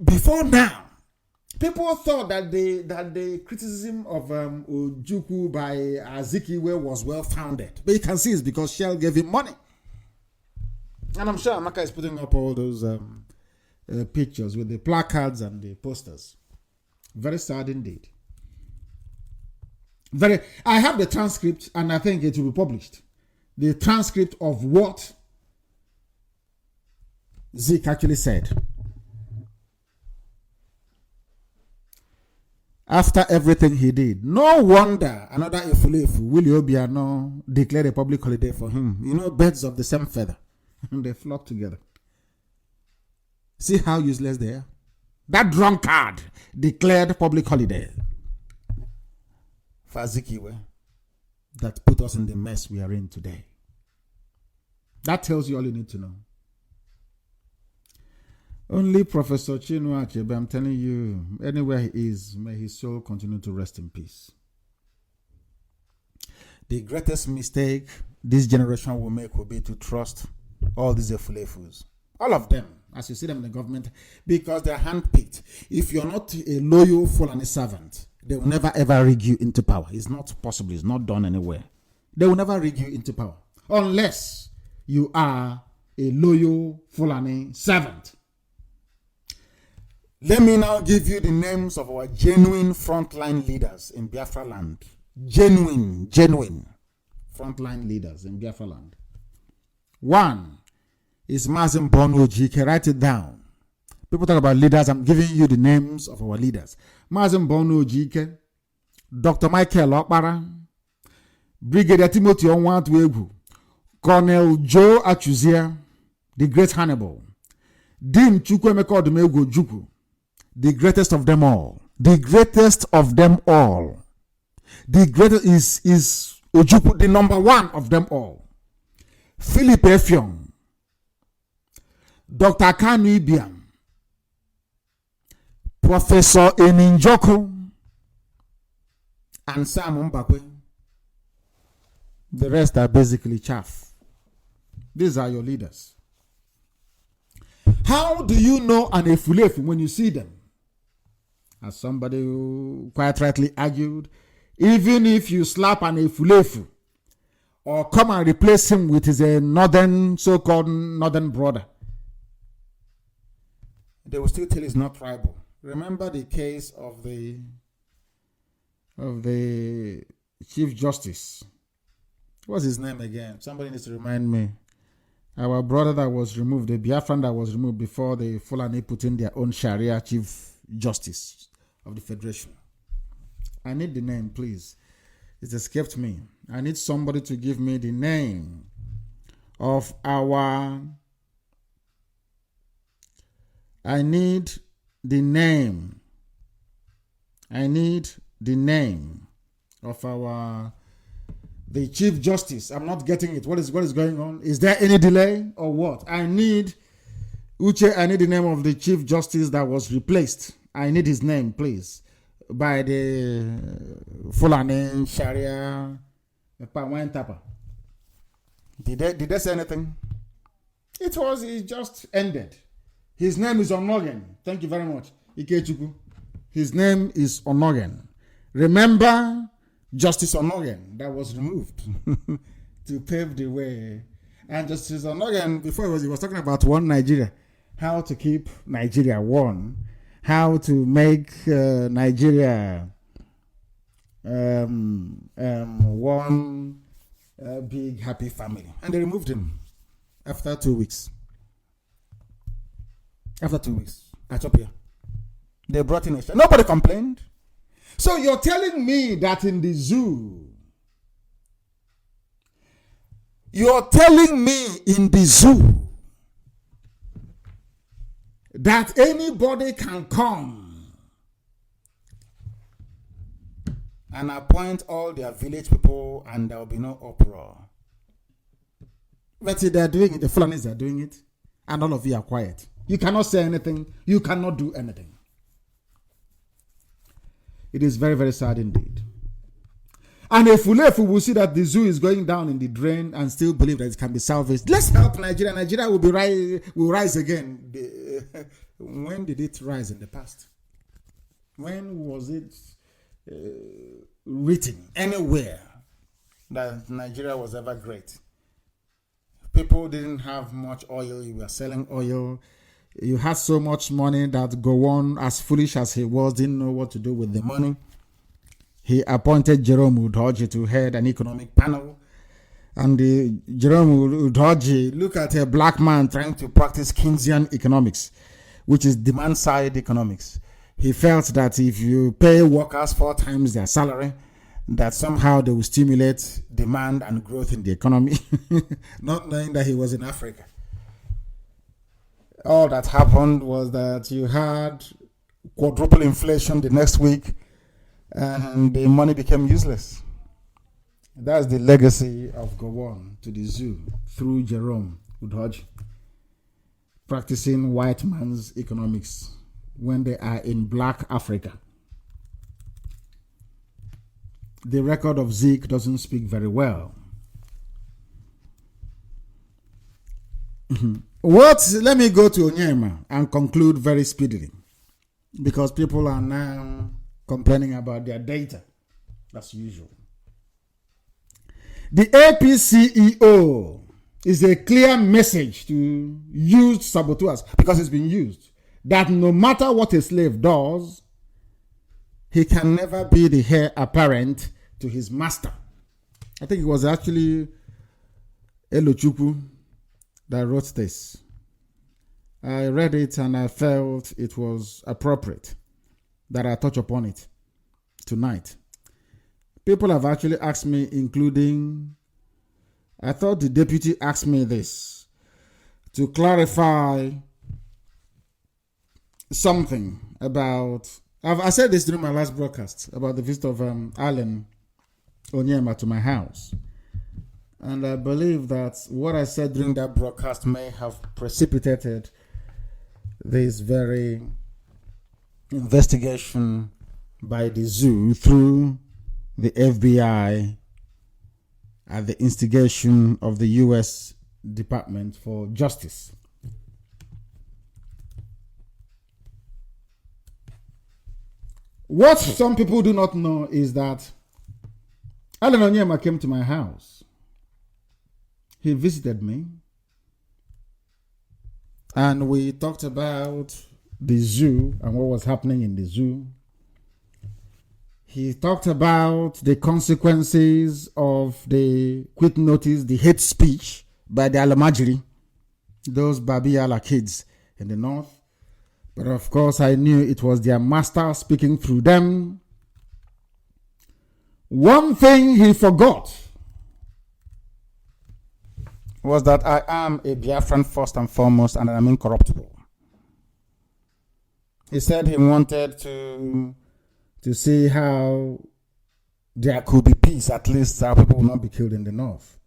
Before now, people thought that the criticism of Ojukwu by Azikiwe was well founded. But you can see it's because Shell gave him money. And I'm sure Amaka is putting up all those pictures with the placards and the posters. Very sad indeed. I have the transcript, and I think it will be published. The transcript of what Zeke actually said. After everything he did, no wonder another Efulefu, Willie Obiano, declared a public holiday for him. You know, birds of the same feather. And they flock together. See how useless they are? That drunkard declared public holiday for Azikiwe that put us in the mess we are in today. That tells you all you need to know. Only Professor Chinua Achebe, I'm telling you, anywhere he is, may his soul continue to rest in peace. The greatest mistake this generation will make will be to trust all these Efulefus. All of them, as you see them in the government, because they're handpicked. If you're not a loyal Fulani servant, they will never ever rig you into power. It's not possible. It's not done anywhere. They will never rig you into power. Unless you are a loyal Fulani servant. Let me now give you the names of our genuine frontline leaders in Biafra land. Genuine frontline leaders in Biafra land. One is Mazi Nnamdi Kanu. Write it down. People talk about leaders. I'm giving you the names of our leaders. Mazi Nnamdi, Dr. Michael Okpara, Brigadier Timothy Onwatuegwu, Colonel Joe Achuzia, the great Hannibal. Dim Chukwemeka Odumegwu Ojukwu, the greatest of them all. The greatest of them all. The greatest is Ojukwu, the number one of them all. Philip Effiong, Dr. Kanu Ibiam, Professor Eninjoko, and Sam Mbakwe. The rest are basically chaff. These are your leaders. How do you know an Efulefu when you see them? As somebody who quite rightly argued, even if you slap an Efulefu or come and replace him with his northern, so-called northern brother, they will still tell he's not tribal. Remember the case of the Chief Justice. What's his name again? Somebody needs to remind me. Our brother that was removed, the Biafran that was removed before the Fulani put in their own Sharia Chief Justice of the Federation. I need the name, please. It escaped me. I need somebody to give me the name of our... I need the name of our... the Chief Justice. I'm not getting it. What is going on? Is there any delay or what? I need Uche. I need the name of the Chief Justice that was replaced. I need his name, please. By the Fulani Sharia Tapa. Did they say anything? It just ended. His name is Onogen. Thank you very much. Ikechukwu. His name is Onogen. Remember Justice Onogen that was removed to pave the way. And Justice Onogen, before he was talking about one Nigeria, how to keep Nigeria one, how to make Nigeria one big happy family. And they removed him after 2 weeks. After 2 weeks, Ethiopia. They brought in a... Nobody complained. So you're telling me that in the zoo, that anybody can come and appoint all their village people and there will be no uproar. But they're doing it, the Fulanis are doing it, and all of you are quiet. You cannot say anything, you cannot do anything. It is very, very sad indeed. And if we will see that the zoo is going down in the drain and still believe that it can be salvaged, let's help Nigeria. Nigeria will rise again. When did it rise in the past? When was it written anywhere that Nigeria was ever great? People didn't have much oil. You were selling oil. You had so much money that Gowon, as foolish as he was, didn't know what to do with the money. He appointed Jerome Udoji to head an economic panel. And Jerome Udoji, look at a black man trying to practice Keynesian economics, which is demand-side economics. He felt that if you pay workers 4 times their salary, that somehow they will stimulate demand and growth in the economy, not knowing that he was in Africa. All that happened was that you had quadruple inflation the next week and the money became useless. That's the legacy of Gowon to the zoo through Jerome Udoji, practicing white man's economics when they are in black Africa. The record of Zeke doesn't speak very well. Let me go to Onyema and conclude very speedily, because people are now complaining about their data, as usual. The AP CEO is a clear message to used saboteurs, because it's been used, that no matter what a slave does, he can never be the heir apparent to his master. I think it was actually Elochukwu that wrote this. I read it and I felt it was appropriate that I touch upon it tonight. People have actually asked me, including I thought the deputy asked me this to clarify something about. I said this during my last broadcast about the visit of Alan Onyema to my house. And I believe that what I said during that broadcast may have precipitated this very investigation by the zoo through the FBI at the instigation of the U.S. Department for Justice. What some people do not know is that Alan Onyema came to my house. He visited me. And we talked about the zoo and what was happening in the zoo. He talked about the consequences of the quit notice, the hate speech by the Alamajiri, those Babiala kids in the north. But of course, I knew it was their master speaking through them. One thing he forgot was that I am a Biafran first and foremost, and I'm incorruptible. He said he wanted to see how there could be peace, at least how people will not be killed in the north.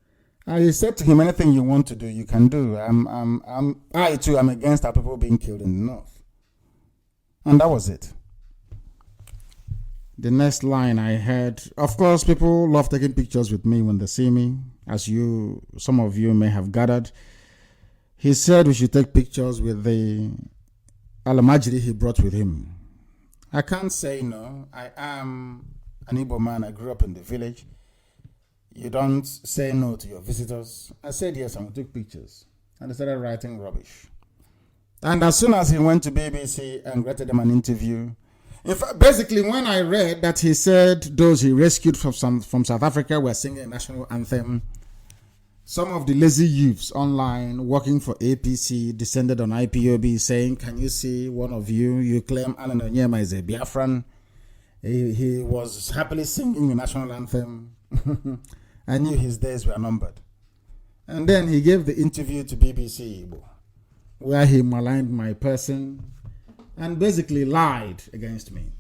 I said to him, anything you want to do, you can do. I too am against our people being killed in the north. And that was it. The next line I heard, of course, people love taking pictures with me when they see me, as some of you may have gathered. He said we should take pictures with the Alamajiri he brought with him. I can't say no. I am an Igbo man. I grew up in the village. You don't say no to your visitors. I said yes, and we took pictures. And they started writing rubbish. And as soon as he went to BBC and granted them an interview, in fact, basically when I read that he said those he rescued from South Africa were singing a national anthem, some of the lazy youths online working for APC descended on IPOB saying, can you see one of you claim Alan Onyema is a Biafran. He was happily singing the national anthem. I knew his days were numbered. And then he gave the interview to BBC Igbo, where he maligned my person and basically lied against me.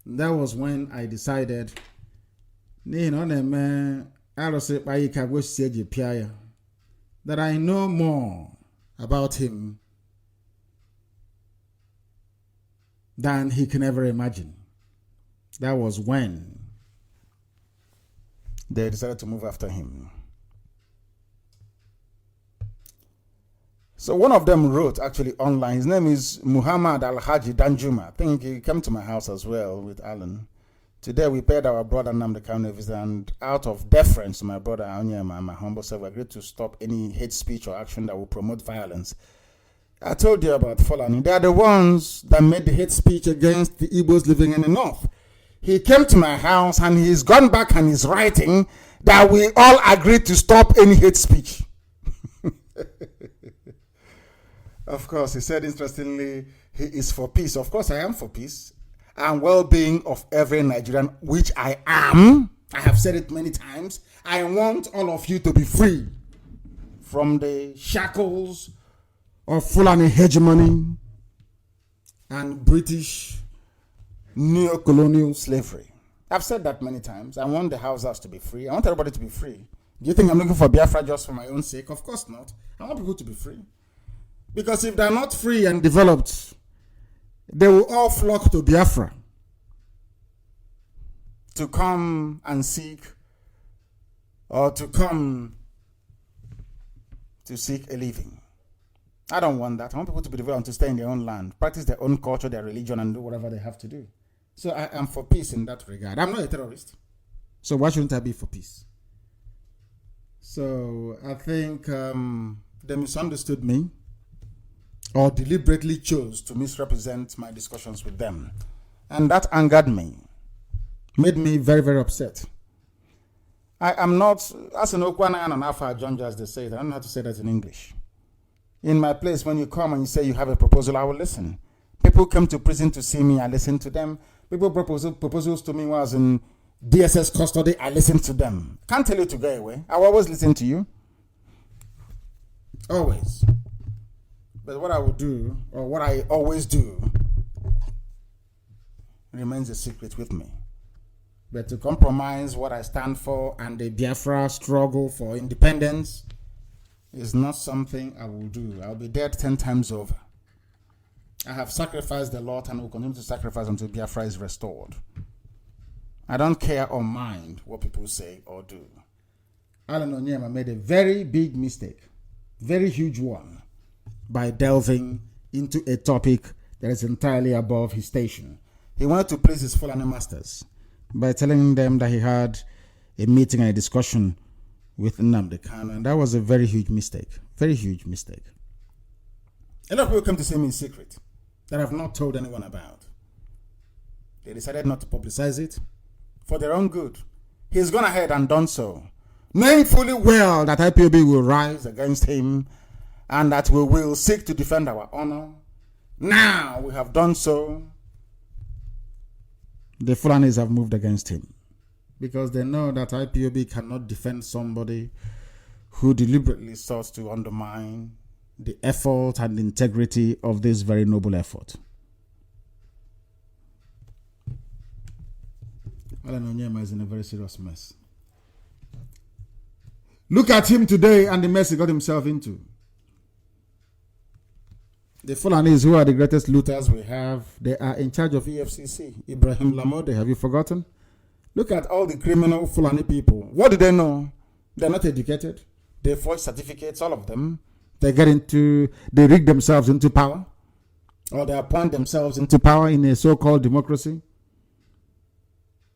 That was when I decided, that I know more about him than he can ever imagine. That was when they decided to move after him. So one of them wrote actually online. His name is Muhammad Al-Haji Danjuma. I think he came to my house as well with Alan. Today we paid our brother Nnamdi Kanu a visit, and out of deference to my brother Onyema and my humble self, we agreed to stop any hate speech or action that will promote violence. I told you about Fulani. They are the ones that made the hate speech against the Igbos living in the north. He came to my house and he's gone back and he's writing that we all agreed to stop any hate speech. Of course, he said interestingly, he is for peace. Of course, I am for peace and well-being of every Nigerian, which I am. I have said it many times. I want all of you to be free from the shackles of Fulani hegemony and British neo-colonial slavery. I've said that many times. I want the Hausas to be free. I want everybody to be free. Do you think I'm looking for Biafra just for my own sake? Of course not. I want people to be free. Because if they're not free and developed, they will all flock to Biafra to come and seek, or to come to seek a living. I don't want that. I want people to be developed, to stay in their own land, practice their own culture, their religion, and do whatever they have to do. So I am for peace in that regard. I'm not a terrorist. So why shouldn't I be for peace? So I think they misunderstood me, or deliberately chose to misrepresent my discussions with them. And that angered me, made me very, very upset. I am not, as an Okwana and Alpha John, as they say, I don't know how to say that in English. In my place, when you come and you say you have a proposal, I will listen. People come to prison to see me, I listen to them. People propose proposals to me was in DSS custody, I listen to them. Can't tell you to go away. I will always listen to you. Always. But what I will do, or what I always do, remains a secret with me. But to compromise what I stand for and the Biafra struggle for independence is not something I will do. I'll be dead 10 times over. I have sacrificed a lot and will continue to sacrifice until Biafra is restored. I don't care or mind what people say or do. Alan Onyema made a very big mistake, very huge one, by delving into a topic that is entirely above his station. He wanted to please his Fulani masters by telling them that he had a meeting and a discussion with Nnamdi Kanu, and that was a very huge mistake. Very huge mistake. A lot of people come to see me in secret that I've not told anyone about. They decided not to publicize it for their own good. He's gone ahead and done so, knowing fully well that IPOB will rise against him and that we will seek to defend our honor. Now we have done so. The Fulanis have moved against him because they know that IPOB cannot defend somebody who deliberately sought to undermine the effort and integrity of this very noble effort. Alan Onyema is in a very serious mess. Look at him today and the mess he got himself into. The Fulanis, who are the greatest looters we have, they are in charge of EFCC. Ibrahim Lamode, have you forgotten? Look at all the criminal Fulani people. What do they know? They're not educated. They forge certificates, all of them. They rig themselves into power. Or they appoint themselves into power in a so-called democracy.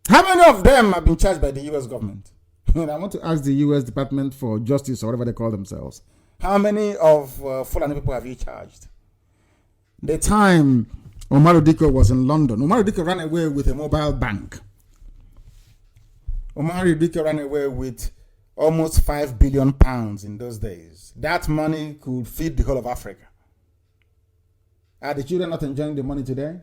How many of them have been charged by the U.S. government? And I want to ask the U.S. Department for Justice, or whatever they call themselves. How many of Fulani people have you charged? The time Omar Diko was in London, Omar Diko ran away with a mobile bank. Omar Diko ran away with almost £5 billion in those days. That money could feed the whole of Africa. Are the children not enjoying the money today?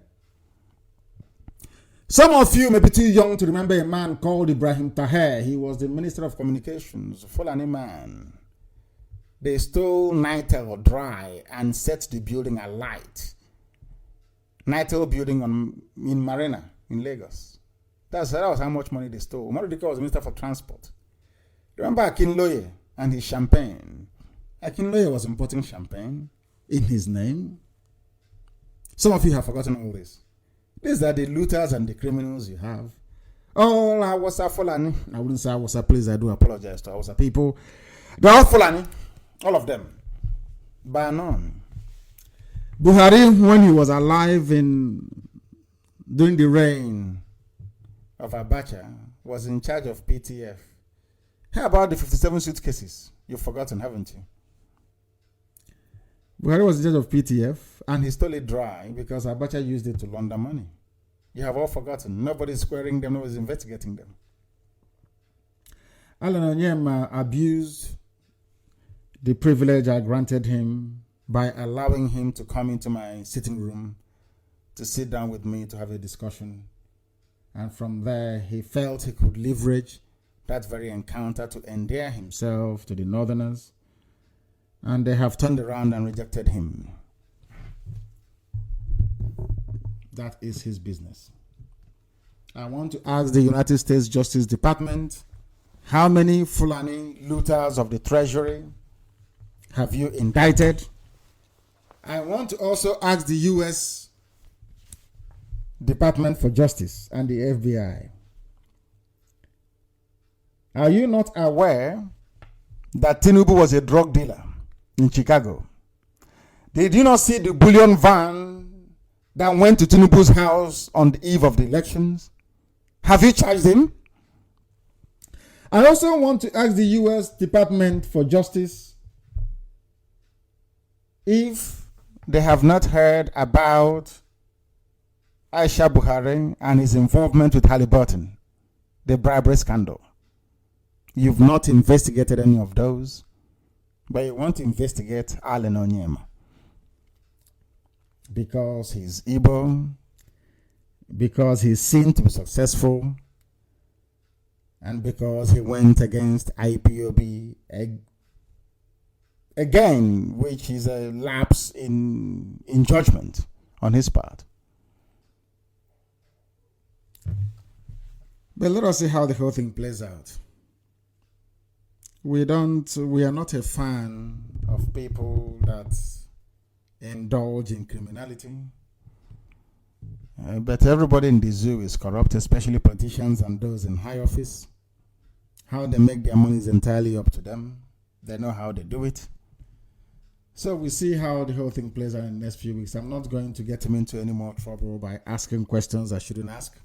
Some of you may be too young to remember a man called Ibrahim Taher. He was the Minister of Communications, a Fulani man. They stole Nitel dry and set the building alight. Nitel building in Marina, in Lagos. That was how much money they stole. Omar Diko was Minister for Transport. Remember Akinloye and his champagne? Akinloye was importing champagne in his name. Some of you have forgotten all this. These are the looters and the criminals you have. Oh, I was a Fulani. I wouldn't say I was a, please, I do apologize to Hausa people. They're all Fulani. All of them. By none. Buhari, when he was alive during the reign of Abacha, was in charge of PTF. How about the 57 suitcases? You've forgotten, haven't you? Buhari was in charge of PTF and he stole it dry because Abacha used it to launder money. You have all forgotten. Nobody's squaring them, nobody's investigating them. Alan Onyema abused the privilege I granted him by allowing him to come into my sitting room to sit down with me to have a discussion. And from there, he felt he could leverage that very encounter to endear himself to the Northerners. And they have turned around and rejected him. That is his business. I want to ask the United States Justice Department, how many Fulani looters of the Treasury have you indicted? I want to also ask the U.S. Department for Justice and the FBI. Are you not aware that Tinubu was a drug dealer in Chicago? Did you not see the bullion van that went to Tinubu's house on the eve of the elections? Have you charged him? I also want to ask the U.S. Department for Justice if they have not heard about Aisha Buhari and his involvement with Halliburton, the bribery scandal. You've not investigated any of those, but you want to investigate Alan Onyema because he's Igbo, because he's seen to be successful, And because he went against IPOB again, which is a lapse in judgment on his part. But let us see how the whole thing plays out. We are not a fan of people that indulge in criminality. But everybody in the zoo is corrupt, especially politicians and those in high office. How they make their money is entirely up to them. They know how they do it. So we see how the whole thing plays out in the next few weeks. I'm not going to get him into any more trouble by asking questions I shouldn't ask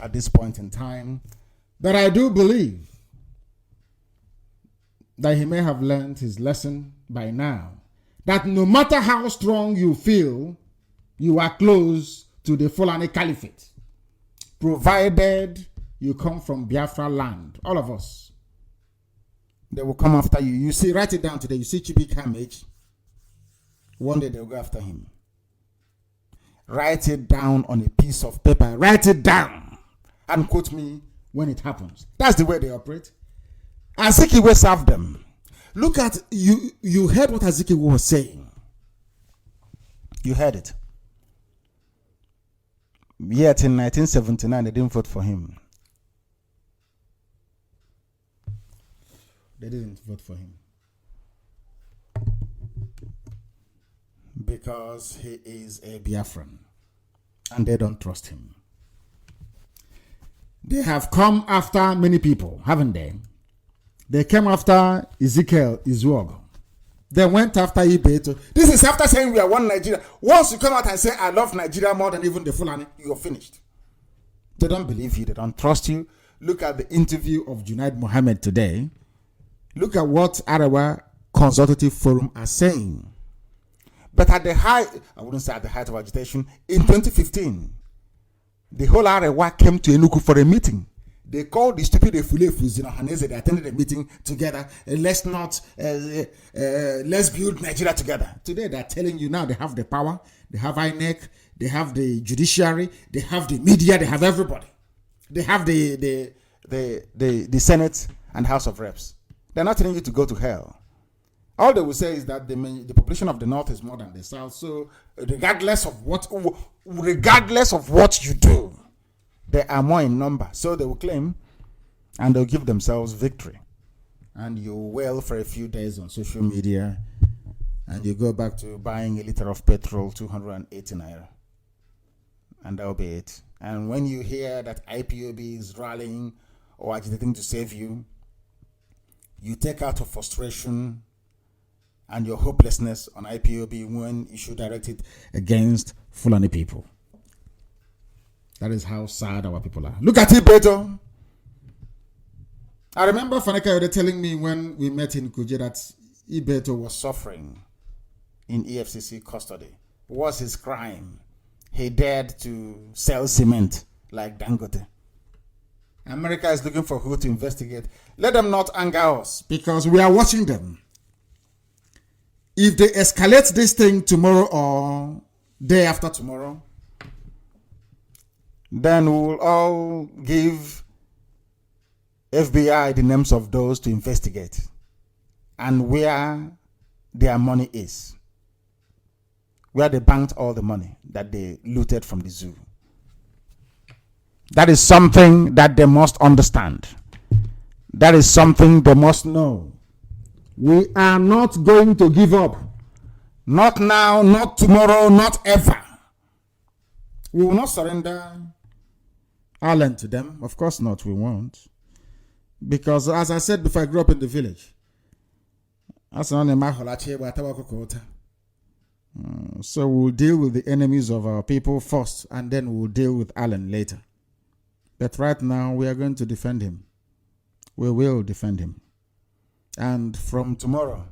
at this point in time. But I do believe that he may have learned his lesson by now. That no matter how strong you feel, you are close to the Fulani Caliphate. Provided you come from Biafra land, all of us, they will come after you. You see, write it down today. You see Chibi Kamage. One day they'll go after him. Write it down on a piece of paper. Write it down and quote me when it happens. That's the way they operate. Azikiwe served them. Look at, you heard what Azikiwe was saying. You heard it. Yet in 1979, they didn't vote for him. They didn't vote for him. Because he is a Biafran. And they don't trust him. They have come after many people, haven't they? They came after Ezekiel Izuogo. They went after Ibeto. This is after saying we are one Nigeria. Once you come out and say, I love Nigeria more than even the Fulani, you're finished. They don't believe you. They don't trust you. Look at the interview of Junaid Mohammed today. Look at what Arewa Consultative Forum are saying. But at the height, I wouldn't say at the height of agitation, in 2015, the whole Arewa came to Enugu for a meeting. They called the stupid Efulefus in Ohanese. They attended a meeting together. Let's build Nigeria together. Today they're telling you now they have the power. They have INEC. They have the judiciary. They have the media. They have everybody. They have the Senate and House of Reps. They're not telling you to go to hell. All they will say is that the population of the North is more than the South. So regardless of what you do, they are more in number. So they will claim and they'll give themselves victory. And you wail for a few days on social media and you go back to buying a liter of petrol, 280 naira. And that'll be it. And when you hear that IPOB is rallying or agitating to save you, you take out of frustration and your hopelessness on IPOB when you should direct it against Fulani people. That is how sad our people are. Look at Ibeto. I remember Faneka telling me when we met in Kuje that Ibeto was suffering in EFCC custody. What was his crime? He dared to sell cement like Dangote. America is looking for who to investigate. Let them not anger us because we are watching them. If they escalate this thing tomorrow or day after tomorrow, then we will all give FBI the names of those to investigate and where their money is, where they banked all the money that they looted from the zoo. That is something that they must understand. That is something they must know. We are not going to give up. Not now, not tomorrow, not ever. We will not surrender our land to them. Of course not, we won't. Because as I said before, I grew up in the village. So we'll deal with the enemies of our people first, and then we'll deal with Alan later. But right now, we are going to defend him. We will defend him. And from tomorrow,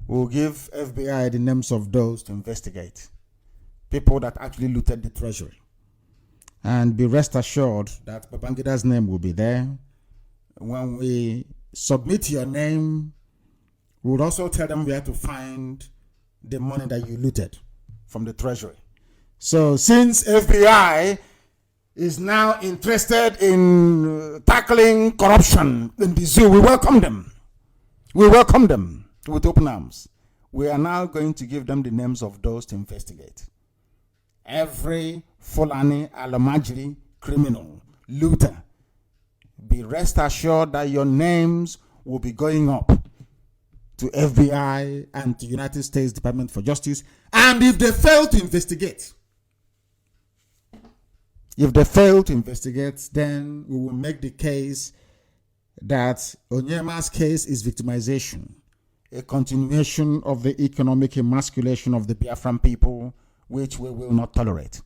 we'll give FBI the names of those to investigate. People that actually looted the treasury. And be rest assured that Babangida's name will be there. When we submit your name, we'll also tell them where to find the money that you looted from the treasury. So since FBI is now interested in tackling corruption in the zoo. We welcome them. We welcome them with open arms. We are now going to give them the names of those to investigate. Every Fulani, Alamajiri, criminal, looter, be rest assured that your names will be going up to FBI and to United States Department for Justice. And if they fail to investigate, then we will make the case that Onyema's case is victimization, a continuation of the economic emasculation of the Biafran people, which we will not tolerate.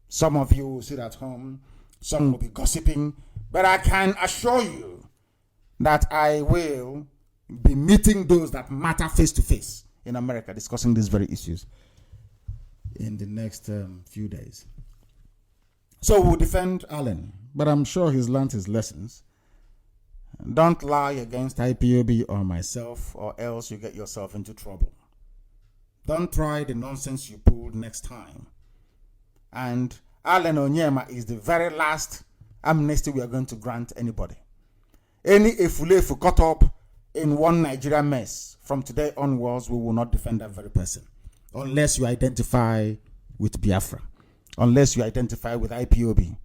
Some of you will sit at home, some will be gossiping, but I can assure you that I will be meeting those that matter face to face in America, discussing these very issues in the next few days. So we'll defend Allen, but I'm sure he's learned his lessons. Don't lie against IPOB or myself, or else you get yourself into trouble. Don't try the nonsense you pulled next time. And Allen Onyema is the very last amnesty we are going to grant anybody. Any efulefu caught up in one Nigeria mess, from today onwards, we will not defend that very person. Unless you identify with Biafra. Unless you identify with IPOB.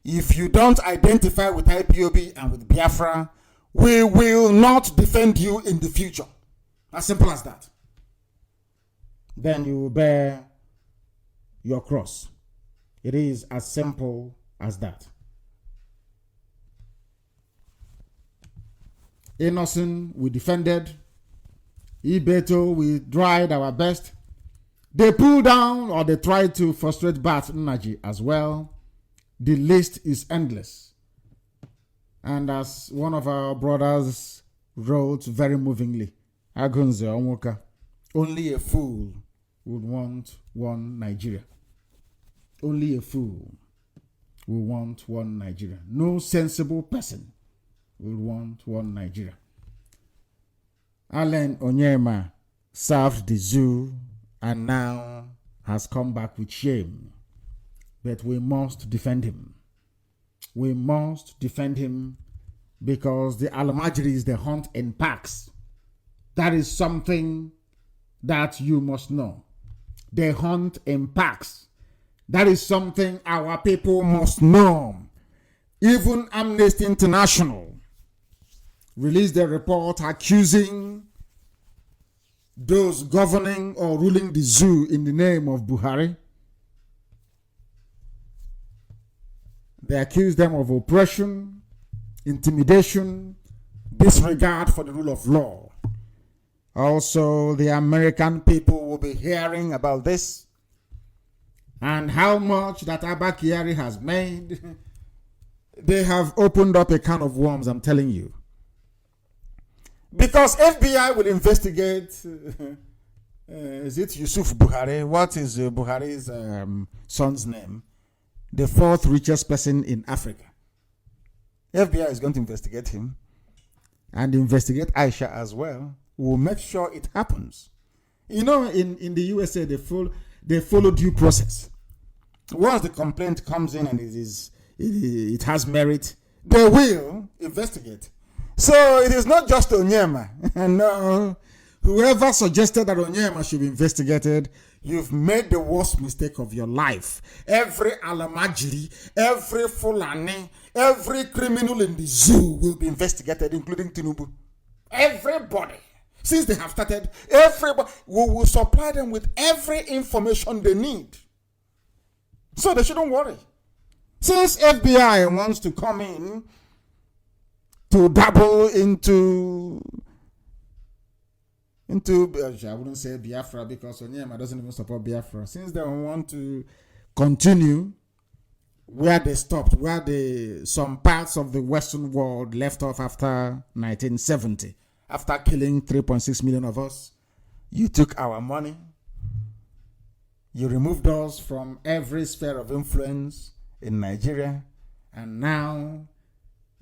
If you don't identify with IPOB and with Biafra, we will not defend you in the future. As simple as that. Then you will bear your cross. It is as simple as that. Innocent, we defended. Ibeto, we tried our best. They pulled down or they tried to frustrate Bat Nnaji as well. The list is endless. And as one of our brothers wrote very movingly, Agunze Onwoka, only a fool would want one Nigeria. Only a fool will want one Nigeria. No sensible person will want one Nigeria. Allen Onyema served the zoo and now has come back with shame. But we must defend him. We must defend him because the Alamajiris, they hunt in packs. That is something that you must know. They hunt in packs. That is something our people must know. Even Amnesty International released a report accusing those governing or ruling the zoo in the name of Buhari. They accuse them of oppression, intimidation, disregard for the rule of law. Also, the American people will be hearing about this and how much that Abba Kyari has made. They have opened up a can of worms, I'm telling you. Because FBI will investigate, is it Yusuf Buhari? What is Buhari's son's name? The fourth richest person in Africa. FBI is going to investigate him and investigate Aisha as well. We'll make sure it happens. You know, in the USA, they follow due process. Once the complaint comes in and it has merit, they will investigate. So it is not just Onyema. No. Whoever suggested that Onyema should be investigated, you've made the worst mistake of your life. Every Alamajiri, every Fulani, every criminal in the zoo will be investigated, including Tinubu. Everybody. Since they have started, everybody, we will supply them with every information they need. So they shouldn't worry. Since FBI wants to come in to dabble into I wouldn't say Biafra because Onyema doesn't even support Biafra. Since they want to continue where they stopped, where some parts of the Western world left off after 1970, after killing 3.6 million of us, you took our money, you removed us from every sphere of influence in Nigeria, and now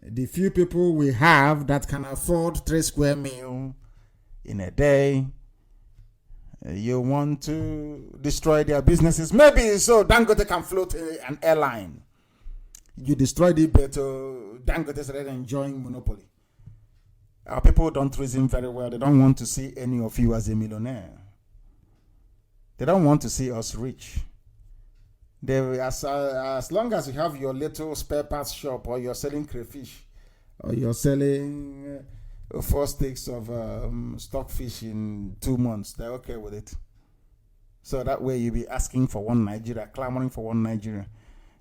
the few people we have that can afford 3 square meal in a day, you want to destroy their businesses. Maybe so Dangote can float an airline. You destroyed it better. Dangote started enjoying monopoly. Our people don't reason very well. They don't want to see any of you as a millionaire. They don't want to see us rich. As long as you have your little spare parts shop, or you're selling crayfish, or you're selling 4 sticks of stockfish in 2 months, they're okay with it. So that way you'll be asking for one Nigeria, clamoring for one Nigeria.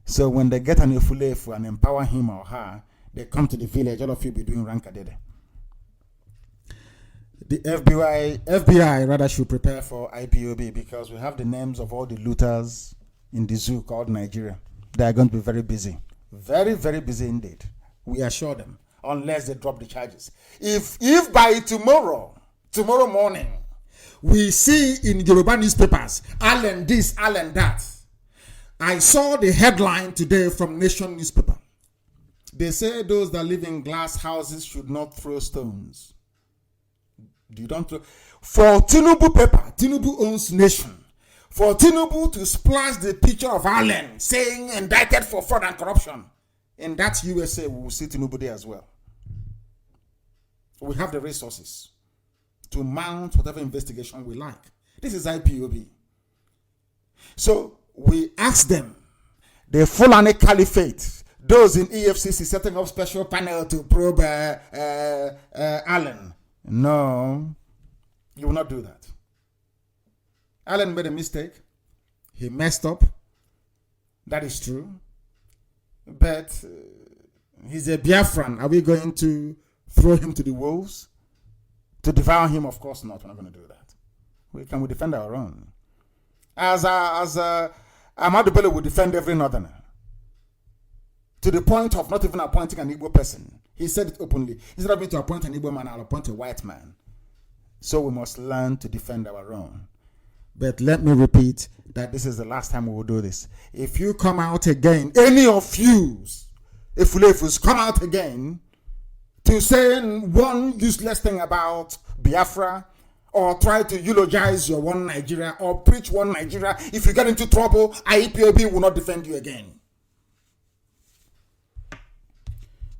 So when they get an Efulefu and empower him or her, they come to the village, all of you be doing rankadede. The FBI rather should prepare for IPOB, because we have the names of all the looters in the zoo called Nigeria. They are going to be very busy. Very, very busy indeed. We assure them, unless they drop the charges. If by tomorrow morning, we see in Yoruba newspapers, Allen this, Allen that. I saw the headline today from Nation newspaper. They say those that live in glass houses should not throw stones. You don't throw. For Tinubu paper, Tinubu owns Nation. For Tinubu to splash the picture of Allen saying indicted for fraud and corruption, in that USA, we will see Tinubu there as well. We have the resources to mount whatever investigation we like. This is IPOB. So we ask them, the Fulani Caliphate, those in EFCC setting up special panel to probe Allen. No, you will not do that. Allen made a mistake. He messed up. That is true. But he's a Biafran. Are we going to throw him to the wolves? To devour him? Of course not. We're not going to do that. We defend our own. As Ahmadu Bello would defend every northerner. To the point of not even appointing an Igbo person. He said it openly. Instead of me to appoint an Igbo man, I'll appoint a white man. So we must learn to defend our own. But let me repeat that this is the last time we will do this. If you come out again, any of you, if come out again to say one useless thing about Biafra, or try to eulogize your one Nigeria, or preach one Nigeria, if you get into trouble, IPOB will not defend you again.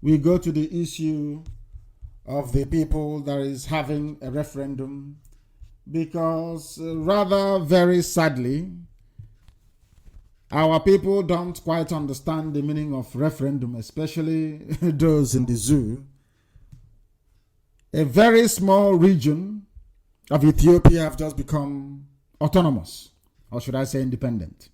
We go to the issue of the people that is having a referendum, because rather very sadly, our people don't quite understand the meaning of referendum, especially those in the zoo. A very small region of Ethiopia have just become autonomous, or should I say independent.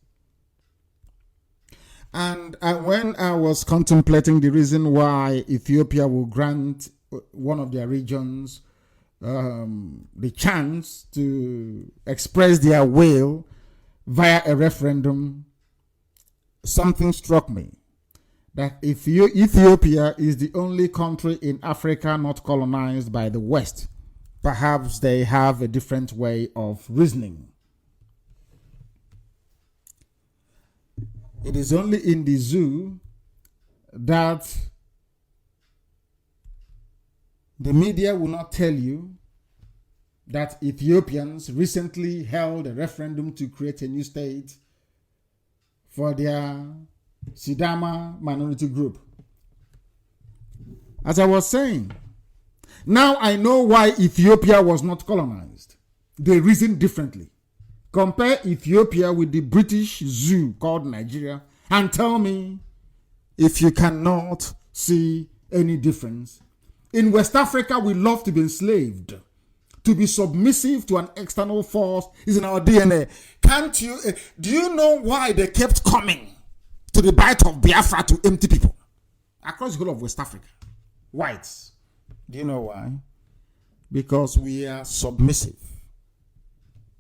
And when I was contemplating the reason why Ethiopia will grant one of their regions the chance to express their will via a referendum, something struck me. That Ethiopia is the only country in Africa not colonized by the West. Perhaps they have a different way of reasoning. It is only in the zoo that the media will not tell you that Ethiopians recently held a referendum to create a new state for their Sidama minority group. As I was saying, now I know why Ethiopia was not colonized. They reasoned differently. Compare Ethiopia with the British zoo called Nigeria and tell me if you cannot see any difference. In West Africa, we love to be enslaved. To be submissive to an external force is in our DNA. Can't you? Do you know why they kept coming to the Bight of Biafra to empty people across the whole of West Africa? Whites. Do you know why? Because we are submissive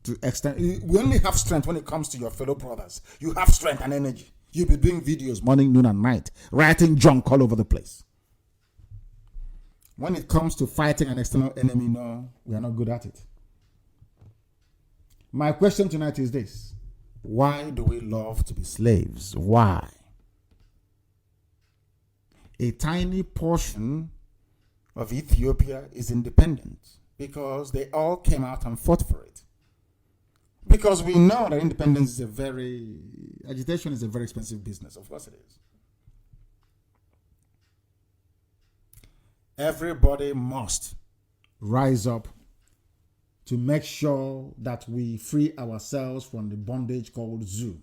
to extend. We only have strength when it comes to your fellow brothers. You have strength and energy. You'll be doing videos morning, noon, and night, writing junk all over the place. When it comes to fighting an external enemy, no, we are not good at it. My question tonight is this: why do we love to be slaves? Why? A tiny portion of Ethiopia is independent because they all came out and fought for it. Because we know that independence is agitation is a very expensive business. Of course it is. Everybody must rise up to make sure that we free ourselves from the bondage called zoo.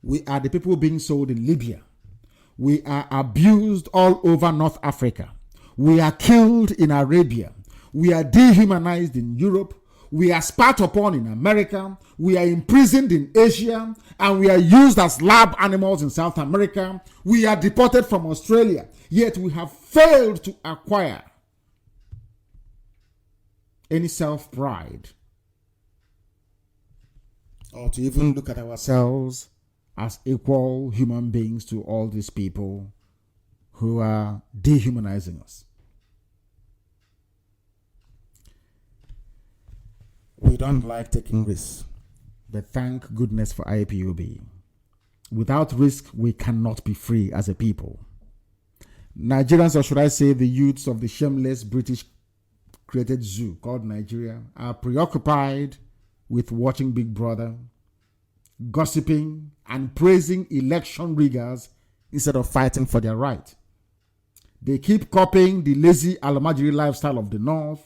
We are the people being sold in Libya. We are abused all over North Africa. We are killed in Arabia. We are dehumanized in Europe. We are spat upon in America. We are imprisoned in Asia. And we are used as lab animals in South America. We are deported from Australia. Yet we have failed to acquire any self-pride or to even look at ourselves as equal human beings to all these people who are dehumanizing us. We don't like taking risks, but thank goodness for IPOB. Without risk, we cannot be free as a people. Nigerians, or should I say the youths of the shameless British created zoo called Nigeria, are preoccupied with watching Big Brother, gossiping and praising election riggers instead of fighting for their right. They keep copying the lazy Alamajiri lifestyle of the North,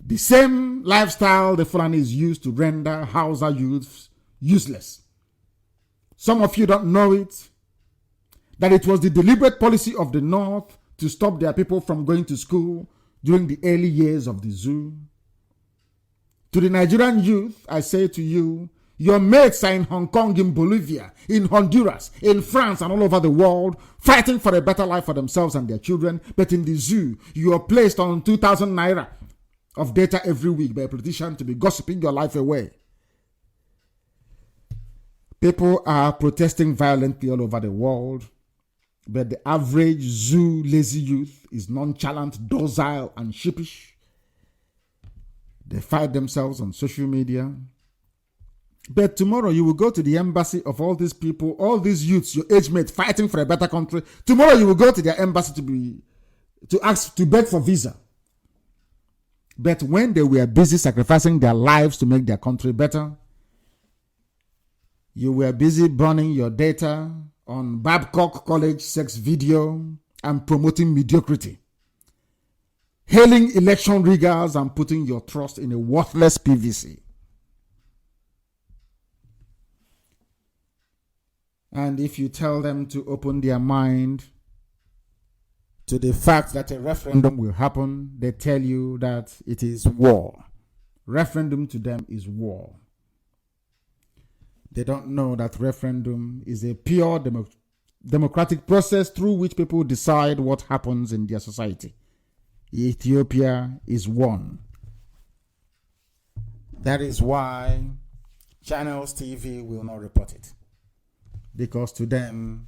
the same lifestyle the Fulanis used to render Hausa youths useless. Some of you don't know it, that it was the deliberate policy of the North to stop their people from going to school during the early years of the zoo. To the Nigerian youth, I say to you, your mates are in Hong Kong, in Bolivia, in Honduras, in France, and all over the world, fighting for a better life for themselves and their children. But in the zoo, you are placed on 2,000 naira of data every week by a politician to be gossiping your life away. People are protesting violently all over the world, but the average zoo lazy youth is nonchalant, docile, and sheepish. They fight themselves on social media. But tomorrow you will go to the embassy of all these people, all these youths, your age mates fighting for a better country. Tomorrow you will go to their embassy to beg for visa. But when they were busy sacrificing their lives to make their country better, you were busy burning your data on Babcock College sex video and promoting mediocrity, hailing election riggers and putting your trust in a worthless PVC. And if you tell them to open their mind to the fact that a referendum will happen, they tell you that it is war. Referendum to them is war. They don't know that referendum is a pure democratic process through which people decide what happens in their society. Ethiopia is one. That is why Channels TV will not report it. Because to them,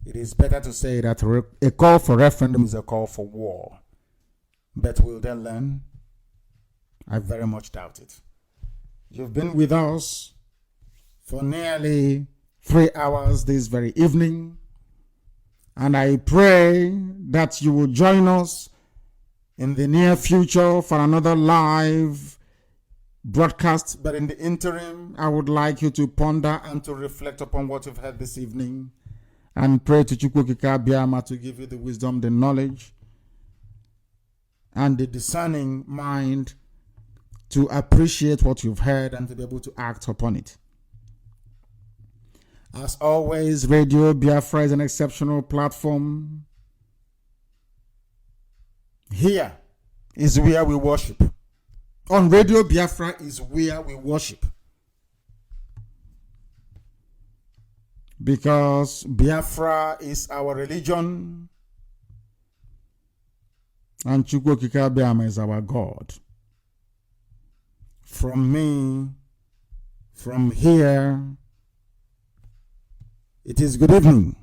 it is better to say that a call for referendum is a call for war. But will they learn? I very much doubt it. You've been with us for nearly 3 hours this very evening, and I pray that you will join us in the near future for another live broadcast. But in the interim, I would like you to ponder and to reflect upon what you've heard this evening and pray to Chukwukika Biama to give you the wisdom, the knowledge, and the discerning mind to appreciate what you've heard and to be able to act upon it. As always, Radio Biafra is an exceptional platform. Here is where we worship. On Radio Biafra is where we worship. Because Biafra is our religion and Chukwukika Biama is our God. From me, from here, it is good evening.